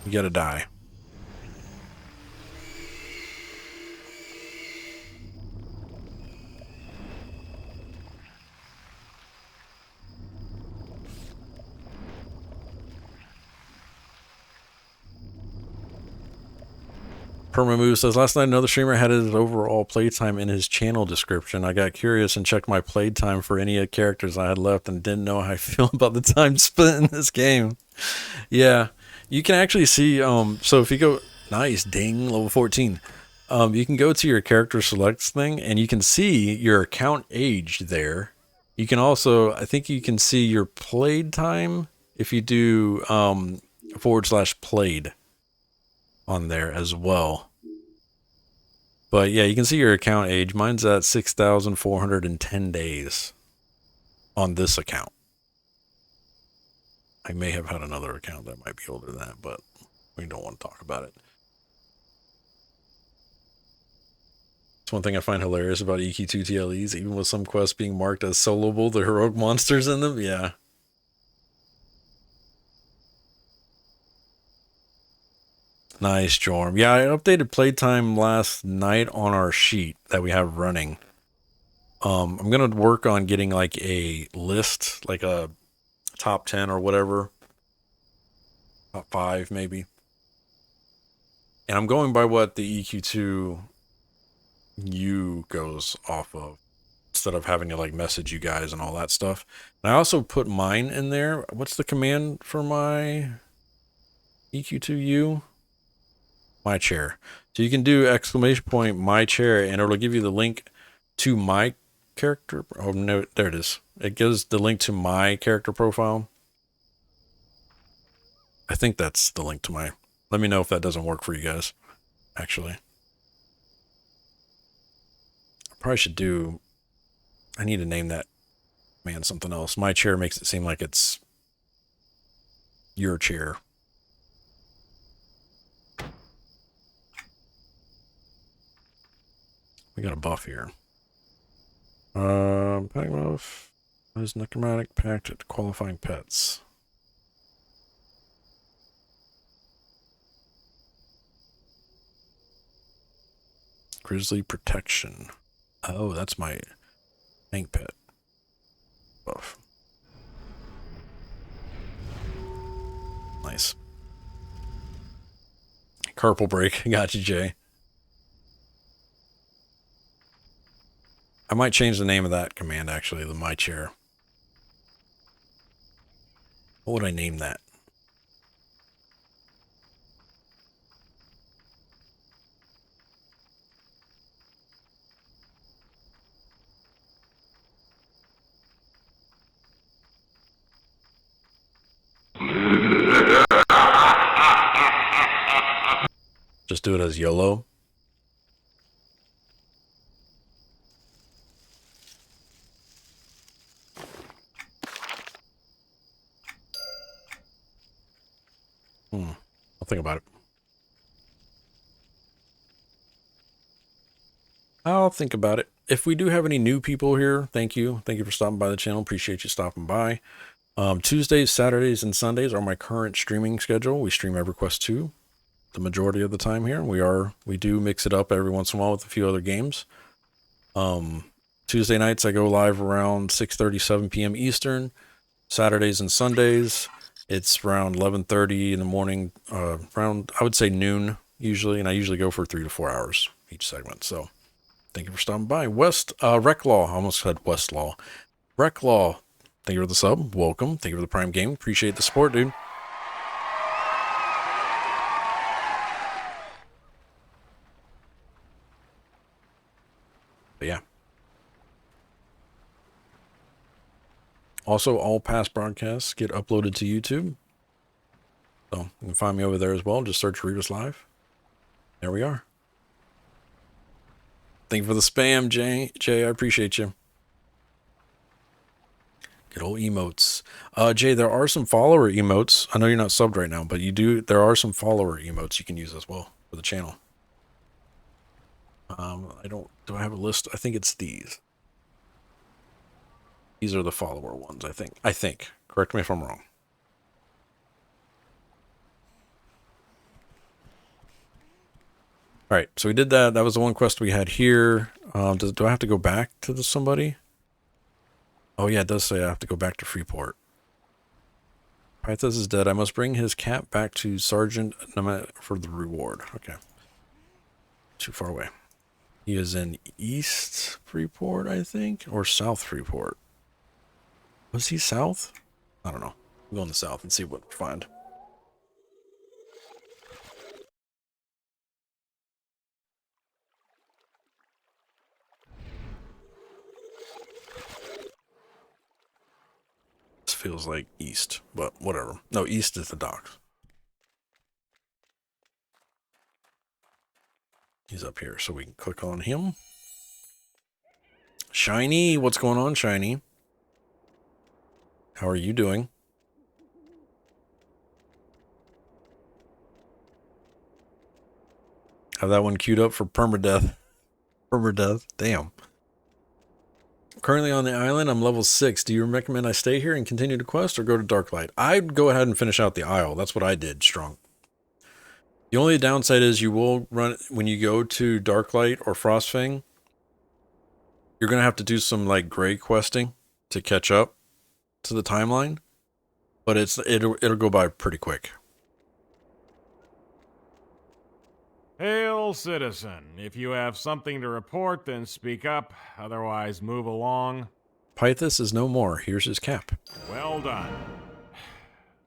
you gotta die. Permamoo says, last night another streamer had his overall playtime in his channel description. I got curious and checked my playtime for any characters I had left and didn't know how I feel about the time spent in this game. Yeah, you can actually see, so if you go, nice, ding, level 14. You can go to your character selects thing and you can see your account age there. You can also, I think you can see your played time if you do /played on there as well. But yeah, you can see your account age. Mine's at 6,410 days on this account. I may have had another account that might be older than that, but we don't want to talk about it. It's one thing I find hilarious about EQ2 TLEs, even with some quests being marked as soloable, the heroic monsters in them, yeah. Nice, Jorm. Yeah, I updated playtime last night on our sheet that we have running. I'm going to work on getting like a list, like a top 10 or whatever. Top 5 maybe. And I'm going by what the EQ2U goes off of, instead of having to like message you guys and all that stuff. And I also put mine in there. What's the command for my EQ2U? My chair. So you can do ! my chair and it'll give you the link to my character. Oh no, there it is. It gives the link to my character profile. I think that's the link to my, let me know if that doesn't work for you guys, actually. I probably should do, I need to name that man something else. My chair makes it seem like it's your chair. We got a buff here. Pack buff is necromantic pact at qualifying pets. Grizzly protection. Oh, that's my tank pet buff. Nice. Carpal break. Got you, Jay. I might change the name of that command, actually, the my chair. What would I name that? Just do it as YOLO. I'll think about it. I'll think about it. If we do have any new people here, thank you. Thank you for stopping by the channel. Appreciate you stopping by. Tuesdays, Saturdays, and Sundays are my current streaming schedule. We stream EverQuest 2 the majority of the time here. We do mix it up every once in a while with a few other games. Tuesday nights I go live around 6:37 p.m. Eastern. Saturdays and Sundays it's around 11:30 in the morning, around I would say noon usually, and I usually go for 3 to 4 hours each segment. So thank you for stopping by. Reclaw, I almost said Westlaw. Reclaw, thank you for the sub. Welcome. Thank you for the Prime Game. Appreciate the support, dude. But yeah. Also, all past broadcasts get uploaded to YouTube. So you can find me over there as well. Just search Readers Live. There we are. Thank you for the spam, Jay. I appreciate you. Good old emotes. Jay, there are some follower emotes. I know you're not subbed right now, but there are some follower emotes you can use as well for the channel. Do I have a list? I think it's these. These are the follower ones, I think. Correct me if I'm wrong. All right, so we did that. That was the one quest we had here. Do I have to go back to somebody? Oh yeah, it does say I have to go back to Freeport. Pythos is dead. I must bring his cap back to Sergeant for the reward. Okay. Too far away. He is in East Freeport, I think, or South Freeport. Was he south? I don't know. We'll go in the south and see what we find. This feels like east, but whatever. No, east is the docks. He's up here, so we can click on him. Shiny, what's going on, Shiny? How are you doing? Have that one queued up for permadeath. Permadeath, damn. Currently on the island, I'm level 6. Do you recommend I stay here and continue the quest or go to Darklight? I'd go ahead and finish out the Isle. That's what I did, strong. The only downside is you will run, when you go to Darklight or Frostfang, you're going to have to do some like gray questing to catch up to the timeline, but it'll go by pretty quick. Hail, citizen. If you have something to report, then speak up. Otherwise, move along. Pythos is no more. Here's his cap. Well done.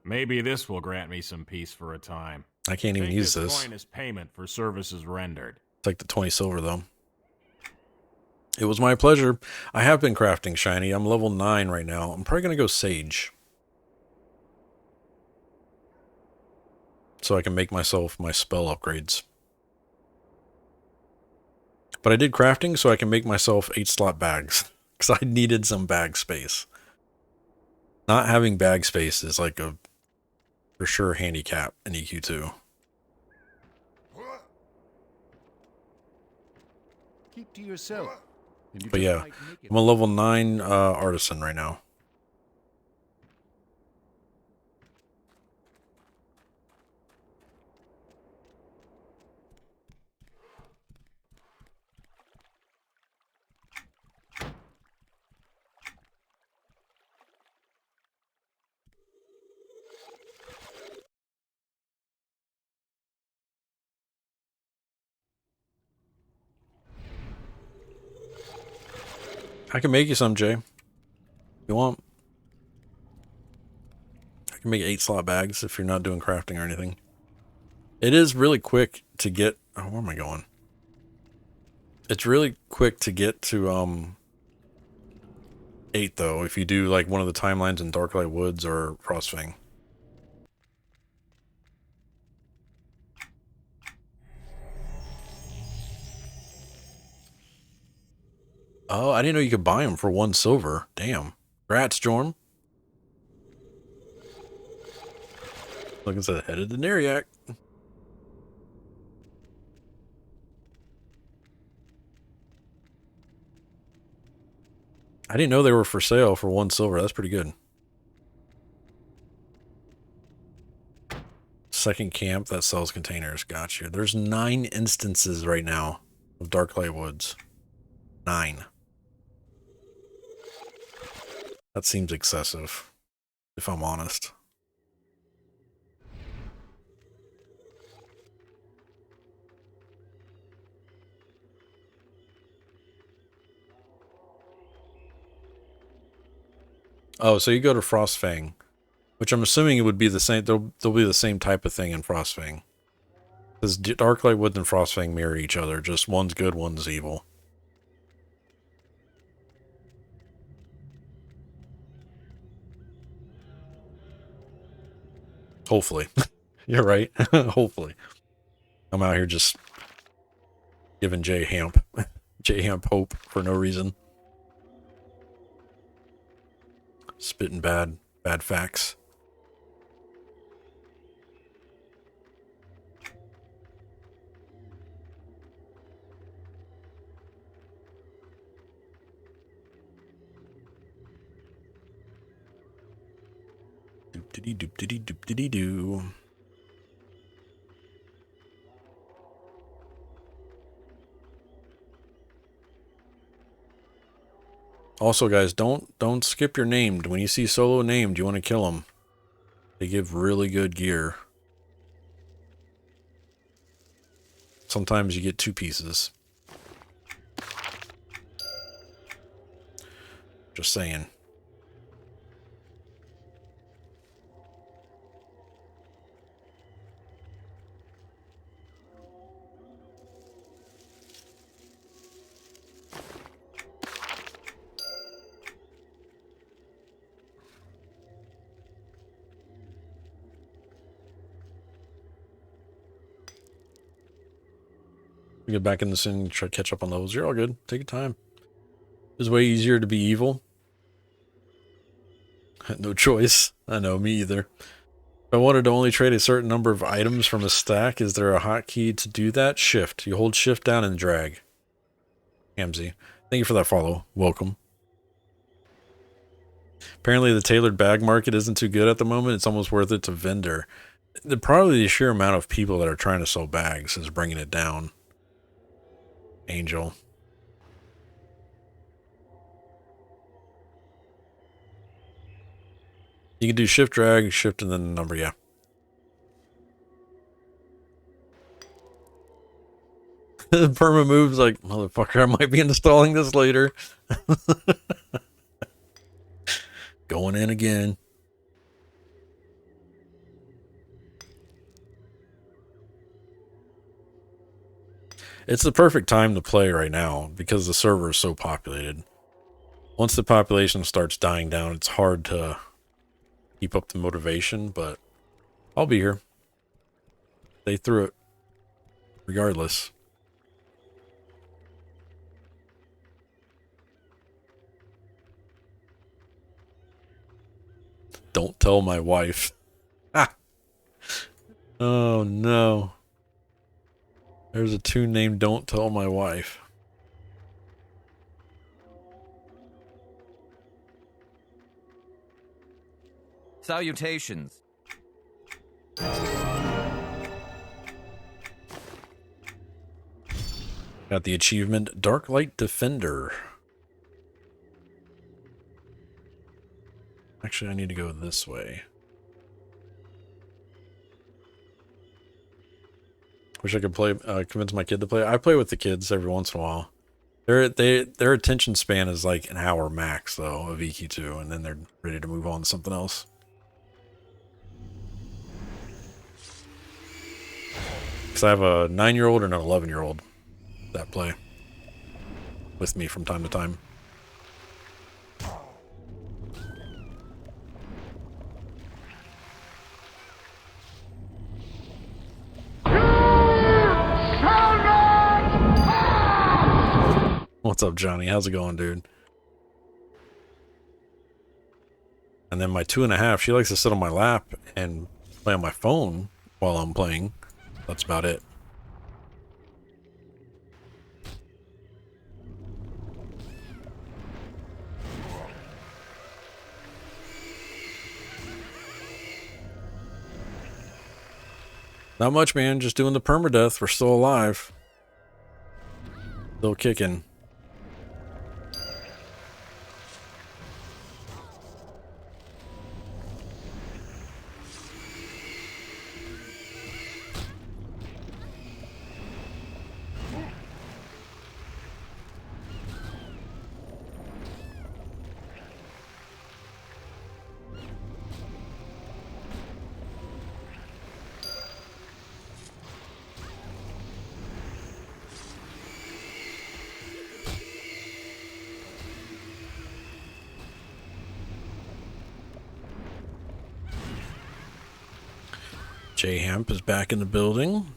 Maybe this will grant me some peace for a time. I can't even use this. Coin as payment for services rendered. It's like the 20 silver, though. It was my pleasure. I have been crafting shiny. I'm level 9 right now. I'm probably going to go Sage, so I can make myself my spell upgrades. But I did crafting so I can make myself 8-slot bags, because I needed some bag space. Not having bag space is like a for sure handicap in EQ2. Keep to yourself. But yeah, I'm a level 9 artisan right now. I can make you some, Jay. You want? I can make 8-slot bags if you're not doing crafting or anything. It is really quick to get... Oh, where am I going? It's really quick to get to 8, though, if you do like one of the timelines in Darklight Woods or Frostfang. Oh, I didn't know you could buy them for 1 silver. Damn. Grats, Jorm. Looking at the head of the Neriac. I didn't know they were for sale for 1 silver. That's pretty good. Second camp that sells containers. Gotcha. There's 9 instances right now of Darklight Woods. 9. That seems excessive, if I'm honest. Oh, so you go to Frostfang, which I'm assuming it would be the same. There'll be the same type of thing in Frostfang. Because Darklight Woods and Frostfang mirror each other. Just one's good, one's evil. Hopefully. You're right. Hopefully. I'm out here just giving J Hamp hope for no reason. Spitting bad facts. Doop-diddy-doop-diddy-doop-diddy-doo. Also, guys, don't skip your named. When you see solo named, you want to kill them. They give really good gear. Sometimes you get 2 pieces. Just saying. You get back in the scene, try to catch up on those. You're all good. Take your time. It's way easier to be evil. No choice. I know, me either. If I wanted to only trade a certain number of items from a stack, is there a hotkey to do that? Shift. You hold shift down and drag. Hamzy. Thank you for that follow. Welcome. Apparently the tailored bag market isn't too good at the moment. It's almost worth it to vendor. Probably the sheer amount of people that are trying to sell bags is bringing it down. Angel. You can do shift drag, shift, and then the number, yeah. Perma moves like, motherfucker, I might be installing this later. Going in again. It's the perfect time to play right now because the server is so populated. Once the population starts dying down, it's hard to keep up the motivation, but I'll be here. Stay through it. Regardless. Don't tell my wife. Ah. Oh no. There's a tune named Don't Tell My Wife. Salutations. Got the achievement Dark Light Defender. Actually, I need to go this way. Wish I could play, convince my kid to play. I play with the kids every once in a while. Their attention span is like an hour max, though, of EQ2, and then they're ready to move on to something else. Because I have a 9-year-old and an 11-year-old that play with me from time to time. What's up, Johnny? How's it going, dude? And then my 2.5, she likes to sit on my lap and play on my phone while I'm playing. That's about it. Not much, man. Just doing the permadeath. We're still alive. Still kicking. J-Hemp is back in the building.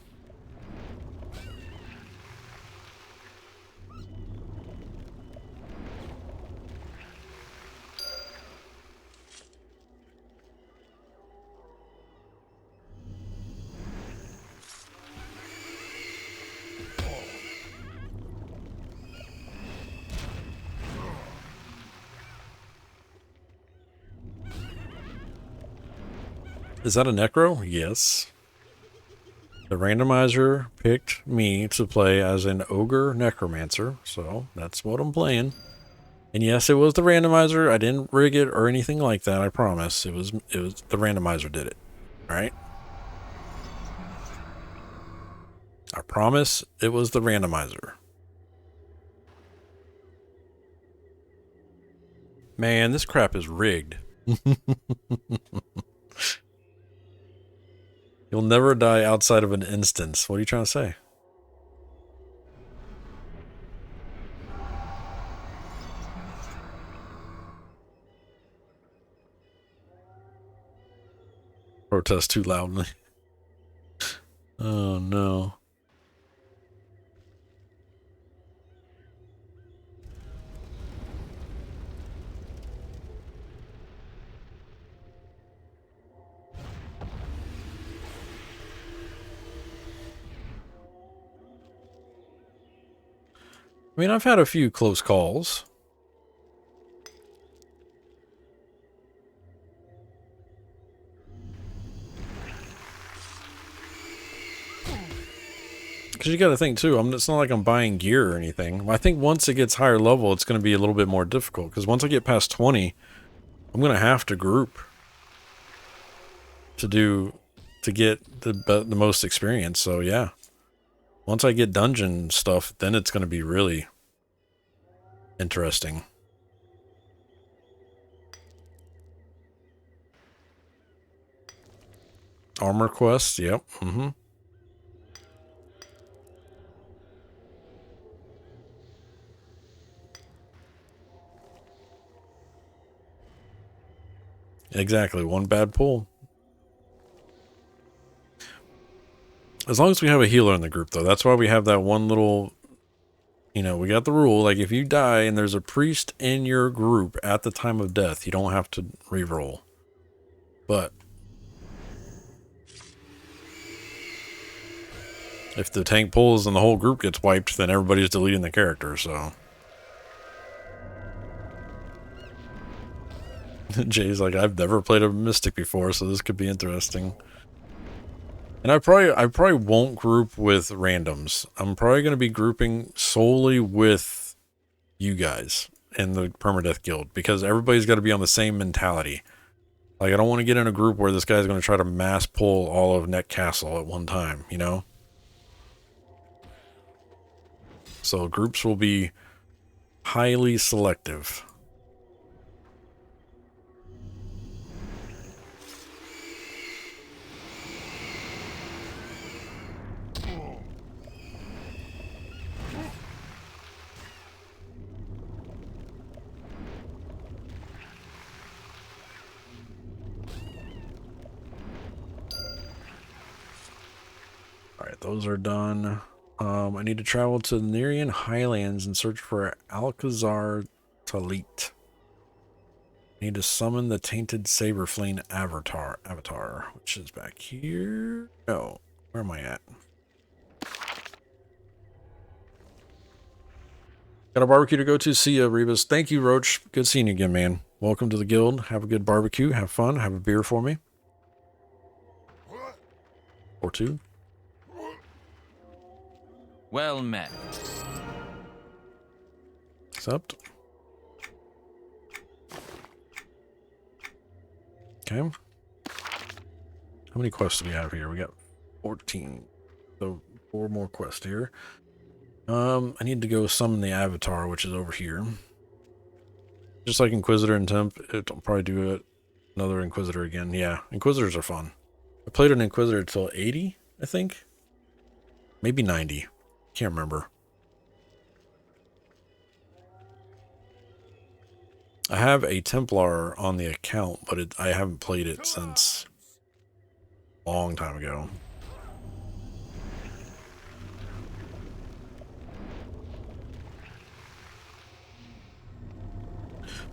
Is that a necro? Yes. The randomizer picked me to play as an Ogre Necromancer, so that's what I'm playing. And yes, it was the randomizer. I didn't rig it or anything like that, I promise. It was the randomizer did it. Alright? I promise it was the randomizer. Man, this crap is rigged. You'll never die outside of an instance. What are you trying to say? Protest too loudly. Oh no. I mean, I've had a few close calls. Because you got to think too, it's not like I'm buying gear or anything. I think once it gets higher level, it's going to be a little bit more difficult. Because once I get past 20, I'm going to have to group to get the most experience. So yeah, once I get dungeon stuff, then it's going to be really interesting. Armor quest, yep. Exactly, one bad pull. As long as we have a healer in the group, though. That's why we have that one little... You know, we got the rule, like, if you die and there's a priest in your group at the time of death, you don't have to reroll. But... if the tank pulls and the whole group gets wiped, then everybody's deleting the character, so... Jay's like, I've never played a Mystic before, so this could be interesting. And I probably won't group with randoms. I'm probably going to be grouping solely with you guys in the Permadeath Guild, because everybody's got to be on the same mentality. Like, I don't want to get in a group where this guy's going to try to mass pull all of Net Castle at one time, you know? So groups will be highly selective. Alright, those are done. I need to travel to the Nerean Highlands and search for Alcazar Talit. I need to summon the Tainted Saberflame Avatar, which is back here. No, where am I at? Got a barbecue to go to. See ya, Rebus. Thank you, Roach. Good seeing you again, man. Welcome to the guild. Have a good barbecue. Have fun. Have a beer for me. Or two. Well met. Accept. Okay. How many quests do we have here? We got 14. So 4 more quests here. I need to go summon the Avatar, which is over here. Just like Inquisitor and Temp, it'll probably do it. Another Inquisitor again. Yeah, Inquisitors are fun. I played an Inquisitor till 80, I think. Maybe 90. Can't remember. I have a Templar on the account, but I haven't played it since a long time ago.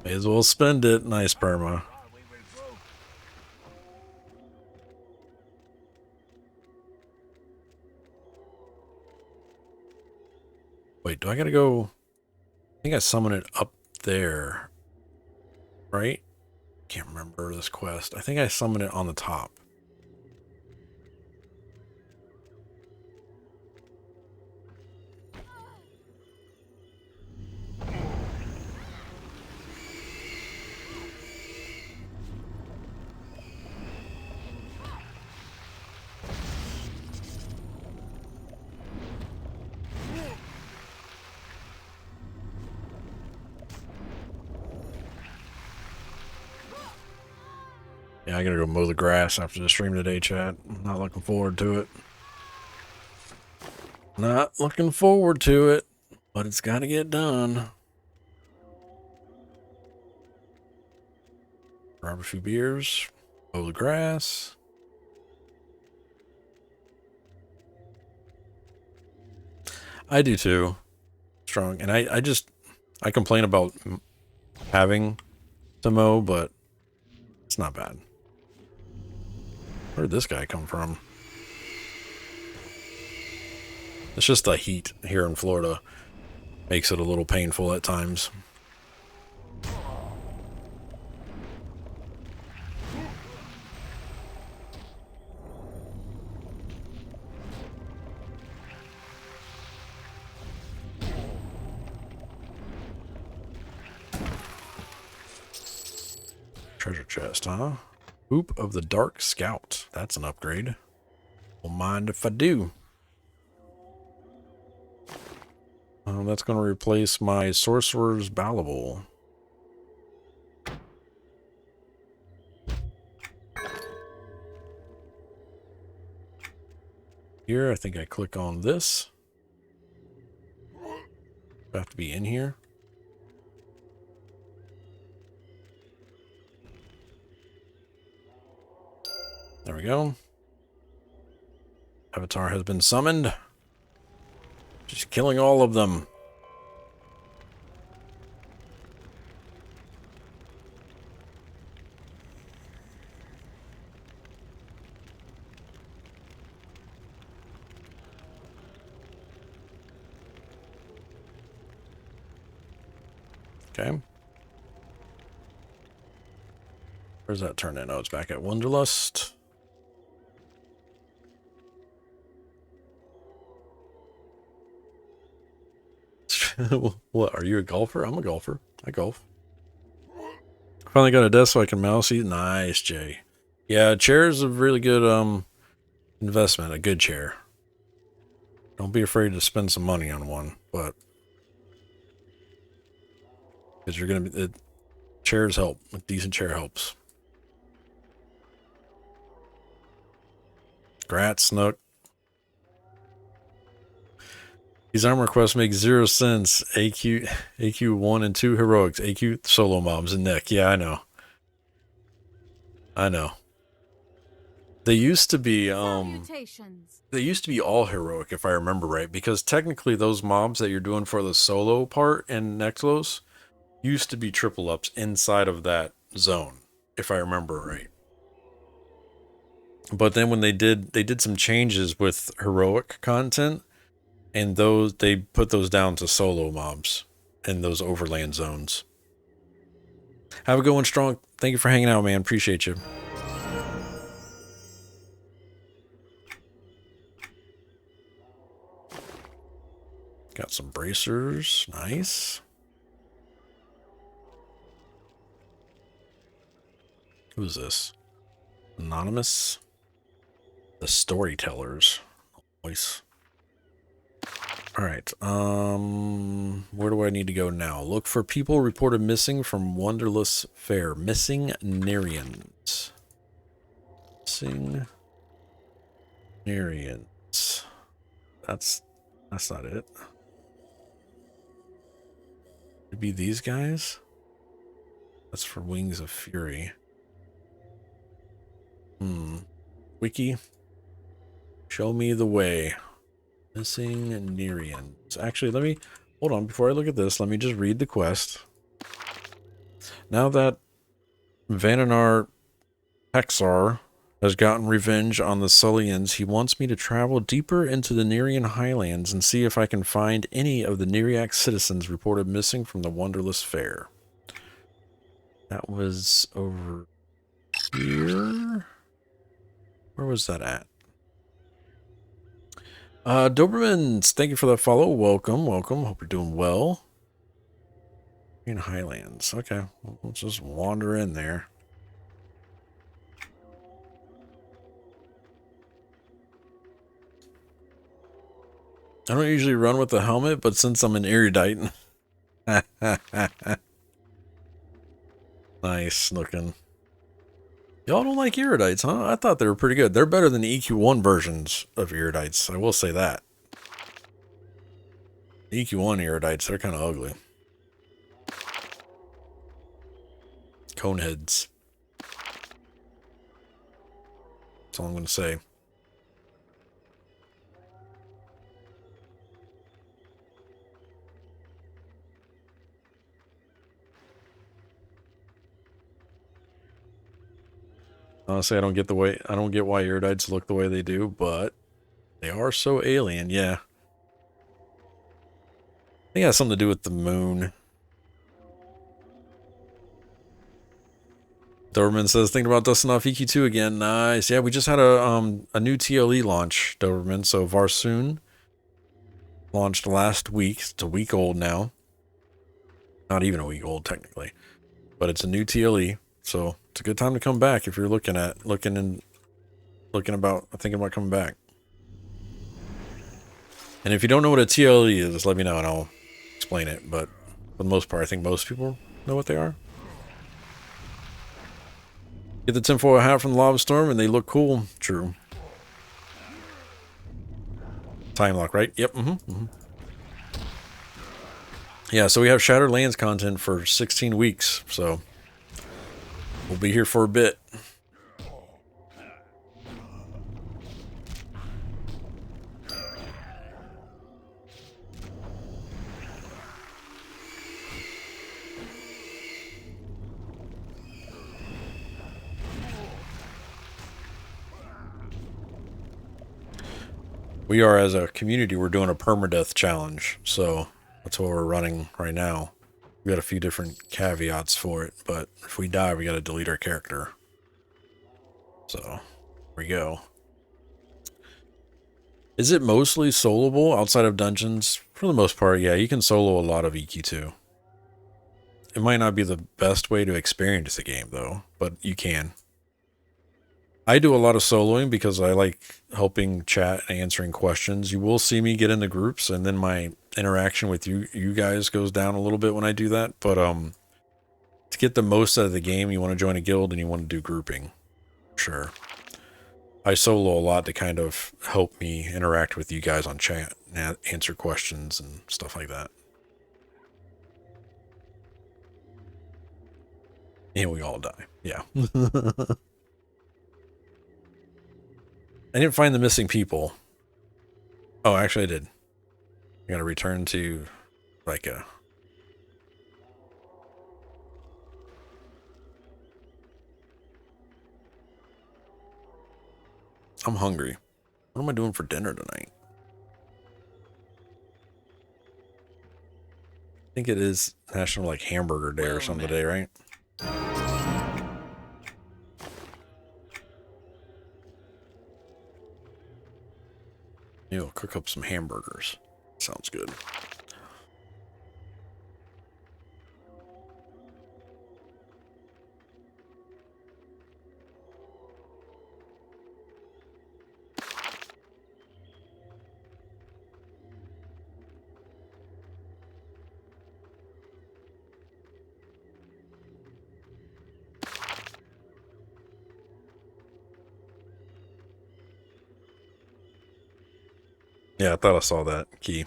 May as well spend it. Nice, Perma. Wait, do I gotta go? I think I summon it up there. Right? Can't remember this quest. I think I summon it on the top. Yeah, I gotta go mow the grass after the stream today, chat. I'm not looking forward to it. Not looking forward to it, but it's gotta get done. Grab a few beers, mow the grass. I do too. Strong. And I complain about having to mow, but it's not bad. Where did this guy come from? It's just the heat here in Florida makes it a little painful at times. Treasure chest, huh? Hoop of the Dark Scout. That's an upgrade. Don't mind if I do. That's going to replace my Sorcerer's Ballable. Here, I think I click on this. I have to be in here. There we go. Avatar has been summoned. Just killing all of them. Okay. Where's that turn in? Oh, it's back at Wanderlust. What, are you a golfer? I'm a golfer. I golf. Finally got a desk so I can mouse eat. Nice, Jay. Yeah, a chair is a really good investment, a good chair. Don't be afraid to spend some money on one, but because you're gonna be, chairs help. A decent chair helps. Grat Snook. These armor quests make 0 sense. AQ 1 and 2 heroics. AQ solo mobs and Nick. Yeah, I know. I know. They used to be they used to be all heroic if I remember right, because technically those mobs that you're doing for the solo part in Nexlos used to be triple ups inside of that zone, if I remember right. But then when they did some changes with heroic content, and those they put those down to solo mobs in those overland zones. Have a good one, Strong. Thank you for hanging out, man. Appreciate you. Got some bracers. Nice. Who's this? Anonymous? The Storytellers. Voice. Alright, where do I need to go now? Look for people reported missing from Wonderless Fair. Missing Nereians. Missing Nereians. That's not it. Could be these guys? That's for Wings of Fury. Wiki. Show me the way. Missing Nereians. Actually, let me... Hold on, before I look at this, let me just read the quest. Now that Vananar Hexar has gotten revenge on the Sullians, he wants me to travel deeper into the Nerian highlands and see if I can find any of the Neriac citizens reported missing from the Wonderless Fair. That was over here? Where was that at? Dobermans, thank you for that follow. Welcome, welcome. Hope you're doing well. In Highlands. Okay, we'll just wander in there. I don't usually run with the helmet, but since I'm an erudite... Nice looking. Y'all don't like Iridites, huh? I thought they were pretty good. They're better than the EQ1 versions of Iridites. I will say that. EQ1 Iridites, they're kind of ugly. Coneheads. That's all I'm going to say. Honestly, I don't get why Iridites look the way they do, but they are so alien, yeah. I think it has something to do with the moon. Doberman says, thinking about dusting off EQ2 again. Nice. Yeah, we just had a new TLE launch, Doberman. So Varsoon launched last week. It's a week old now. Not even a week old, technically. But it's a new TLE. So it's a good time to come back if you're thinking about coming back. And if you don't know what a TLE is, just let me know and I'll explain it. But for the most part, I think most people know what they are. Get the tinfoil hat from the lava storm and they look cool. True. Time lock, right? Yep. Yeah, so we have Shattered Lands content for 16 weeks. So we'll be here for a bit. We are, as a community, we're doing a permadeath challenge, so that's what we're running right now. We got a few different caveats for it, but if we die, we got to delete our character. So, here we go. Is it mostly soloable outside of dungeons? For the most part, yeah, you can solo a lot of EQ2. It might not be the best way to experience the game, though, but you can. I do a lot of soloing because I like helping chat and answering questions. You will see me get into groups, and then my interaction with you guys goes down a little bit when I do that. But to get the most out of the game, you want to join a guild and you want to do grouping. Sure. I solo a lot to kind of help me interact with you guys on chat and answer questions and stuff like that. And we all die. Yeah. I didn't find the missing people. Oh, actually I did. I gotta return to like a... I'm hungry. What am I doing for dinner tonight? I think it is National like Hamburger Day or something today, right? You'll cook up some hamburgers. Sounds good. Yeah, I thought I saw that key.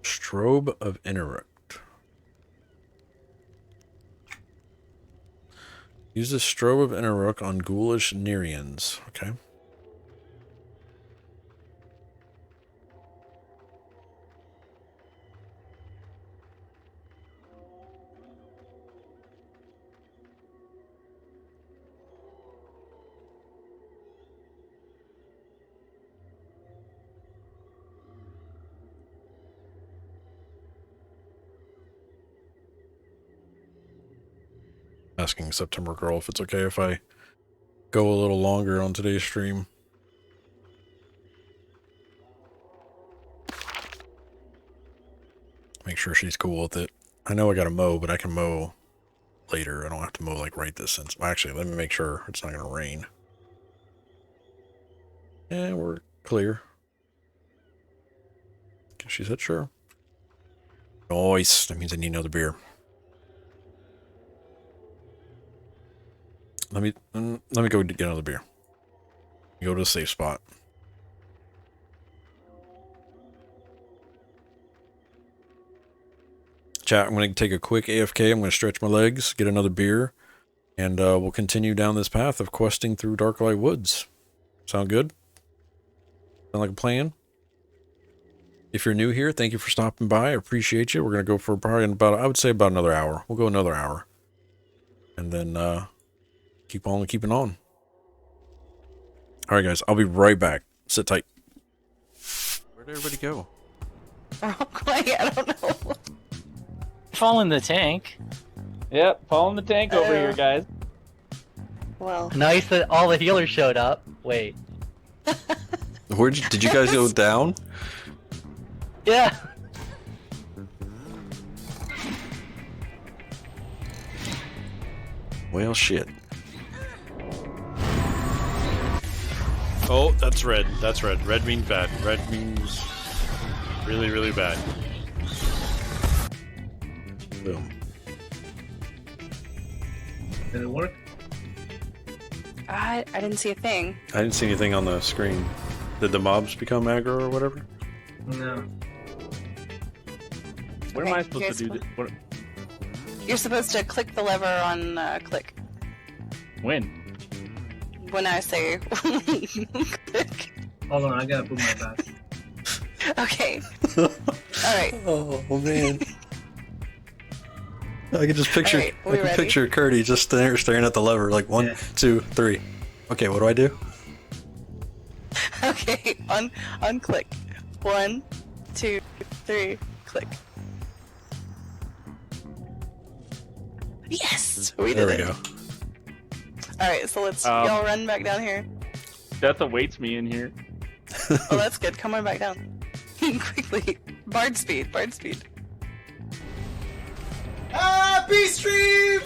Strobe of Interact. Use the Strobe of Interact on ghoulish Nereians. Okay. Asking September Girl if it's okay if I go a little longer on today's stream. Make sure she's cool with it. I know I gotta mow, but I can mow later. I don't have to mow like right this instant. Actually, let me make sure it's not gonna rain. And we're clear. She said sure. Nice. That means I need another beer. Let me go get another beer. Go to the safe spot. Chat, I'm going to take a quick AFK. I'm going to stretch my legs, get another beer, and we'll continue down this path of questing through Darklight Woods. Sound good? Sound like a plan? If you're new here, thank you for stopping by. I appreciate you. We're going to go for probably about, I would say about another hour. We'll go another hour. And then keep on keeping on. All right, guys. I'll be right back. Sit tight. Where'd everybody go? Oh, quiet. I don't know. Fall in the tank. Yep, fall in the tank over here, guys. Well, Nice that all the healers showed up. Wait. Did you guys go down? Yeah. Well, shit. Oh, that's red. That's red. Red means bad. Red means really, really bad. Boom. Did it work? I didn't see a thing. I didn't see anything on the screen. Did the mobs become aggro or whatever? No. What Okay, am I supposed here's to do? what- You're supposed to click the lever on click. When? When I say click. Hold on, I gotta put my back. Okay. Alright. Oh man. I can just picture. Alright, we I can ready? picture Curdy just staring at the lever, like 1, 2, 3. Okay, what do I do? Okay, unclick. 1, 2, 3, click. Yes! We did There we it. go. Alright, so let's y'all run back down here. Death awaits me in here. Oh, that's good. Come on back down. Quickly. Bard speed, bard speed. Happy Streaversary!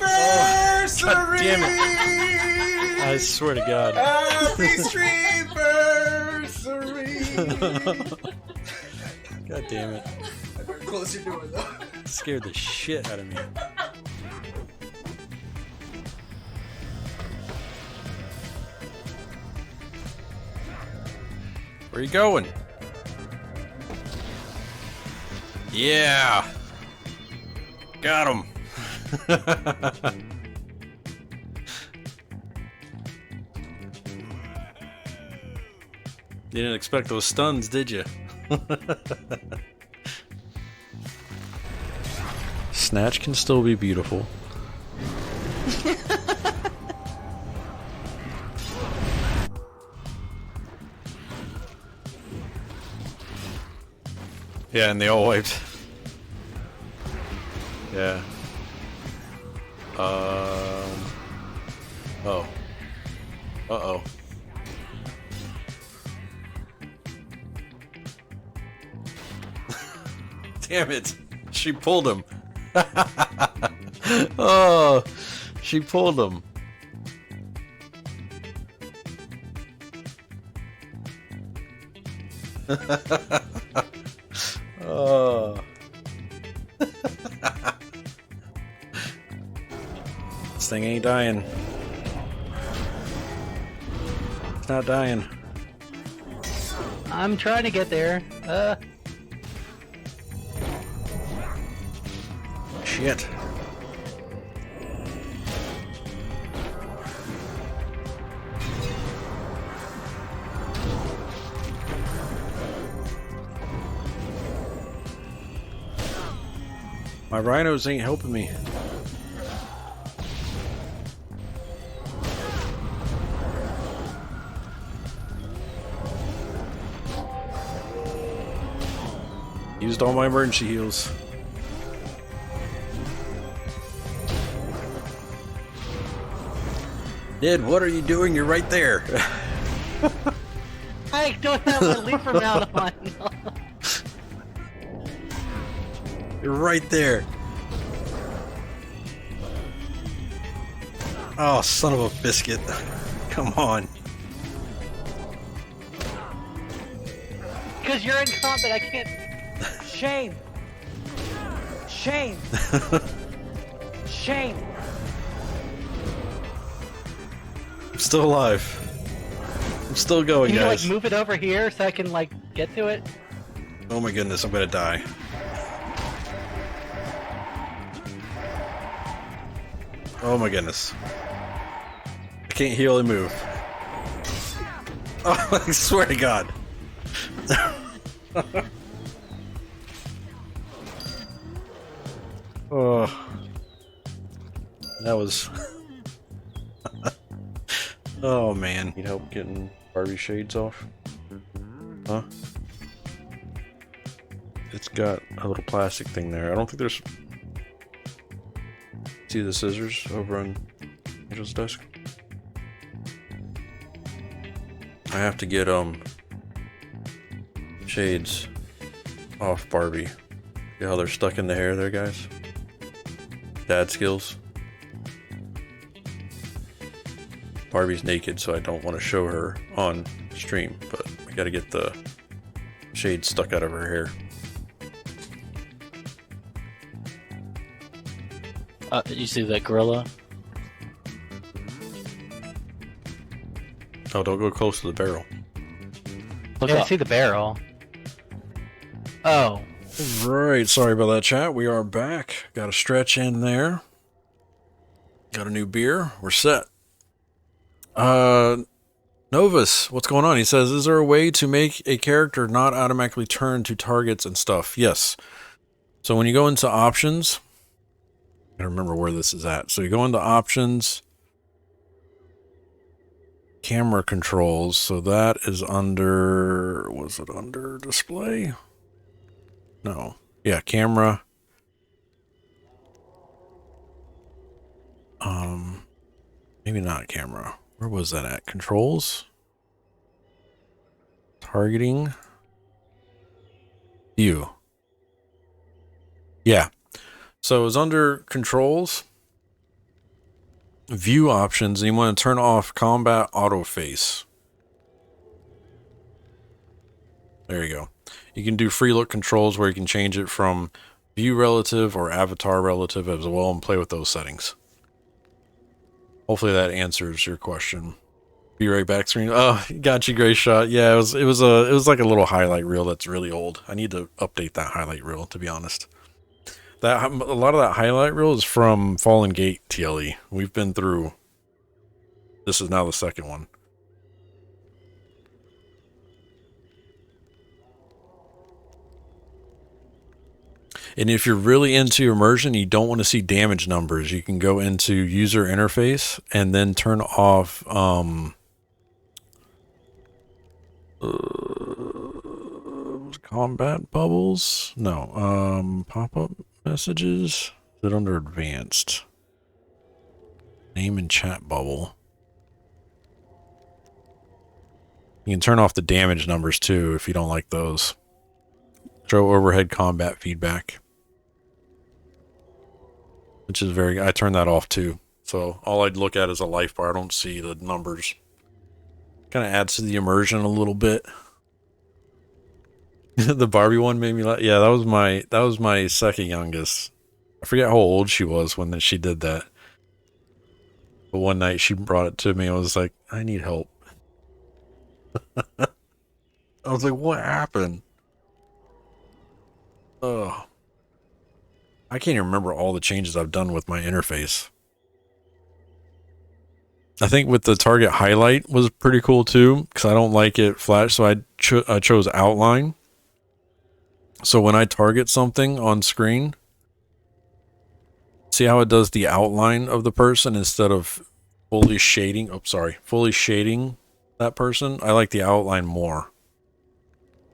God damn it. I swear to God. Happy Streaversary! God damn it. I better close your door though. Scared the shit out of me. Where you going? Yeah. Got him. You didn't expect those stuns, did you? Snatch can still be beautiful. Yeah, and they all wiped. Yeah. Oh. Uh-oh. Damn it. She pulled him. Oh, she pulled him. Oh. This thing ain't dying. It's not dying. I'm trying to get there. Shit. My rhinos ain't helping me. Used all my emergency heals. Ned, what are you doing? You're right there. I don't have my leaper mount on. You're right there. Oh, son of a biscuit. Come on. Because you're in combat, I can't Shame. Shame. Shame. I'm still alive. I'm still going, Can you guys. like move it over here so I can like get to it? Oh my goodness, I'm gonna die. Oh my goodness. I can't heal and move. Oh, I swear to God. Oh. That was... Oh man. Need help getting Barbie shades off? Huh? It's got a little plastic thing there. I don't think there's... See the scissors over on Angel's desk? I have to get shades off Barbie. See how they're stuck in the hair there, guys? Dad skills. Barbie's naked, so I don't want to show her on stream, but I gotta get the shades stuck out of her hair. You see that gorilla? Oh, don't go close to the barrel. Yeah, I see the barrel. Oh. Right, sorry about that, chat. We are back. Got a stretch in there. Got a new beer. We're set. Novus, what's going on? He says, is there a way to make a character not automatically turn to targets and stuff? Yes. So when you go into options, I don't remember where this is at. So you go into options, camera controls. So that is under, was it under display? No. Yeah, camera. Maybe not camera. Where was that at? Controls? Targeting? View. Yeah. So it's under controls, view options, and you want to turn off combat auto face. There you go. You can do free look controls where you can change it from view relative or avatar relative as well and play with those settings. Hopefully that answers your question. Be right back, screen. Oh, got you, Gray Shot. Yeah, it was like a little highlight reel that's really old. I need to update that highlight reel, to be honest. That a lot of that highlight reel is from Fallen Gate TLE. We've been through. This is now the second one. And if you're really into immersion, you don't want to see damage numbers, you can go into user interface and then turn off combat bubbles. No, pop-up messages. Is it under advanced? Name and chat bubble. You can turn off the damage numbers too if you don't like those. Show overhead combat feedback, which is very, I turn that off too. So all I'd look at is a life bar. I don't see the numbers. Kind of adds to the immersion a little bit. The Barbie one made me laugh. Yeah, that was my second youngest. I forget how old she was when she did that. But one night she brought it to me. I was like, I need help. I was like, what happened? Oh, I can't even remember all the changes I've done with my interface. I think with the target highlight was pretty cool too, because I don't like it flash, so I chose outline. So when I target something on screen, see how it does the outline of the person instead of fully shading. Oh, sorry, fully shading that person. I like the outline more,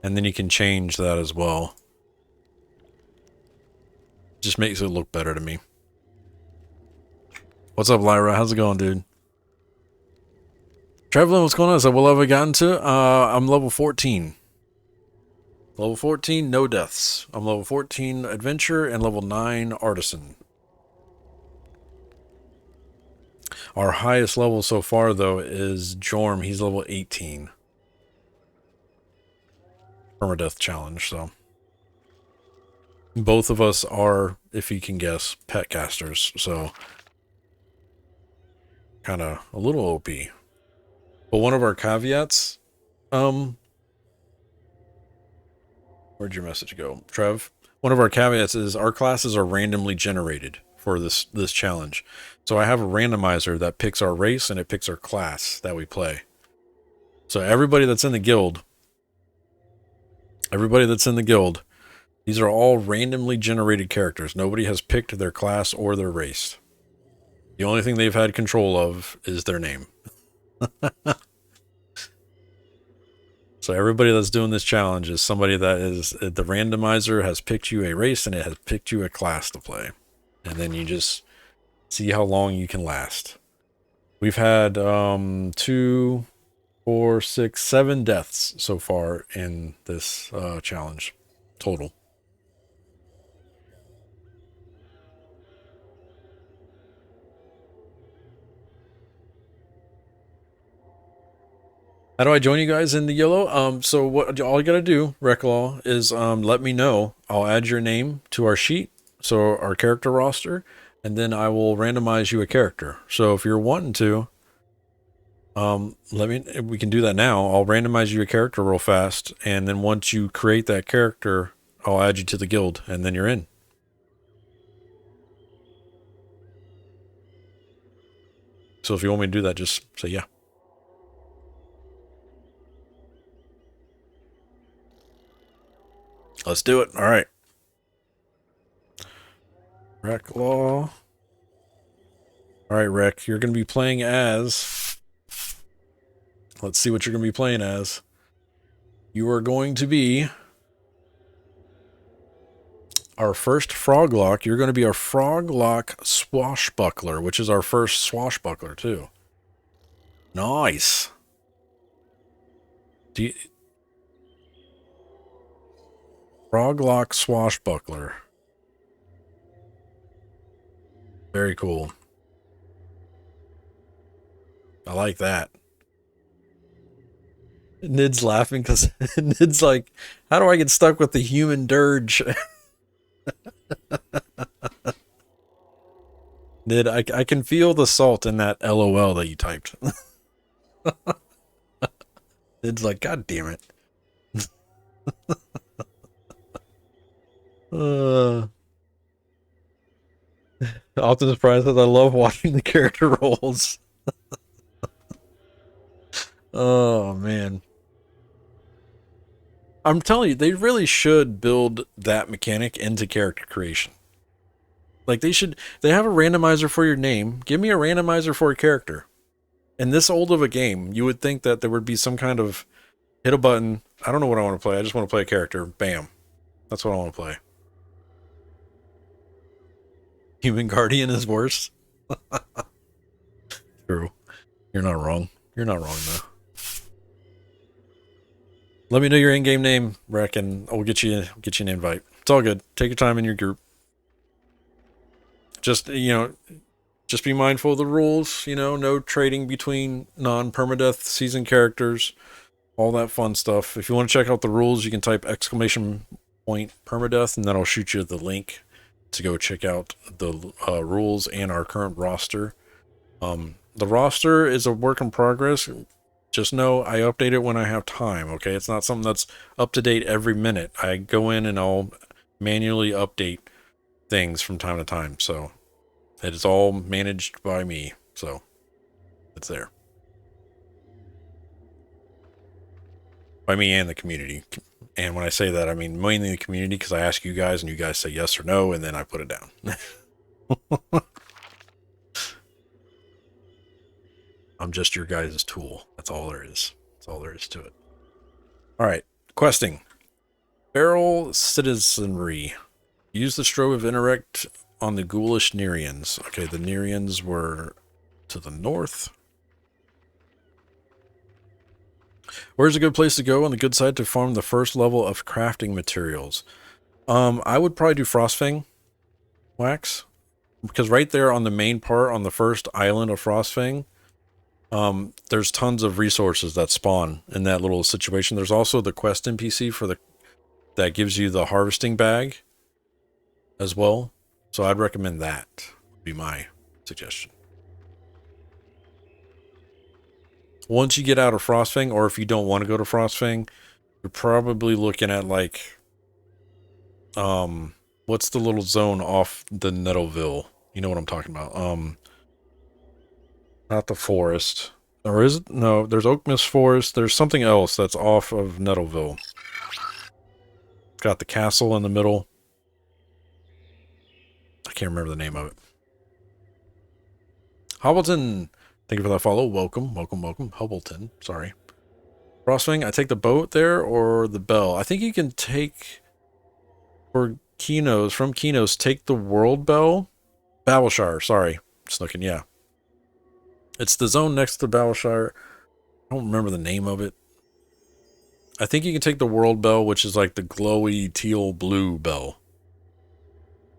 and then you can change that as well. Just makes it look better to me. What's up, Lyra? How's it going, dude? Traveling, what's going on? So what level have I gotten to? I'm level 14. Level 14, no deaths. I'm level 14 adventure and level 9 artisan. Our highest level so far, though, is Jorm. He's level 18. Permadeath challenge, so. Both of us are, if you can guess, pet casters, so kind of a little OP. But one of our caveats, where'd your message go, Trev? One of our caveats is our classes are randomly generated for this challenge. So I have a randomizer that picks our race and it picks our class that we play. So everybody that's in the guild, these are all randomly generated characters. Nobody has picked their class or their race. The only thing they've had control of is their name. So everybody that's doing this challenge is somebody that is, the randomizer has picked you a race and it has picked you a class to play. And then you just see how long you can last. We've had 2, 4, 6, 7 deaths so far in this challenge total. How do I join you guys in the yellow? So what all you gotta do, Recklaw, is let me know. I'll add your name to our sheet, so our character roster, and then I will randomize you a character. So if you're wanting to, we can do that now. I'll randomize you a character real fast, and then once you create that character, I'll add you to the guild, and then you're in. So if you want me to do that, just say yeah. Let's do it. All right. Recklaw. All right, Rick, you're going to be playing as... Let's see what you're going to be playing as. You are going to be our first Froglock. You're going to be our Froglock Swashbuckler, which is our first Swashbuckler, too. Nice. Froglock Swashbuckler. Very cool. I like that. Nid's laughing because Nid's like, how do I get stuck with the human dirge? Nid, I can feel the salt in that LOL that you typed. Nid's like, God damn it. Often surprised that I love watching the character rolls. Oh, man. I'm telling you, they really should build that mechanic into character creation. Like, they have a randomizer for your name. Give me a randomizer for a character. In this old of a game, you would think that there would be some kind of hit a button. I don't know what I want to play. I just want to play a character. Bam. That's what I want to play. Human Guardian is worse. True. You're not wrong. You're not wrong, though. Let me know your in-game name, Rec, and I'll get you an invite. It's all good. Take your time in your group. Just, just be mindful of the rules. No trading between non-permadeath season characters. All that fun stuff. If you want to check out the rules, you can type !permadeath, and that'll shoot you the link to go check out the rules and our current roster. The roster is a work in progress. Just know I update it when I have time, okay? It's not something that's up to date every minute. I go in and I'll manually update things from time to time, so it is all managed by me, so it's there. By me and the community. And when I say that, I mean mainly the community, because I ask you guys and you guys say yes or no, and then I put it down. I'm just your guys' tool. That's all there is. That's all there is to it. All right. Questing. Feral Citizenry. Use the Strobe of Interact on the ghoulish Nereans. Okay, the Nereans were to the north. Where's a good place to go on the good side to farm the first level of crafting materials? I would probably do Frostfang wax. Because right there on the main part, on the first island of Frostfang, there's tons of resources that spawn in that little situation. There's also the quest NPC that gives you the harvesting bag. as well. So I'd recommend that would be my suggestion. Once you get out of Frostfang, or if you don't want to go to Frostfang, you're probably looking at like, what's the little zone off the Nettleville? You know what I'm talking about. Not the forest. Or is it? No, there's Oak Mist Forest. There's something else that's off of Nettleville. Got the castle in the middle. I can't remember the name of it. Hobbleton, thank you for that follow. Welcome, welcome, welcome. Hobbleton, sorry. Frostwing, I take the boat there or the bell? I think you can take, for Kinos, from Kinos, take the World Bell. Battleshire, sorry. Snookin', yeah. It's the zone next to Battleshire. I don't remember the name of it. I think you can take the World Bell, which is like the glowy teal blue bell.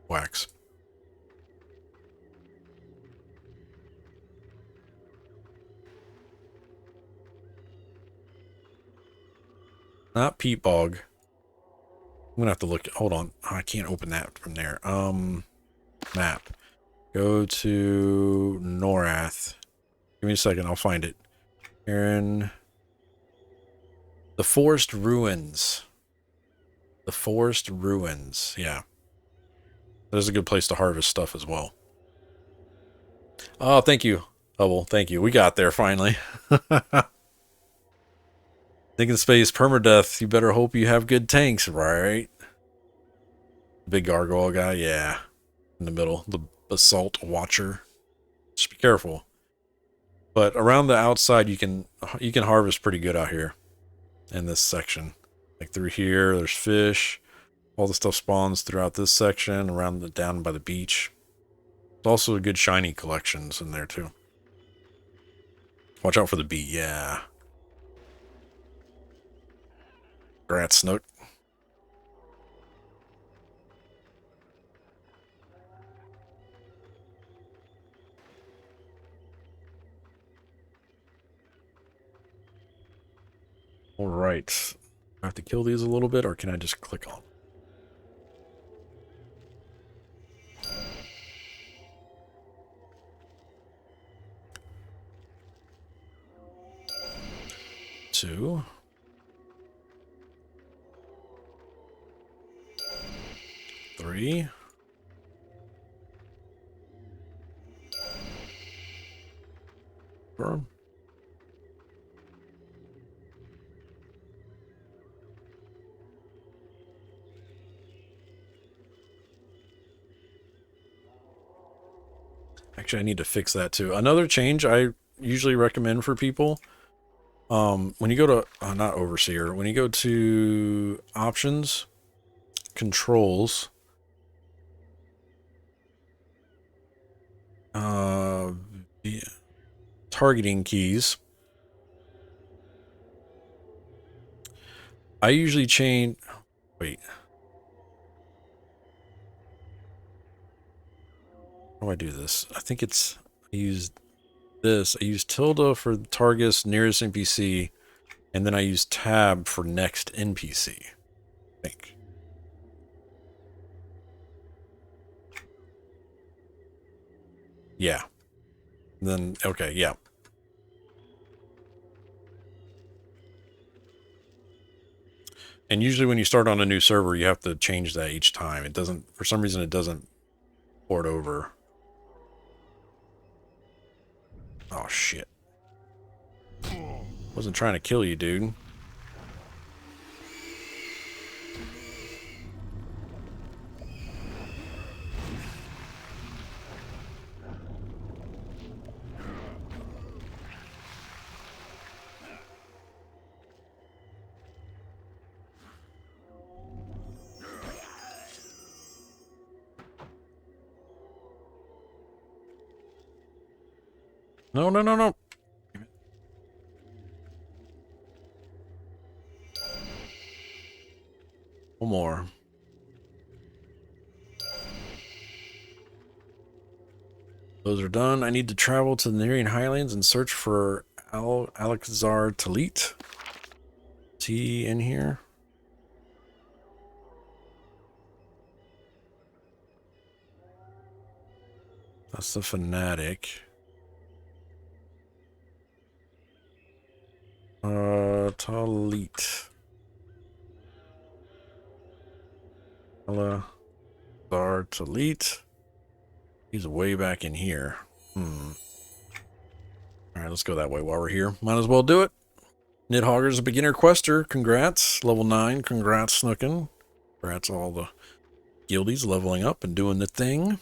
Wax. Not Peat Bog. I'm gonna have to look. Hold on. Oh, I can't open that from there. Map. Go to Norath. Give me a second. I'll find it. Aaron. The Forest Ruins. The Forest Ruins. Yeah. That is a good place to harvest stuff as well. Oh, thank you, Hubble. Thank you. We got there finally. Thinking space, permadeath. You better hope you have good tanks, right? Big gargoyle guy, yeah. In the middle, the basalt watcher. Just be careful. But around the outside, you can harvest pretty good out here in this section. Like through here, there's fish. All the stuff spawns throughout this section, around the down by the beach. There's also a good shiny collections in there too. Watch out for the bee, yeah. Grat Snook. All right. I have to kill these a little bit, or can I just click on? Two. Three. Four. Actually, I need to fix that too. Another change I usually recommend for people, when you go to, not Overseer, when you go to Options, Controls, Targeting keys, I usually change, wait. How do I do this? I think it's, I use this. I use tilde for targets nearest NPC, and then I use tab for next NPC. I think. Yeah. Then, okay, yeah. And usually when you start on a new server, you have to change that each time. It doesn't, for some reason, it doesn't port over. Oh, shit. Wasn't trying to kill you, dude. No, no, no, no. One more. Those are done. I need to travel to the Nerean Highlands and search for Alexar Talit. Is he in here? That's the fanatic. Talit. Talit. He's way back in here. Alright, let's go that way while we're here. Might as well do it. Nidhogger's a beginner quester. Congrats. Level 9. Congrats, Snookin. Congrats all the guildies leveling up and doing the thing.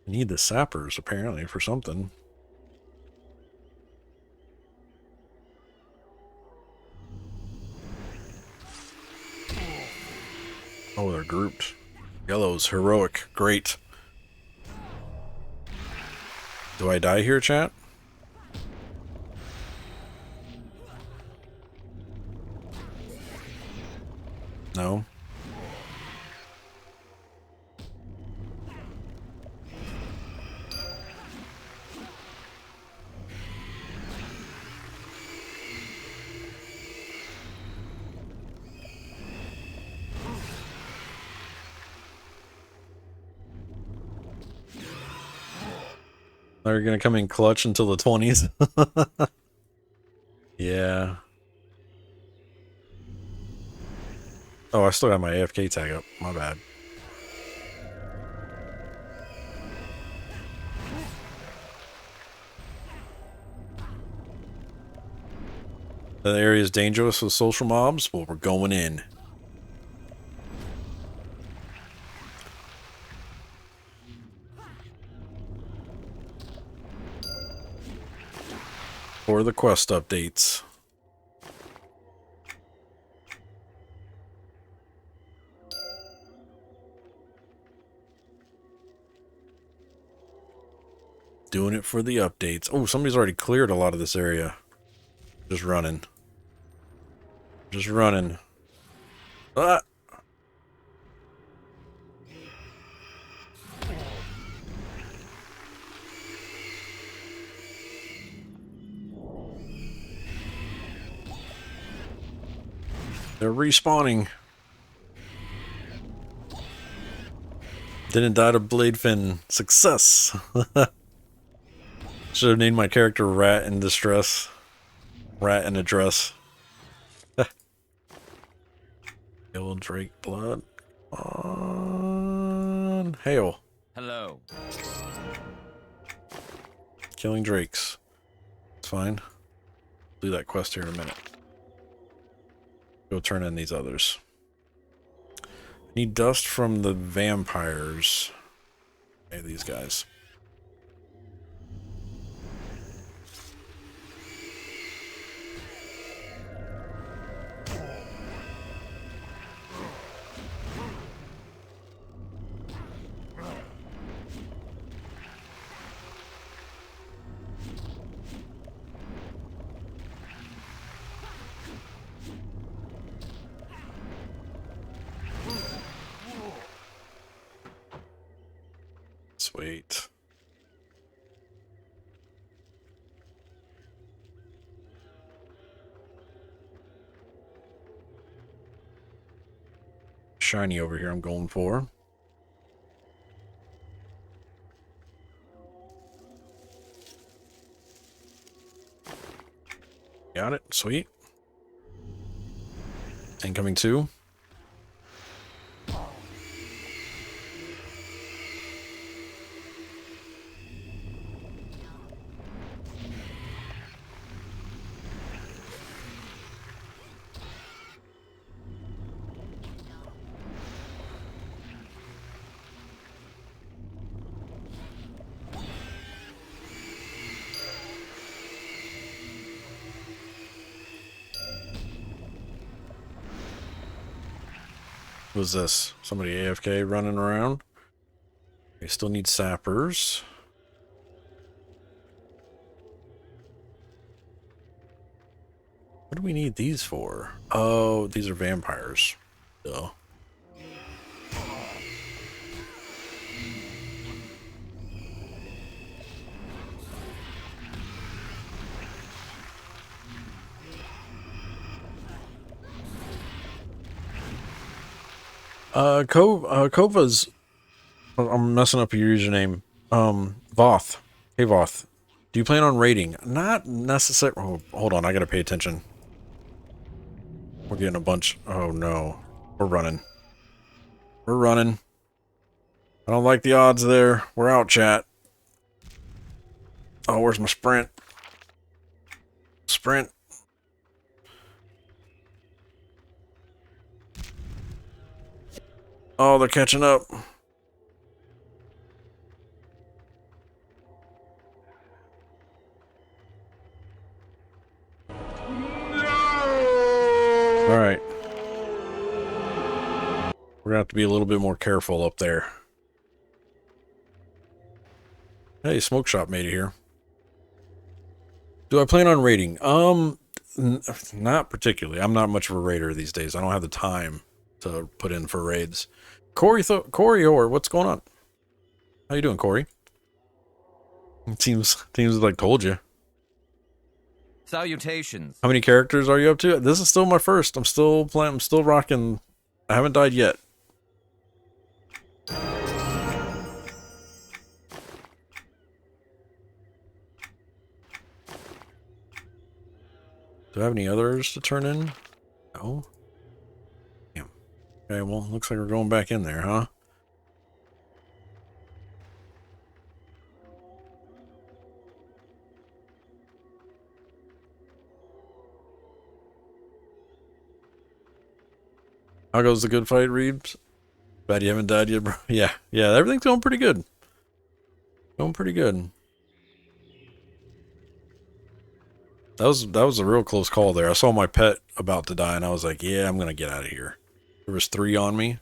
Need the sappers, apparently, for something. Oh, they're grouped. Yellow's heroic. Great. Do I die here, chat? No. They're gonna come in clutch until the 20s. Yeah. Oh, I still got my AFK tag up. My bad. The area is dangerous with social mobs. Well, we're going in. For the quest updates. Doing it for the updates. Oh, somebody's already cleared a lot of this area. Just running. Just running. Ah! They're respawning. Didn't die to Bladefin. Success! Should have named my character Rat in Distress. Rat in a Dress. Kill Drake Blood. On hail. Hello. Killing Drakes. It's fine. Do that quest here in a minute. Go turn in these others. Need dust from the vampires. Hey, these guys. Sweet. Shiny over here I'm going for. Got it. Sweet. Incoming 2. Who's this? Somebody AFK running around? We still need sappers. What do we need these for? Oh, these are vampires. Duh. Kova's. I'm messing up your username. Voth. Hey, Voth. Do you plan on raiding? Not necessarily. Oh, hold on. I gotta pay attention. We're getting a bunch. Oh, no. We're running. We're running. I don't like the odds there. We're out, chat. Oh, where's my sprint? Sprint. Oh, they're catching up. Alright. We're gonna have to be a little bit more careful up there. Hey, Smoke Shop made it here. Do I plan on raiding? Not particularly. I'm not much of a raider these days. I don't have the time to put in for raids. Corey or what's going on? How you doing, Corey? Teams like told you. Salutations. How many characters are you up to? This is still my first. I'm still playing. I'm still rocking. I haven't died yet. Do I have any others to turn in? No. Damn. Okay, well, looks like we're going back in there, huh? How goes the good fight, Reeves? Bad you haven't died yet, bro. Yeah, everything's going pretty good. Going pretty good. That was a real close call there. I saw my pet about to die, and I was like, yeah, I'm gonna get out of here. There was 3 on me.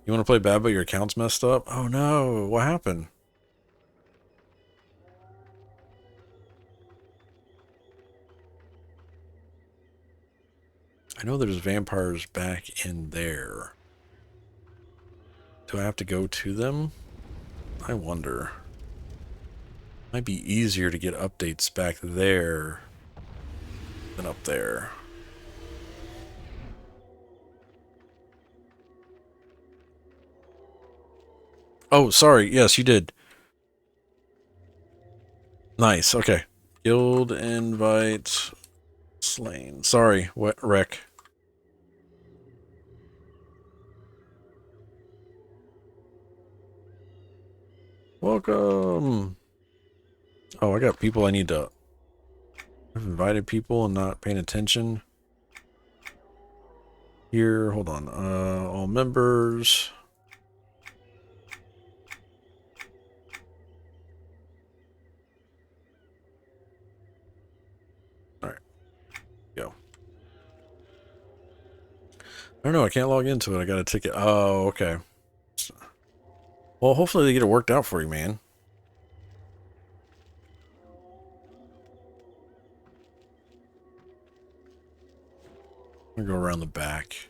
You want to play bad, but your account's messed up? Oh no, what happened? I know there's vampires back in there. Do I have to go to them? I wonder. Might be easier to get updates back there than up there. Oh, sorry. Yes, you did. Nice. Okay. Guild invite slain. Sorry, what wreck. Welcome. Oh, I got people I need to... I've invited people and not paying attention. Here, hold on. All members. Alright. Go. I don't know, I can't log into it. I got a ticket. Oh, okay. Well, hopefully they get it worked out for you, man. I'm gonna go around the back.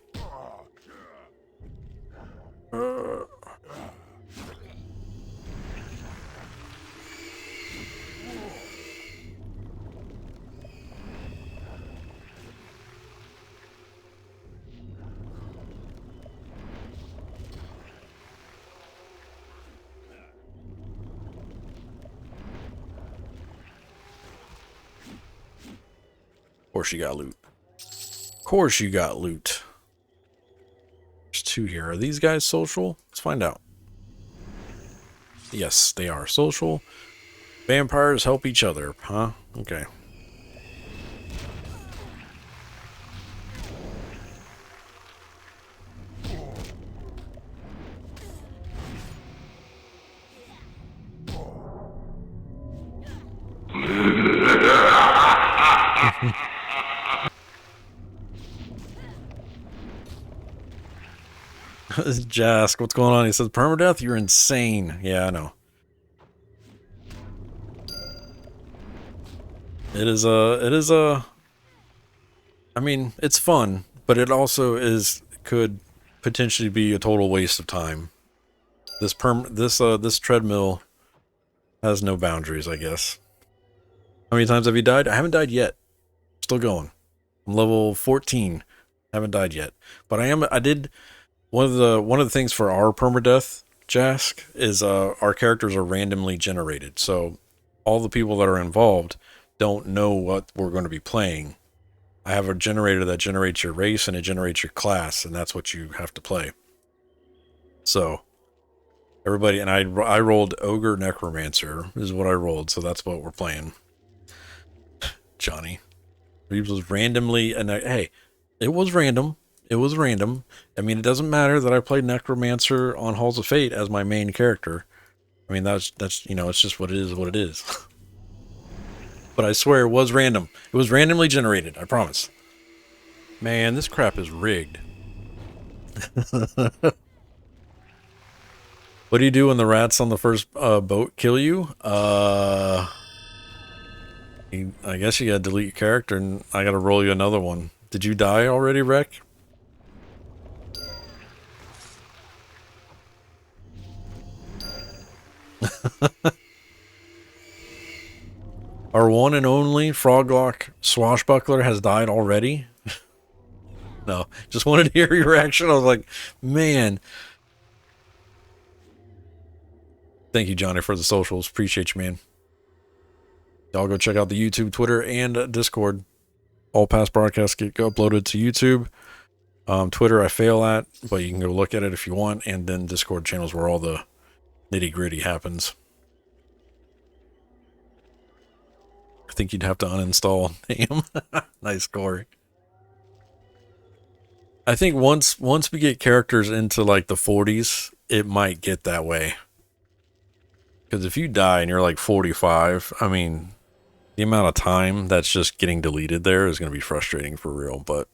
Of course you got loot. Of course you got loot. There's 2 here. Are these guys social? Let's find out. Yes, they are social. Vampires help each other, huh? Okay. Jask, what's going on? He says, Permadeath, you're insane. Yeah, I know. It is a, I mean, it's fun, but it also could potentially be a total waste of time. This treadmill has no boundaries, I guess. How many times have you died? I haven't died yet. Still going. I'm level 14. Haven't died yet. But I did one of the things for our permadeath, Jask, is our characters are randomly generated. So all the people that are involved don't know what we're going to be playing. I have a generator that generates your race and it generates your class, and that's what you have to play. So everybody, and I rolled Ogre Necromancer is what I rolled, so that's what we're playing. Johnny. It was randomly, and hey, it was random. It was random. I mean, it doesn't matter that I played Necromancer on Halls of Fate as my main character. I mean, that's you know, it's just what it is. But I swear it was random. It was randomly generated, I promise. Man, this crap is rigged. What do you do when the rats on the first boat kill you? I guess you gotta delete your character and I gotta roll you another one. Did you die already, Rek? Our one and only Froglock Swashbuckler has died already? No, just wanted to hear your reaction. I was like, man. Thank you, Johnny, for the socials. Appreciate you, man. Y'all go check out the YouTube, Twitter, and Discord. All past broadcasts get uploaded to YouTube. Twitter I fail at, but you can go look at it if you want. And then Discord channels where all the nitty-gritty happens. I think you'd have to uninstall him. Nice, Corey. I think once we get characters into like the 40s, it might get that way. Because if you die and you're like 45, I mean, the amount of time that's just getting deleted there is going to be frustrating for real. But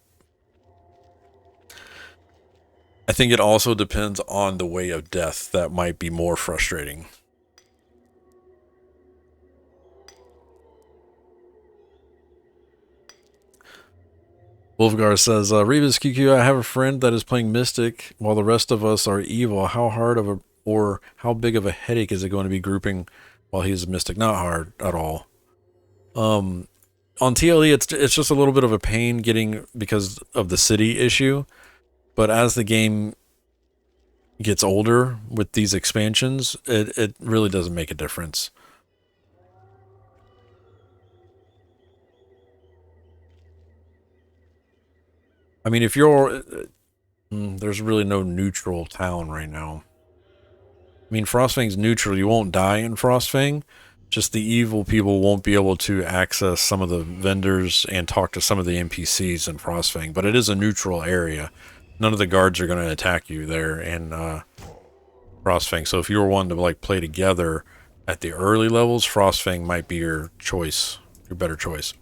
I think it also depends on the way of death that might be more frustrating. Wolfgar says, Rebus QQ, I have a friend that is playing Mystic while the rest of us are evil. How hard of a, or how big of a headache is it going to be grouping while he's Mystic? Not hard at all. On TLE, it's just a little bit of a pain getting, because of the city issue. But as the game gets older with these expansions, it really doesn't make a difference. I mean, if you're... there's really no neutral town right now. I mean, Frostfang's neutral. You won't die in Frostfang. Just the evil people won't be able to access some of the vendors and talk to some of the NPCs in Frostfang. But it is a neutral area. None of the guards are going to attack you there in Frostfang. So if you were one to like play together at the early levels, Frostfang might be your choice, your better choice.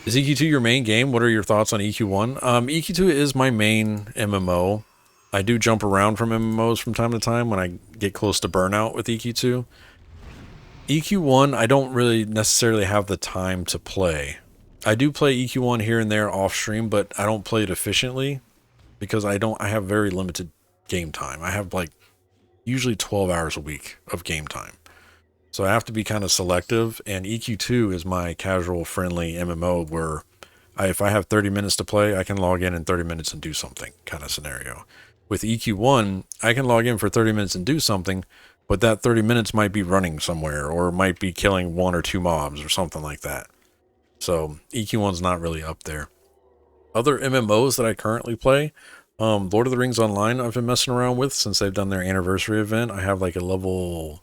Is EQ2 your main game? What are your thoughts on EQ1? EQ2 is my main MMO. I do jump around from MMOs from time to time when I get close to burnout with EQ2. EQ1, I don't really necessarily have the time to play. I do play EQ1 here and there off stream, but I don't play it efficiently because I have very limited game time. I have like usually 12 hours a week of game time. So I have to be kind of selective, and EQ2 is my casual, friendly MMO where if I have 30 minutes to play, I can log in 30 minutes and do something kind of scenario. With EQ1, I can log in for 30 minutes and do something, but that 30 minutes might be running somewhere, or might be killing 1 or 2 mobs or something like that. So EQ1's not really up there. Other MMOs that I currently play, Lord of the Rings Online I've been messing around with since they've done their anniversary event. I have like a level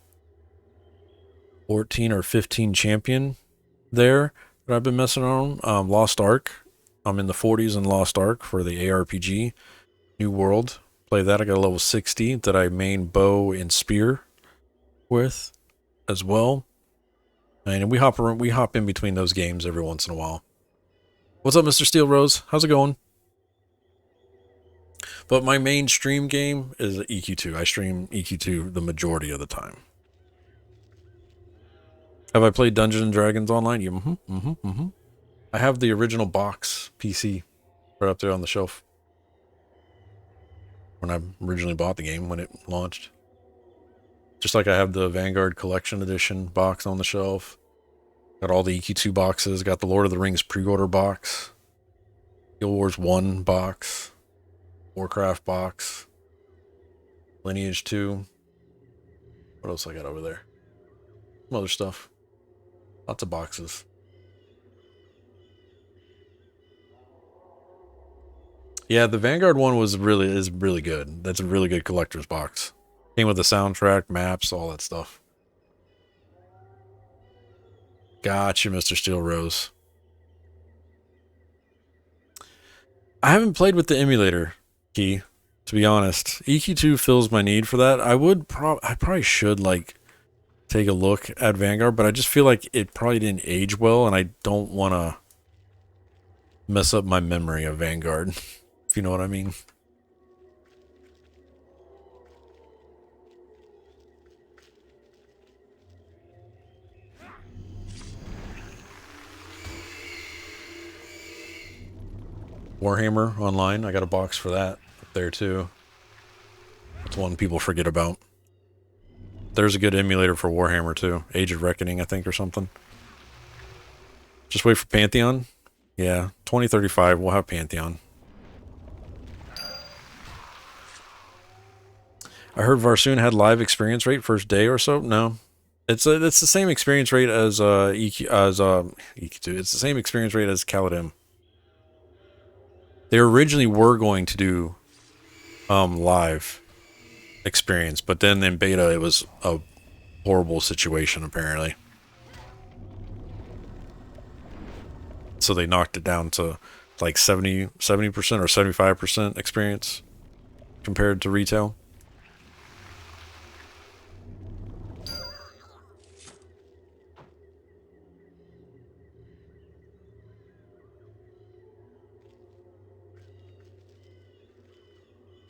14 or 15 champion there that I've been messing on. Lost Ark. I'm in the 40s in Lost Ark for the ARPG. New World. Play that. I got a level 60 that I main bow and spear with as well. And we hop in between those games every once in a while. What's up, Mr. Steel Rose? How's it going? But my main stream game is EQ2. I stream EQ2 the majority of the time. Have I played Dungeons and Dragons online? Yeah, I have the original box PC right up there on the shelf. When I originally bought the game, when it launched. Just like I have the Vanguard Collection Edition box on the shelf. Got all the EQ2 boxes. Got the Lord of the Rings pre-order box. Guild Wars 1 box. Warcraft box. Lineage 2. What else I got over there? Some other stuff. Lots of boxes. Yeah, the Vanguard one is really good. That's a really good collector's box. Came with the soundtrack, maps, all that stuff. Gotcha, Mr. Steel Rose. I haven't played with the emulator key, to be honest. EQ2 fills my need for that. I probably should like take a look at Vanguard, but I just feel like it probably didn't age well, and I don't want to mess up my memory of Vanguard, if you know what I mean. Warhammer Online, I got a box for that up there too. That's one people forget about. There's a good emulator for Warhammer too. Age of Reckoning, I think, or something. Just wait for Pantheon. Yeah, 2035, we'll have Pantheon. I heard Varsoon had live experience rate first day or so. No. It's the same experience rate as EQ2. It's the same experience rate as Kaladin. They originally were going to do live experience, but then in beta it was a horrible situation apparently. So they knocked it down to like 70% or 75% experience compared to retail.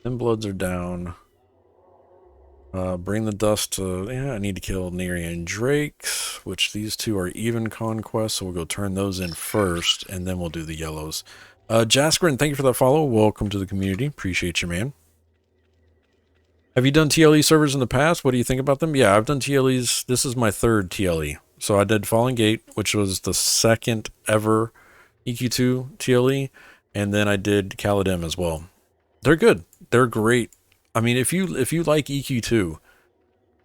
Them bloods are down. Bring the dust to... Yeah, I need to kill Nerian Drakes, which these two are even conquests, so we'll go turn those in first, and then we'll do the yellows. Jaskrin, thank you for that follow. Welcome to the community. Appreciate you, man. Have you done TLE servers in the past? What do you think about them? Yeah, I've done TLEs. This is my third TLE. So I did Fallen Gate, which was the second ever EQ2 TLE, and then I did Kaladin as well. They're good. They're great. I mean, if you like EQ2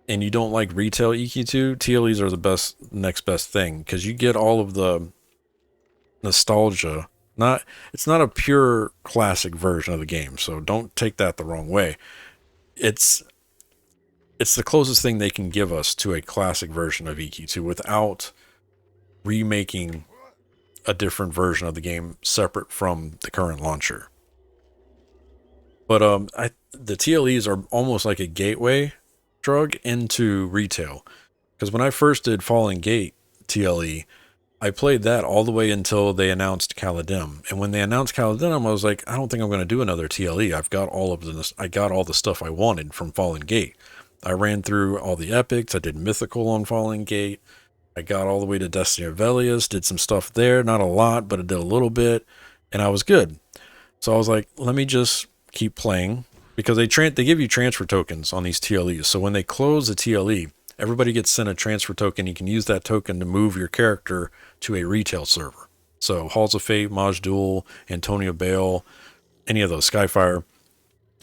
and you don't like retail EQ2, TLEs are the next best thing, because you get all of the nostalgia. It's not a pure classic version of the game, so don't take that the wrong way. It's the closest thing they can give us to a classic version of EQ2 without remaking a different version of the game separate from the current launcher. But the TLEs are almost like a gateway drug into retail. Because when I first did Fallen Gate TLE, I played that all the way until they announced Kaladin. And when they announced Kaladin, I was like, I don't think I'm going to do another TLE. I got all the stuff I wanted from Fallen Gate. I ran through all the epics. I did Mythical on Fallen Gate. I got all the way to Destiny of Velius, did some stuff there. Not a lot, but I did a little bit. And I was good. So I was like, let me just keep playing, because they give you transfer tokens on these TLEs. So when they close a TLE, everybody gets sent a transfer token. You can use that token to move your character to a retail server. So Halls of Fate, Maj Duel, Antonio Bale, any of those, Skyfire.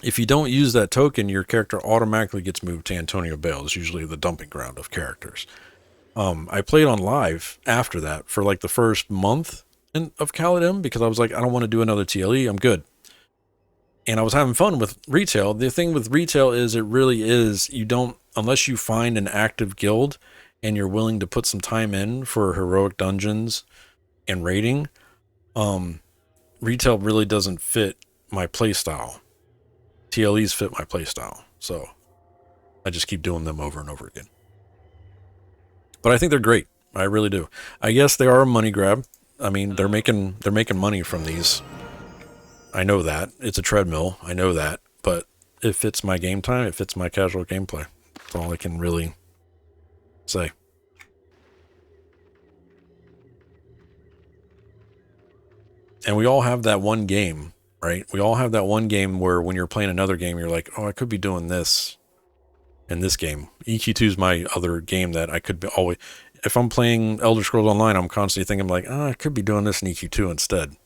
If you don't use that token, your character automatically gets moved to Antonio Bale. It's usually the dumping ground of characters. I played on live after that for like the first month of Kaladin, because I was like, I don't want to do another TLE. I'm good. And I was having fun with retail. The thing with retail is unless you find an active guild and you're willing to put some time in for heroic dungeons and raiding, retail really doesn't fit my playstyle. TLEs fit my playstyle. So I just keep doing them over and over again. But I think they're great. I really do. I guess they are a money grab. I mean, they're making money from these. I know that. It's a treadmill. I know that. But it fits my game time. It fits my casual gameplay. That's all I can really say. And we all have that one game, right? We all have that one game where when you're playing another game, you're like, oh, I could be doing this in this game. EQ2 is my other game that I could be always... If I'm playing Elder Scrolls Online, I'm constantly thinking like, oh, I could be doing this in EQ2 instead.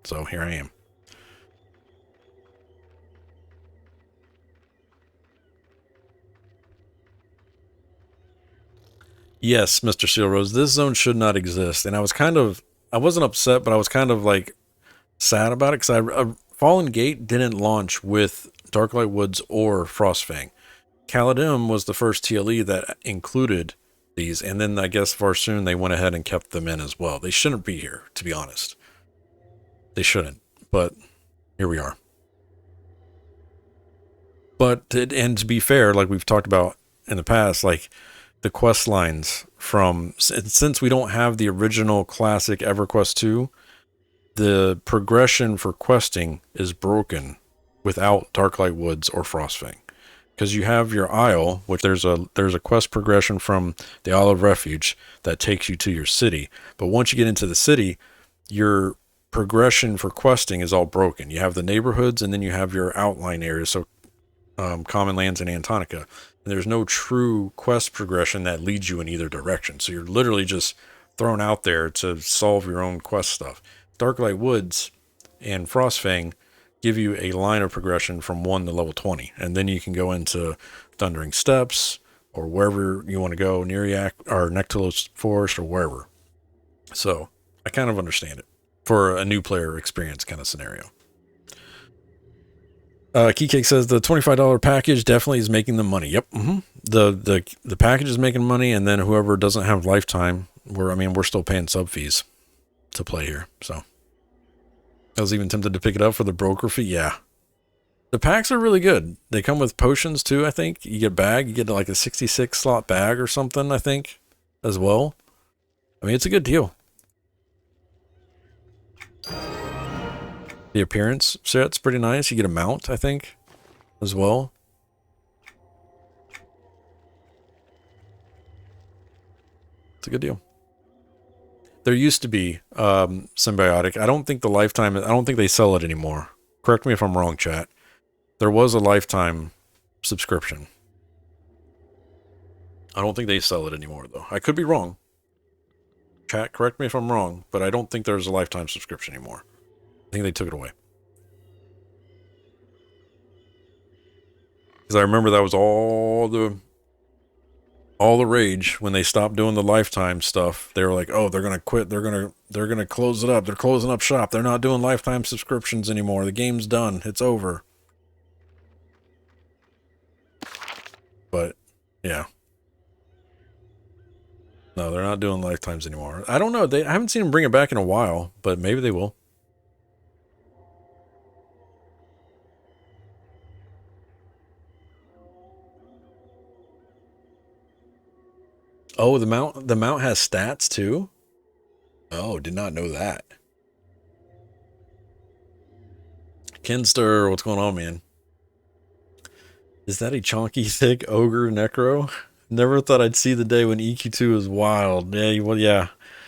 So here I am. Yes, Mr. Seal Rose, this zone should not exist. And I wasn't upset, but I was kind of like sad about it because Fallen Gate didn't launch with Darklight Woods or Frostfang. Caladim was the first TLE that included these, and then I guess Varsoon, they went ahead and kept them in as well. They shouldn't be here, to be honest. They shouldn't, but here we are. And to be fair, like we've talked about in the past, like the quest lines since we don't have the original classic EverQuest 2, the progression for questing is broken without Darklight Woods or Frostfang. Because you have your Isle, which there's a quest progression from the Isle of Refuge that takes you to your city. But once you get into the city, your progression for questing is all broken. You have the neighborhoods, and then you have your outline areas, so Common Lands and Antonica. And there's no true quest progression that leads you in either direction. So you're literally just thrown out there to solve your own quest stuff. Darklight Woods and Frostfang give you a line of progression from 1 to level 20, and then you can go into Thundering Steps or wherever you want to go, Neariac or Nectalos Forest or wherever. So I kind of understand it for a new player experience kind of scenario. Keycake says the $25 package definitely is making them money. Yep. The package is making money, and then whoever doesn't have lifetime, we're still paying sub fees to play here. So I was even tempted to pick it up for the broker fee. Yeah. The packs are really good. They come with potions too, I think. You get a bag. You get like a 66 slot bag or something, I think, as well. I mean, it's a good deal. The appearance set's pretty nice. You get a mount, I think, as well. It's a good deal. There used to be Symbiotic. I don't think they sell it anymore. Correct me if I'm wrong, chat. There was a lifetime subscription. I don't think they sell it anymore, though. I could be wrong. Chat, correct me if I'm wrong, but I don't think there's a lifetime subscription anymore. I think they took it away. Because I remember that was all the rage when they stopped doing the lifetime stuff. They were like, oh, they're going to quit. They're going to close it up. They're closing up shop. They're not doing lifetime subscriptions anymore. The game's done. It's over. But yeah. No, they're not doing lifetimes anymore. I don't know. I haven't seen them bring it back in a while, but maybe they will. Oh, the mount has stats too? Oh, did not know that. Kinster, what's going on, man? Is that a chonky, thick ogre necro? Never thought I'd see the day when EQ2 is wild. Yeah, well, yeah.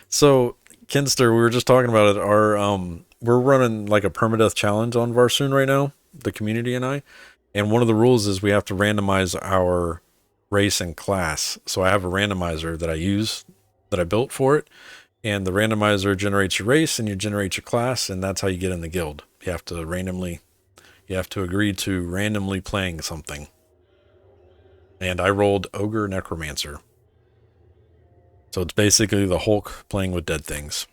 So, Kinster, we were just talking about it. We're running like a permadeath challenge on Varsoon right now, the community and I. And one of the rules is we have to randomize our race and class. So I have a randomizer that I built for it. And the randomizer generates your race and you generate your class, and that's how you get in the guild. You have to agree to randomly playing something. And I rolled Ogre Necromancer. So it's basically the Hulk playing with dead things.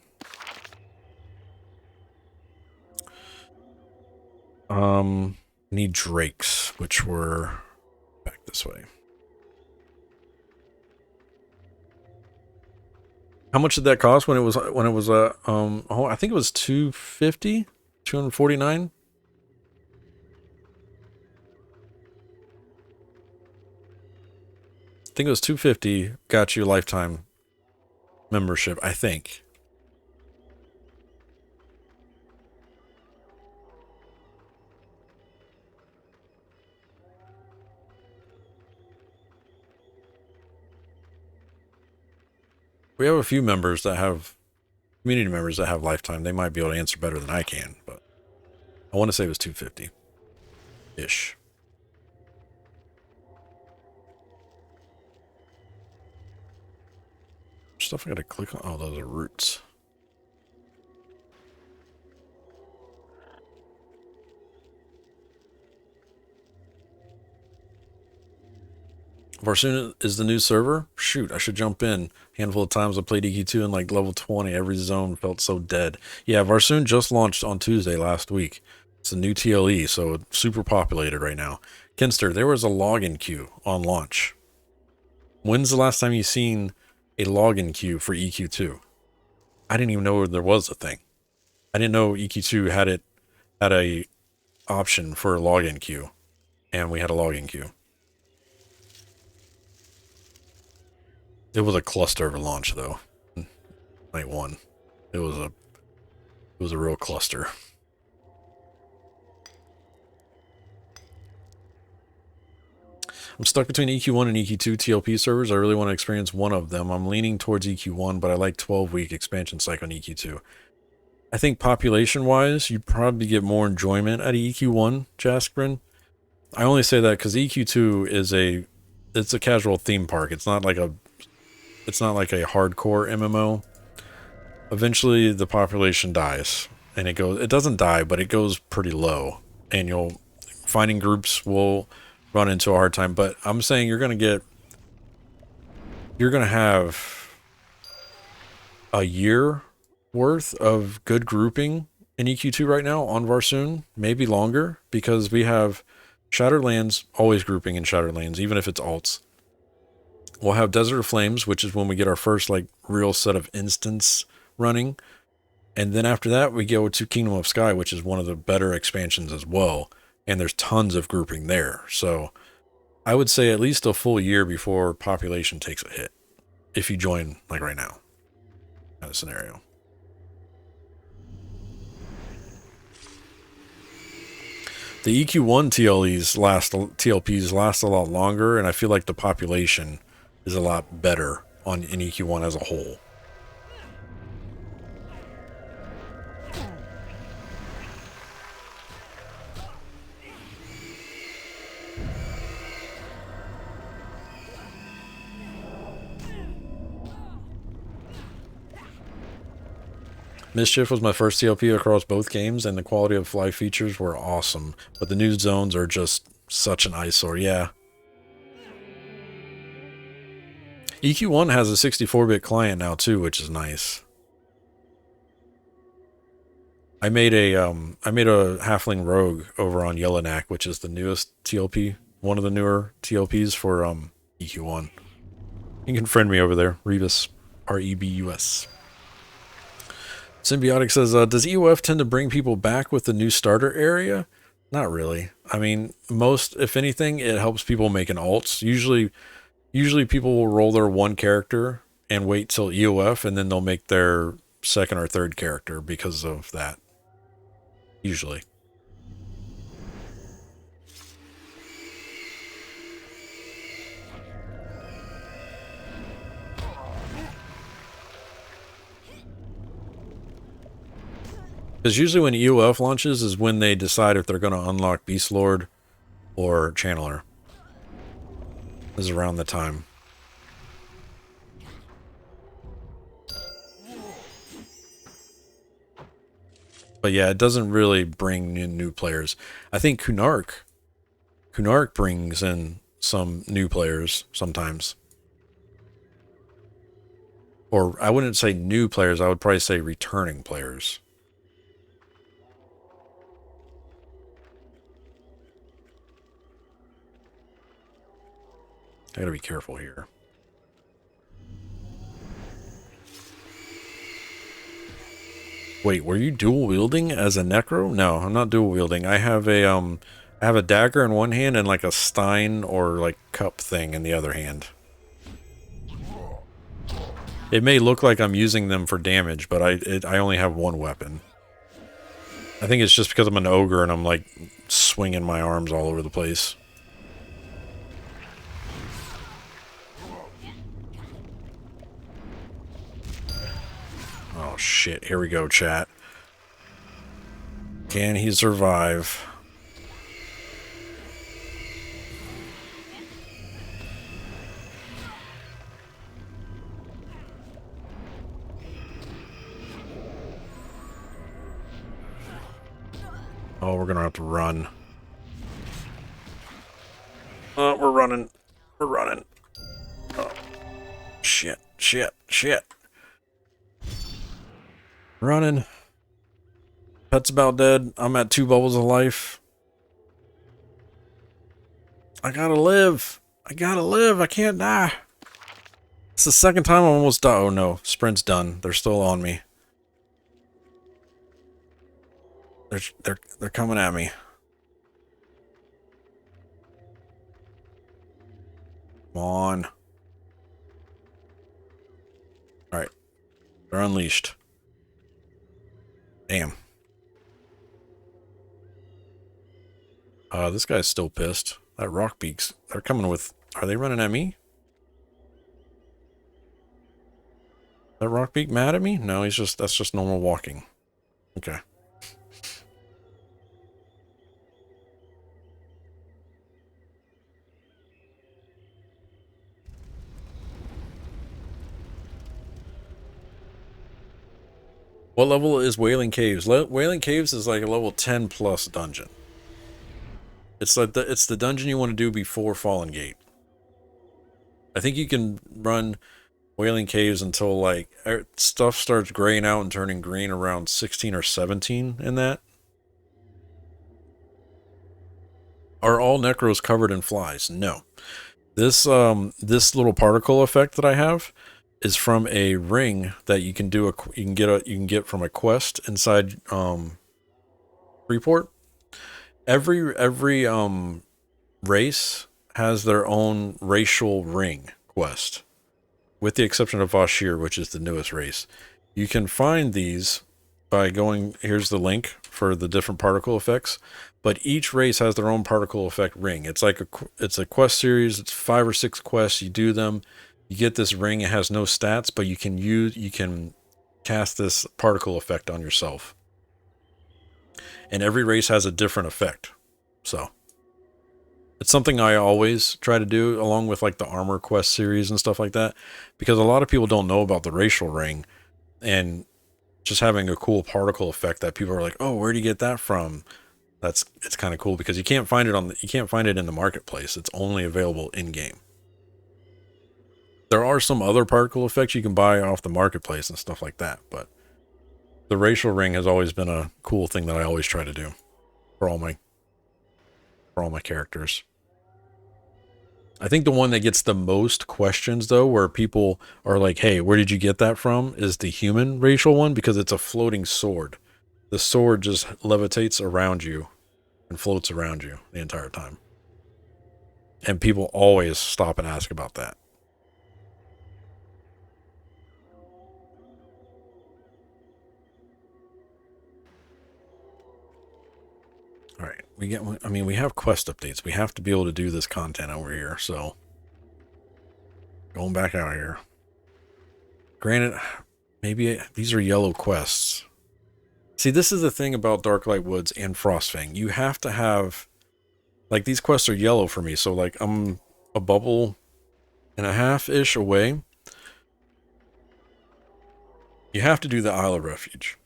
Need drakes, which were back this way. How much did that cost when it was I think it was 250, 249? I think it was 250, got you a lifetime membership, I think. We have a few members that have, community members that have lifetime. They might be able to answer better than I can, but I want to say it was 250-ish. Stuff I gotta click on. Oh, those are roots. Varsoon is the new server? Shoot, I should jump in. Handful of times I played EQ2 and like level 20. Every zone felt so dead. Yeah, Varsoon just launched on Tuesday last week. It's a new TLE, so it's super populated right now. Kinster, there was a login queue on launch. When's the last time you seen a login queue for EQ2? I didn't even know there was a thing. I didn't know EQ2 had a option for a login queue, and we had a login queue. It was a cluster of a launch though. Night one. It was a real cluster. I'm stuck between EQ1 and EQ2 TLP servers. I really want to experience one of them. I'm leaning towards EQ1, but I like 12-week expansion cycle on EQ2. I think population-wise, you'd probably get more enjoyment out of EQ1, Jaskrin. I only say that because EQ2 is it's a casual theme park. It's not like a hardcore MMO. Eventually the population dies and it doesn't die, but it goes pretty low, and finding groups will run into a hard time. But I'm saying you're going to have a year worth of good grouping in EQ2 right now on Varsoon, maybe longer, because we have Shattered Lands always grouping in Shattered Lands, even if it's alts. We'll have Desert of Flames, which is when we get our first like real set of instance running. And then after that, we go to Kingdom of Sky, which is one of the better expansions as well. And there's tons of grouping there. So I would say at least a full year before population takes a hit. If you join like right now. Kind of scenario. The EQ1 TLPs last a lot longer, and I feel like the population is a lot better in EQ1 as a whole. Mischief was my first TLP across both games, and the quality of life features were awesome, but the new zones are just such an eyesore. Yeah. EQ1 has a 64-bit client now too, which is nice. I made a halfling rogue over on Yellowknack, which is the newest TLP, one of the newer TLPs for EQ1. You can friend me over there, Rebus, R-E-B-U-S. Symbiotic says, does EOF tend to bring people back with the new starter area? Not really. I mean, if anything, it helps people making alts. Usually people will roll their one character and wait till EOF, and then they'll make their second or third character because of that. Usually. Because usually when EOF launches is when they decide if they're going to unlock Beast Lord or Channeler. This is around the time. But yeah, it doesn't really bring in new players. I think Kunark brings in some new players sometimes. Or I wouldn't say new players, I would probably say returning players. I gotta be careful here. Wait, were you dual wielding as a Necro? No, I'm not dual wielding. I have a dagger in one hand and like a stein or like cup thing in the other hand. It may look like I'm using them for damage, but I only have one weapon. I think it's just because I'm an ogre and I'm like swinging my arms all over the place. Oh shit, here we go, chat. Can he survive? Oh, we're gonna have to run. We're running. We're running. Oh. Shit, shit, shit. Running. Pet's about dead. I'm at 2 bubbles of life. I gotta live. I gotta live. I can't die. It's the second time I almost died. Oh no, sprint's done. They're still on me. They're coming at me. Come on. Alright. They're unleashed. Damn. This guy's still pissed. That Rockbeaks, they're coming with... Are they running at me? That Rockbeak mad at me? No, that's just normal walking. Okay. What level is Wailing Caves? Wailing Caves is like a level 10 plus dungeon. It's like it's the dungeon you want to do before Fallen Gate. I think you can run Wailing Caves until like stuff starts graying out and turning green around 16 or 17 in that. Are all Necros covered in flies? No. This little particle effect that I have is from a ring that you can do you can get from a quest inside Freeport. Every race has their own racial ring quest, with the exception of Vashir, which is the newest race. You can find these by going, here's the link for the different particle effects, but each race has their own particle effect ring. It's like it's a quest series. It's 5 or 6 quests. You do them. You get this ring. It has no stats, but you can cast this particle effect on yourself. And every race has a different effect. So it's something I always try to do, along with like the armor quest series and stuff like that, because a lot of people don't know about the racial ring, and just having a cool particle effect that people are like, oh, where do you get that from? It's kind of cool because you can't find it in the marketplace. It's only available in game. There are some other particle effects you can buy off the marketplace and stuff like that, but the racial ring has always been a cool thing that I always try to do for all my characters. I think the one that gets the most questions, though, where people are like, hey, where did you get that from, is the human racial one, because it's a floating sword. The sword just levitates around you and floats around you the entire time. And people always stop and ask about that. All right, we have quest updates. We have to be able to do this content over here, so going back out here. Granted, maybe these are yellow quests. See, this is the thing about Darklight Woods and Frostfang. You have to have, like, these quests are yellow for me, so like I'm a bubble and a half-ish away. You have to do the Isle of Refuge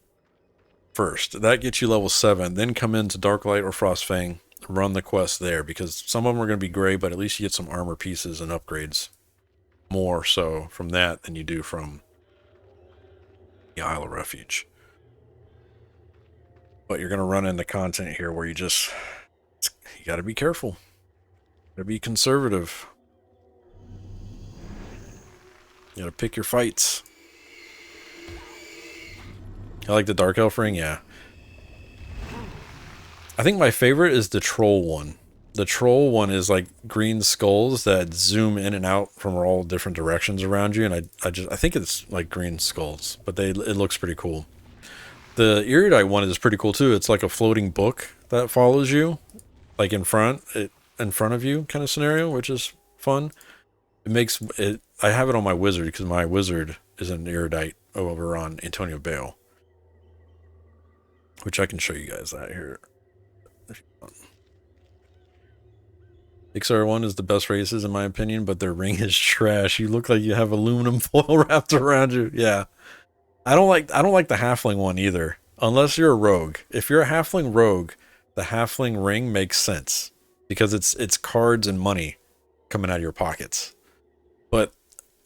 first. That gets you level 7. Then come into Darklight or Frostfang, run the quest there, because some of them are going to be gray, but at least you get some armor pieces and upgrades more so from that than you do from the Isle of Refuge. But you're going to run into content here where you got to be careful. Got to be conservative. You got to pick your fights. I like the Dark Elf ring, yeah. I think my favorite is the Troll one. The Troll one is like green skulls that zoom in and out from all different directions around you, and I think it's like green skulls, but it looks pretty cool. The Erudite one is pretty cool too. It's like a floating book that follows you, like in front of you kind of scenario, which is fun. It makes it. I have it on my wizard because my wizard is an Erudite over on Antonio Bale, which I can show you guys that here. XR1 is the best races in my opinion, but their ring is trash. You look like you have aluminum foil wrapped around you. Yeah. I don't like the halfling one either. Unless you're a rogue. If you're a halfling rogue, the halfling ring makes sense because it's cards and money. coming out of your pockets. But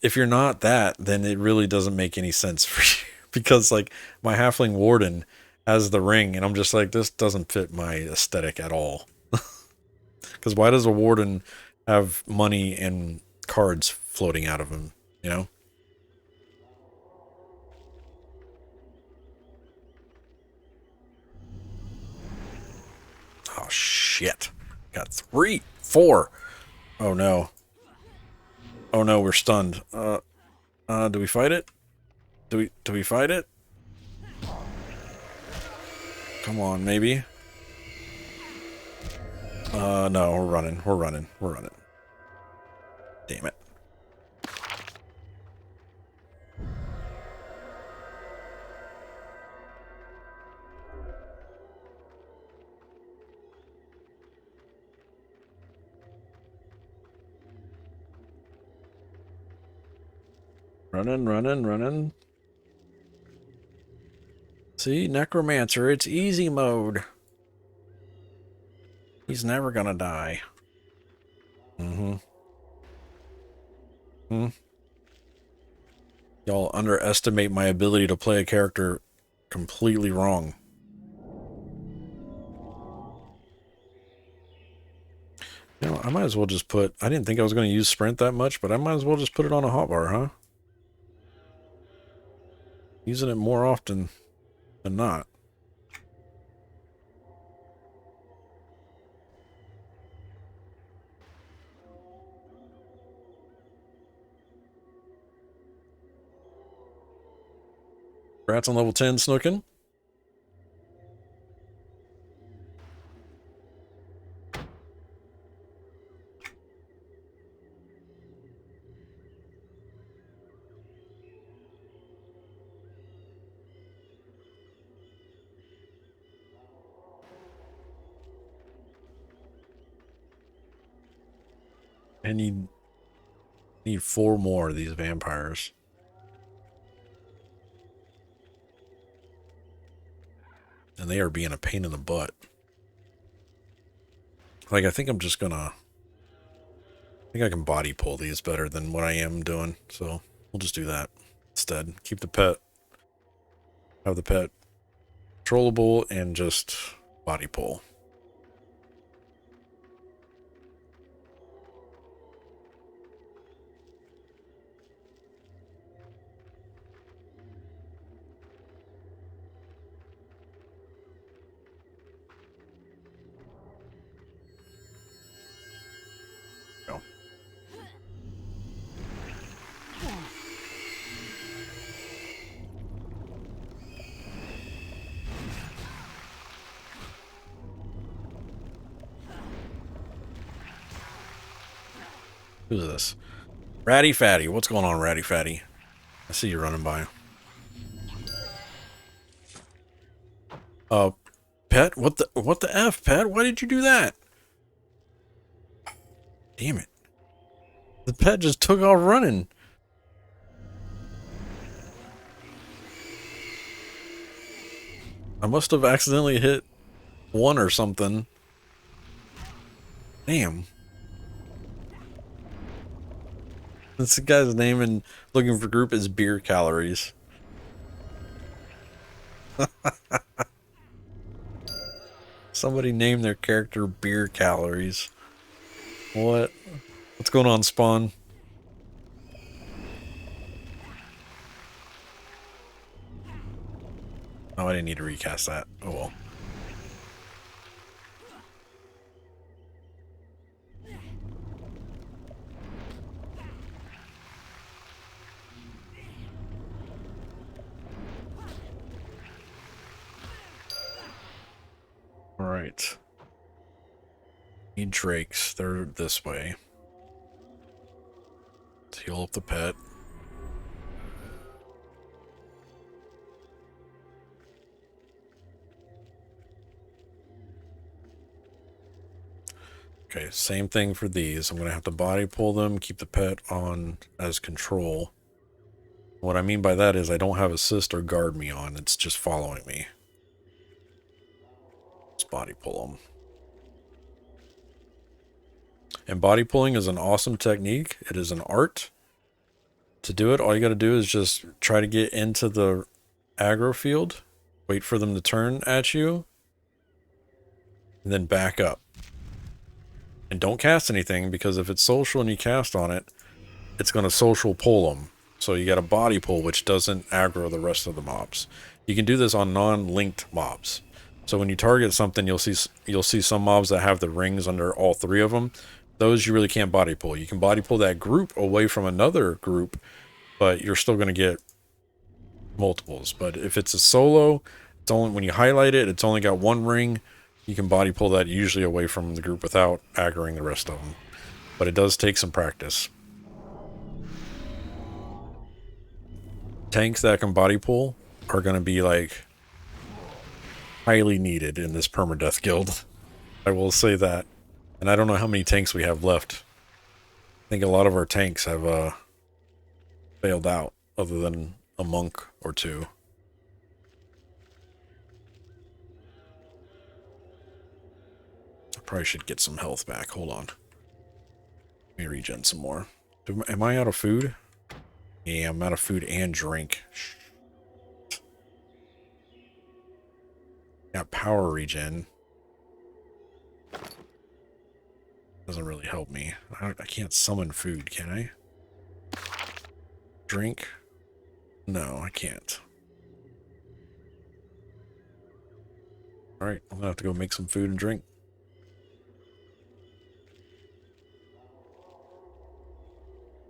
if you're not that, then it really doesn't make any sense for you. Because, like, my halfling warden has the ring, and I'm just like, this doesn't fit my aesthetic at all. Because why does a warden have money and cards floating out of him, you know? Oh, shit. Got 3, 4. Oh, no. Oh, no, we're stunned. Do we fight it? Do we fight it? Come on, maybe. No, we're running. We're running. We're running. Damn it. Running, running, running. See, Necromancer, it's easy mode. He's never gonna die. Y'all underestimate my ability to play a character completely wrong. You know, I might as well just put... I didn't think I was going to use sprint that much, but I might as well just put it on a hotbar, huh? Using it more often than not. Rats on level 10 snooking. I need 4 more of these vampires. And they are being a pain in the butt. Like, I think I'm just gonna... I think I can body pull these better than what I am doing. So, we'll just do that instead. Keep the pet. Have the pet controllable and just body pull. Who's this? Ratty Fatty. What's going on, Ratty Fatty? I see you running by. Pet? What the F, Pet? Why did you do that? Damn it. The pet just took off running. I must have accidentally hit 1 or something. Damn. This guy's name and looking for group is beer calories. Somebody named their character beer calories. What? What's going on, Spawn? Oh, I didn't need to recast that. Oh well. Alright. Need drakes. They're this way. Let's heal up the pet. Okay, same thing for these. I'm going to have to body pull them, keep the pet on as control. What I mean by that is I don't have assist or guard me on. It's just following me. Let's body pull them. And body pulling is an awesome technique. It is an art. To do it, all you got to do is just try to get into the aggro field, wait for them to turn at you, and then back up. And don't cast anything, because if it's social and you cast on it, it's going to social pull them. So you got a body pull, which doesn't aggro the rest of the mobs. You can do this on non-linked mobs. So when you target something, you'll see some mobs that have the rings under all three of them. Those you really can't body pull. You can body pull that group away from another group, but you're still going to get multiples. But if it's a solo, it's only when you highlight it, it's only got one ring. You can body pull that usually away from the group without aggroing the rest of them. But it does take some practice. Tanks that can body pull are going to be like highly needed in this permadeath guild. I will say that. And I don't know how many tanks we have left. I think a lot of our tanks have failed out, other than a monk or two. I probably should get some health back. Hold on. Let me regen some more. Am I out of food? Yeah, I'm out of food and drink. Got power regen. Doesn't really help me. I can't summon food, can I? Drink? No, I can't. Alright, I'm gonna have to go make some food and drink.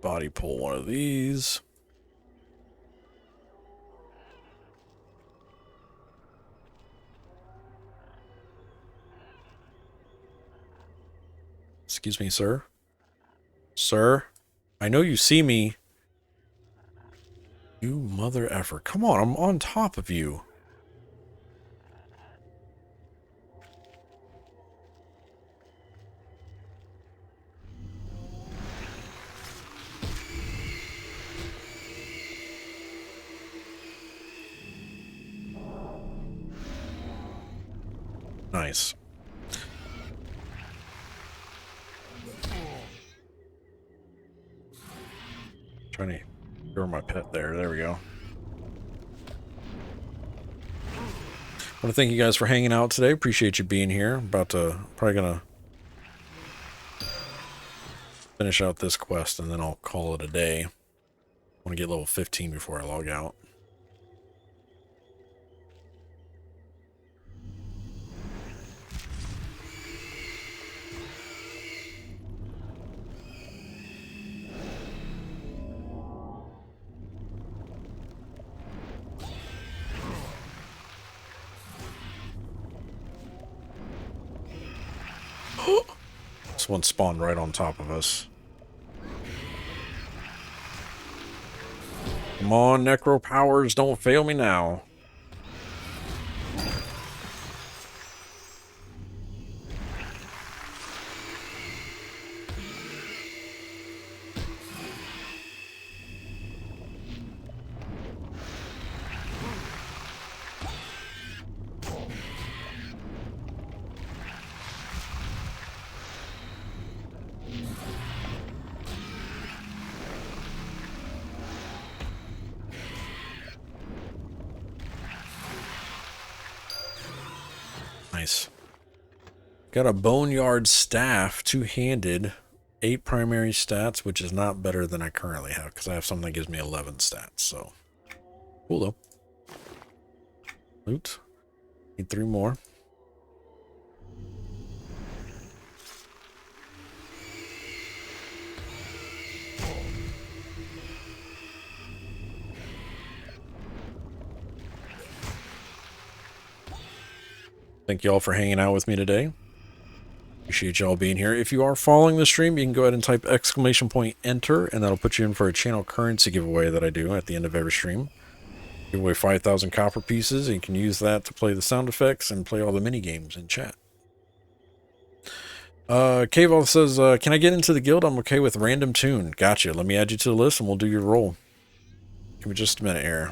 Body pull one of these. Excuse me, sir. Sir? I know you see me. You mother effer. Come on, I'm on top of you. Nice. Trying to throw my pet there. There we go. I want to thank you guys for hanging out today. Appreciate you being here. Probably gonna finish out this quest and then I'll call it a day. I want to get level 15 before I log out. This one spawned right on top of us. Come on, Necro powers, don't fail me now. Nice. Got a Boneyard Staff, two-handed, 8 primary stats, which is not better than I currently have, because I have something that gives me 11 stats, so. Cool, though. Loot. Need 3 more. Thank you all for hanging out with me today. Appreciate y'all being here. If you are following the stream, you can go ahead and type !enter, and that'll put you in for a channel currency giveaway that I do at the end of every stream. Give away 5,000 copper pieces, and you can use that to play the sound effects and play all the mini games in chat. Cave says, can I get into the guild? I'm okay with random tune. Gotcha. Let me add you to the list and we'll do your roll. Give me just a minute here.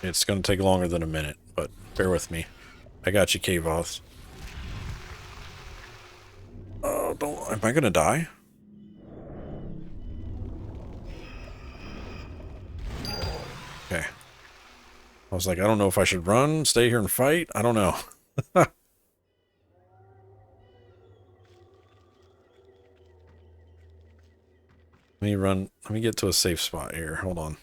It's going to take longer than a minute, but bear with me. I got you, Cave Oths. Oh, am I going to die? Okay. I was like, I don't know if I should run, stay here and fight. I don't know. Let me run. Let me get to a safe spot here. Hold on.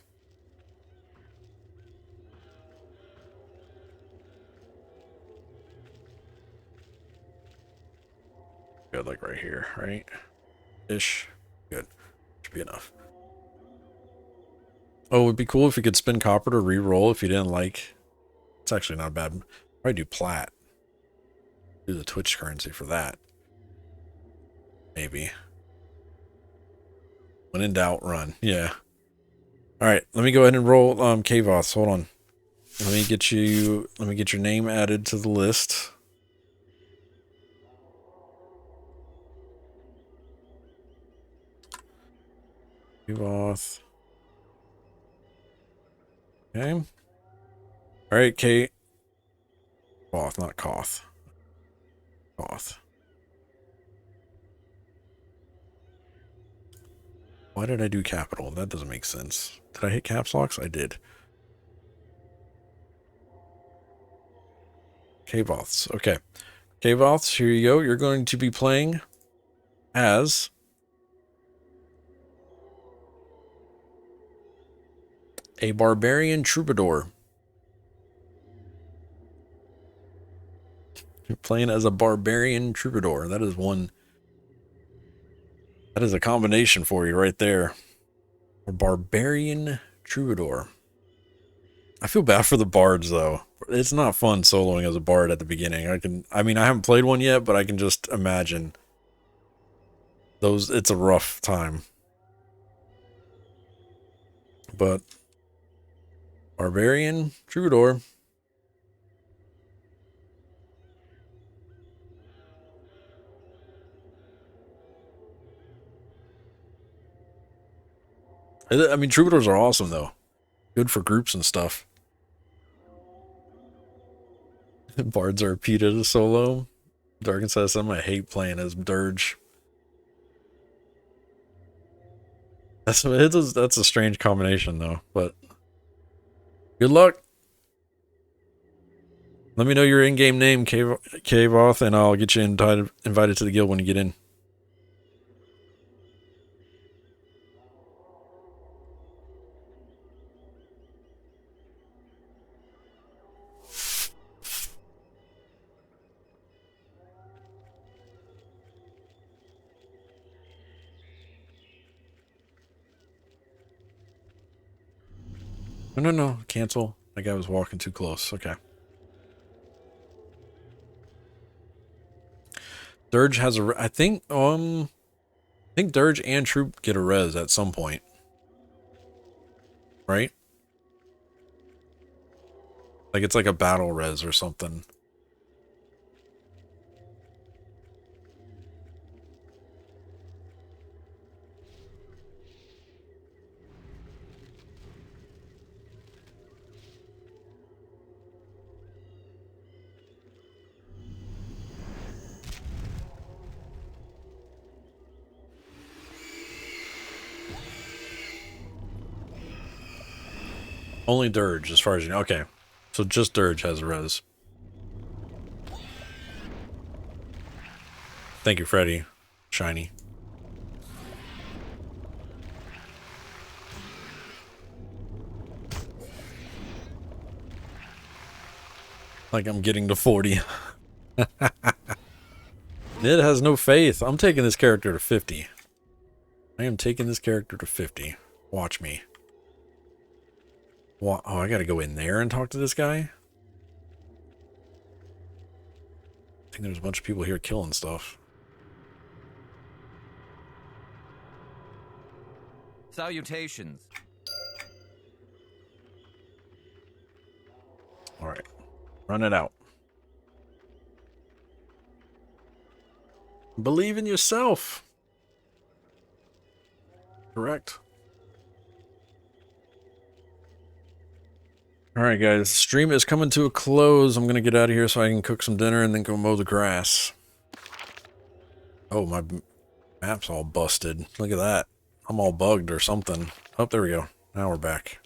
Good, like right here, right? Ish. Good. Should be enough. Oh, it would be cool if you could spin copper to re-roll if you didn't like. It's actually not bad. Probably do plat. Do the Twitch currency for that. Maybe. When in doubt, run. Yeah. Alright, let me go ahead and roll Cave Oths. Hold on. Let me get your name added to the list. Cave Oth. Okay. Alright, Kate. Koth, not Koth. Koth. Why did I do capital? That doesn't make sense. Did I hit caps locks? I did. Cave Oths. Okay. Cave Oths, here you go. You're going to be playing as a barbarian troubadour. You're playing as a barbarian troubadour. That is one. That is a combination for you right there. A barbarian troubadour. I feel bad for the bards though. It's not fun soloing as a bard at the beginning. I mean, I haven't played one yet, but I can just imagine those. It's a rough time. But barbarian troubadour. I mean, troubadours are awesome though. Good for groups and stuff. Bards are repeated as solo. Darken says I hate playing as Dirge. That's a strange combination though, but good luck. Let me know your in-game name, Cave Oth, and I'll get you invited to the guild when you get in. No. Cancel. That guy was walking too close. Okay. Dirge has a... I think Dirge and Troop get a res at some point. Right? Like it's like a battle res or something. Only Dirge, as far as you know. Okay. So just Dirge has a res. Thank you, Freddy. Shiny. Like I'm getting to 40. Nid has no faith. I'm taking this character to 50. I am taking this character to 50. Watch me. Oh, I gotta go in there and talk to this guy? I think there's a bunch of people here killing stuff. Salutations. Alright. Run it out. Believe in yourself. Correct. All right, guys. Stream is coming to a close. I'm going to get out of here so I can cook some dinner and then go mow the grass. Oh, my map's all busted. Look at that. I'm all bugged or something. Oh, there we go. Now we're back.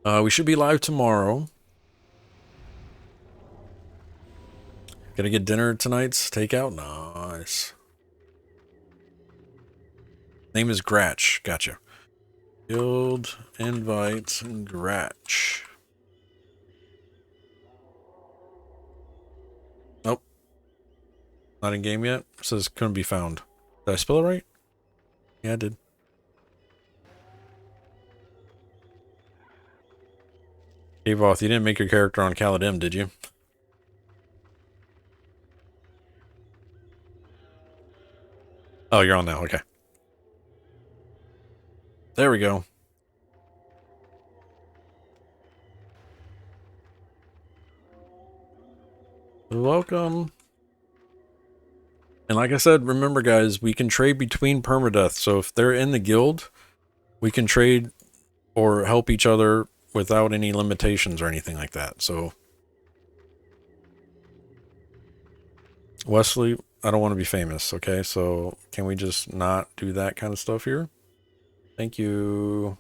We should be live tomorrow. Gonna get dinner tonight's takeout? Nice. Name is Gratch. Gotcha. Guild invite Gratch. Nope. Not in game yet. It says couldn't be found. Did I spell it right? Yeah, I did. Avoth, you didn't make your character on Caladim, did you? Oh, you're on now. Okay. There we go. Welcome. And like I said, remember guys, we can trade between permadeath. So if they're in the guild, we can trade or help each other without any limitations or anything like that. So Wesley, I don't want to be famous, okay? So can we just not do that kind of stuff here? Thank you.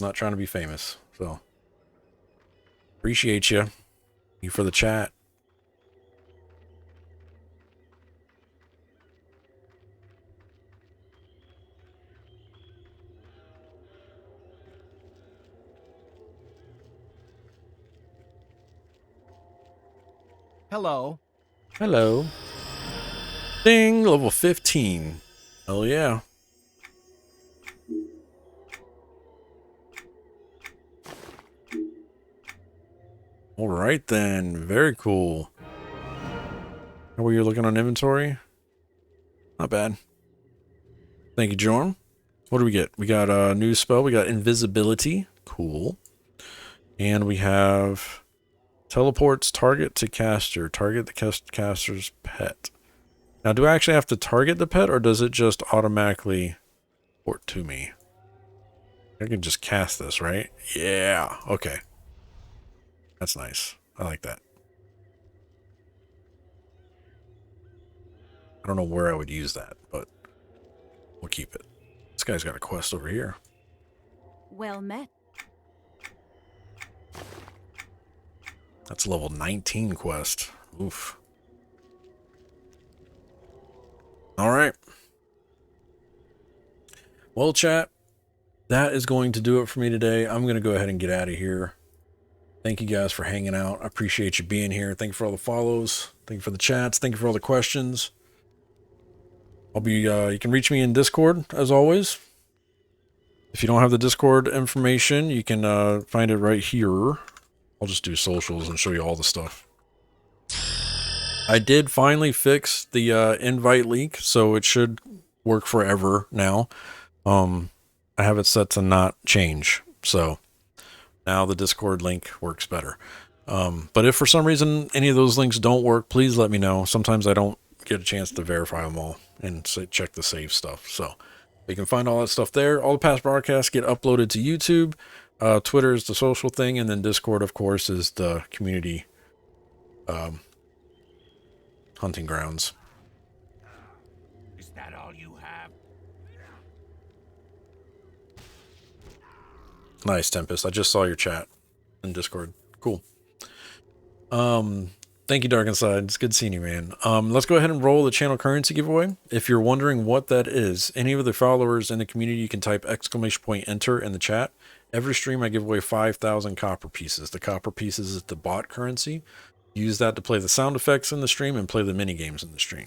Not trying to be famous, so appreciate you for the chat. Hello. Hello. Ding, level 15. Hell yeah. All right then, very cool. How are you looking on inventory? Not bad. Thank you, Jorm. What do we get? We got a new spell. We got invisibility. Cool. And we have teleports target to caster. Target the caster's pet. Now, do I actually have to target the pet, or does it just automatically port to me? I can just cast this, right? Yeah. Okay. That's nice. I like that. I don't know where I would use that, but we'll keep it. This guy's got a quest over here. Well met. That's a level 19 quest. Oof. All right. Well, chat, that is going to do it for me today. I'm going to go ahead and get out of here. Thank you guys for hanging out. I appreciate you being here. Thank you for all the follows. Thank you for the chats. Thank you for all the questions. I'll be, you can reach me in Discord as always. If you don't have the Discord information, you can find it right here. I'll just do socials and show you all the stuff. I did finally fix the invite leak, so it should work forever now. I have it set to not change, so now the Discord link works better. But if for some reason any of those links don't work, please let me know. Sometimes I don't get a chance to verify them all and check the save stuff. So you can find all that stuff there. All the past broadcasts get uploaded to YouTube. Twitter is the social thing, and then Discord, of course, is the community hunting grounds. Is that all you have? Nice, Tempest. I just saw your chat in Discord. Cool. Thank you, Dark Inside. It's good seeing you, man. Let's go ahead and roll the channel currency giveaway. If you're wondering what that is, any of the followers in the community, you can type !enter in the chat. Every stream I give away 5,000 copper pieces. The copper pieces is the bot currency. Use that to play the sound effects in the stream and play the mini games in the stream.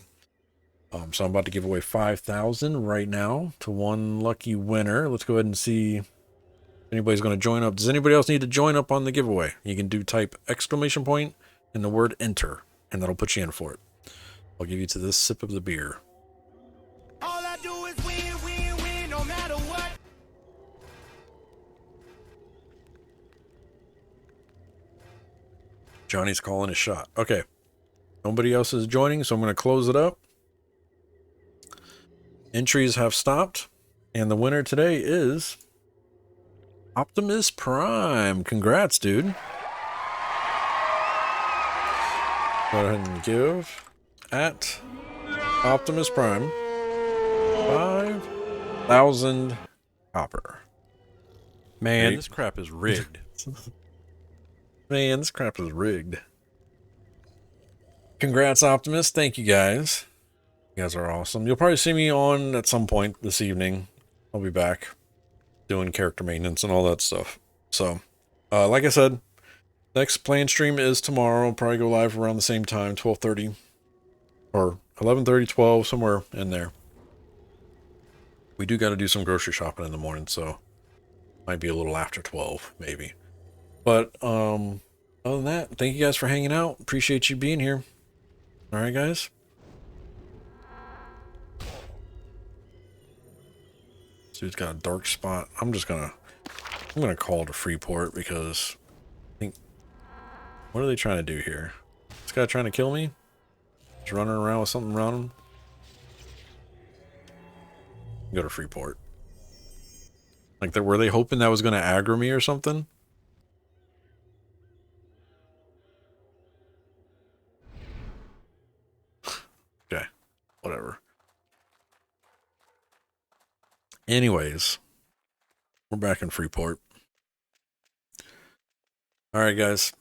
So I'm about to give away 5,000 right now to one lucky winner. Let's go ahead and see if anybody's going to join up. Does anybody else need to join up on the giveaway? You can type !and the word enter, and that'll put you in for it. I'll give you to this sip of the beer. All I do is win, win, win, no matter what. Johnny's calling his shot. Okay. Nobody else is joining, so I'm going to close it up. Entries have stopped. And the winner today is Optimus Prime. Congrats, dude. Go ahead and give at Optimus Prime 5,000 copper. Man, this crap is rigged. Man, this crap is rigged. Congrats, Optimus. Thank you, guys. You guys are awesome. You'll probably see me on at some point this evening. I'll be back doing character maintenance and all that stuff. So, like I said, next planned stream is tomorrow. I'll probably go live around the same time, 12:30 or 11:30, 12, somewhere in there. We do got to do some grocery shopping in the morning, so might be a little after 12, maybe. But other than that, thank you guys for hanging out. Appreciate you being here. All right, guys. This dude's got a dark spot. I'm gonna call to Freeport because I think, what are they trying to do here? This guy trying to kill me? He's running around with something around him. Go to Freeport. Like, were they hoping that was gonna aggro me or something? Okay, whatever. Anyways, we're back in Freeport. All right, guys.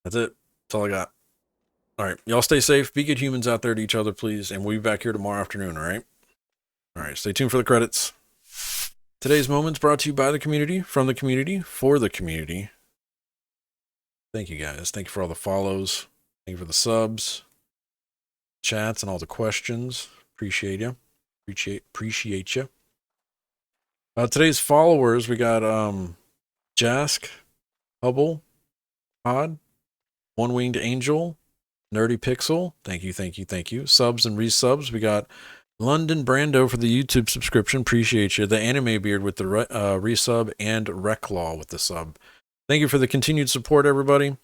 That's it. That's all I got. All right, y'all stay safe. Be good humans out there to each other, please. And we'll be back here tomorrow afternoon, all right? All right, stay tuned for the credits. Today's moment's brought to you by the community, from the community, for the community. Thank you, guys. Thank you for all the follows. Thank you for the subs, chats, and all the questions. Appreciate you. Appreciate you. Today's followers, we got Jask, Hubble, Pod, One Winged Angel, Nerdy Pixel. Thank you, thank you, thank you. Subs and resubs. We got London Brando for the YouTube subscription. Appreciate you. The Anime Beard with the resub, and Reclaw with the sub. Thank you for the continued support, everybody.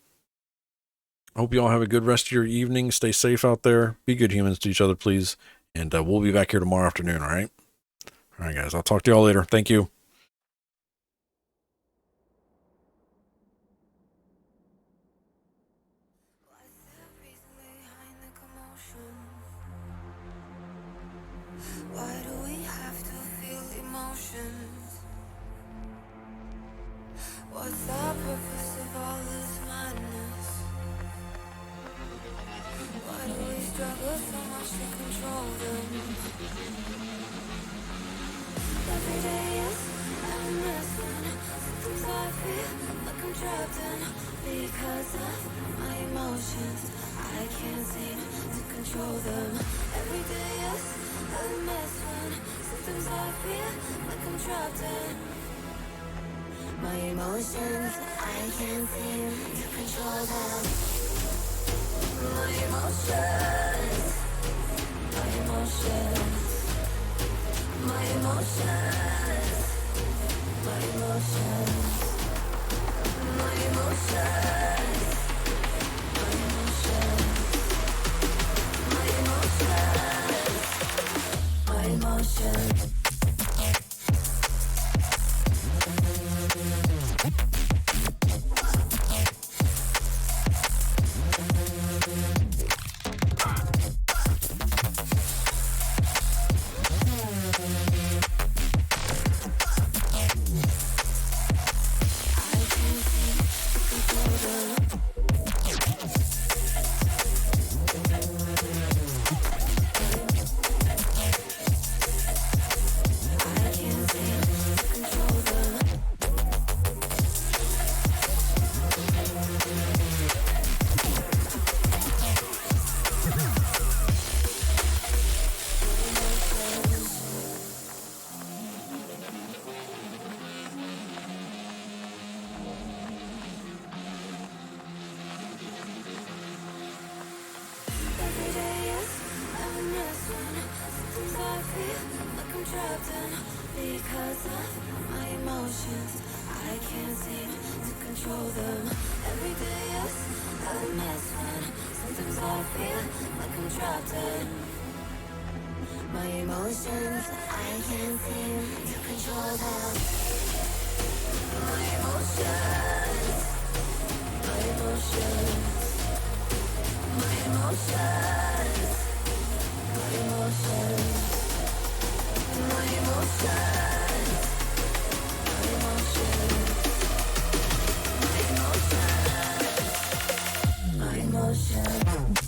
I hope you all have a good rest of your evening. Stay safe out there. Be good humans to each other, please. And we'll be back here tomorrow afternoon, all right? All right, guys. I'll talk to y'all later. Thank you. Why do we have to feel emotions? What's the purpose of all this madness? Why do we struggle so much to control them? Every day is I'm missing. Sometimes I feel like I'm trapped in because of my emotions. I can't seem to control them. Every day is a mess when sometimes I feel like I'm trapped in my emotions. I can't seem to control them. My emotions. My emotions. My emotions. My emotions. My emotions. My emotions. My emotions. My emotions. Because of my emotions, I can't seem to control them. Every day, yes, I mess when sometimes I feel like I'm trapped in my emotions. I can't seem to control them. My emotions. My emotions. My emotions. My emotions. My emotions. My emotions. My emotions. My emotions.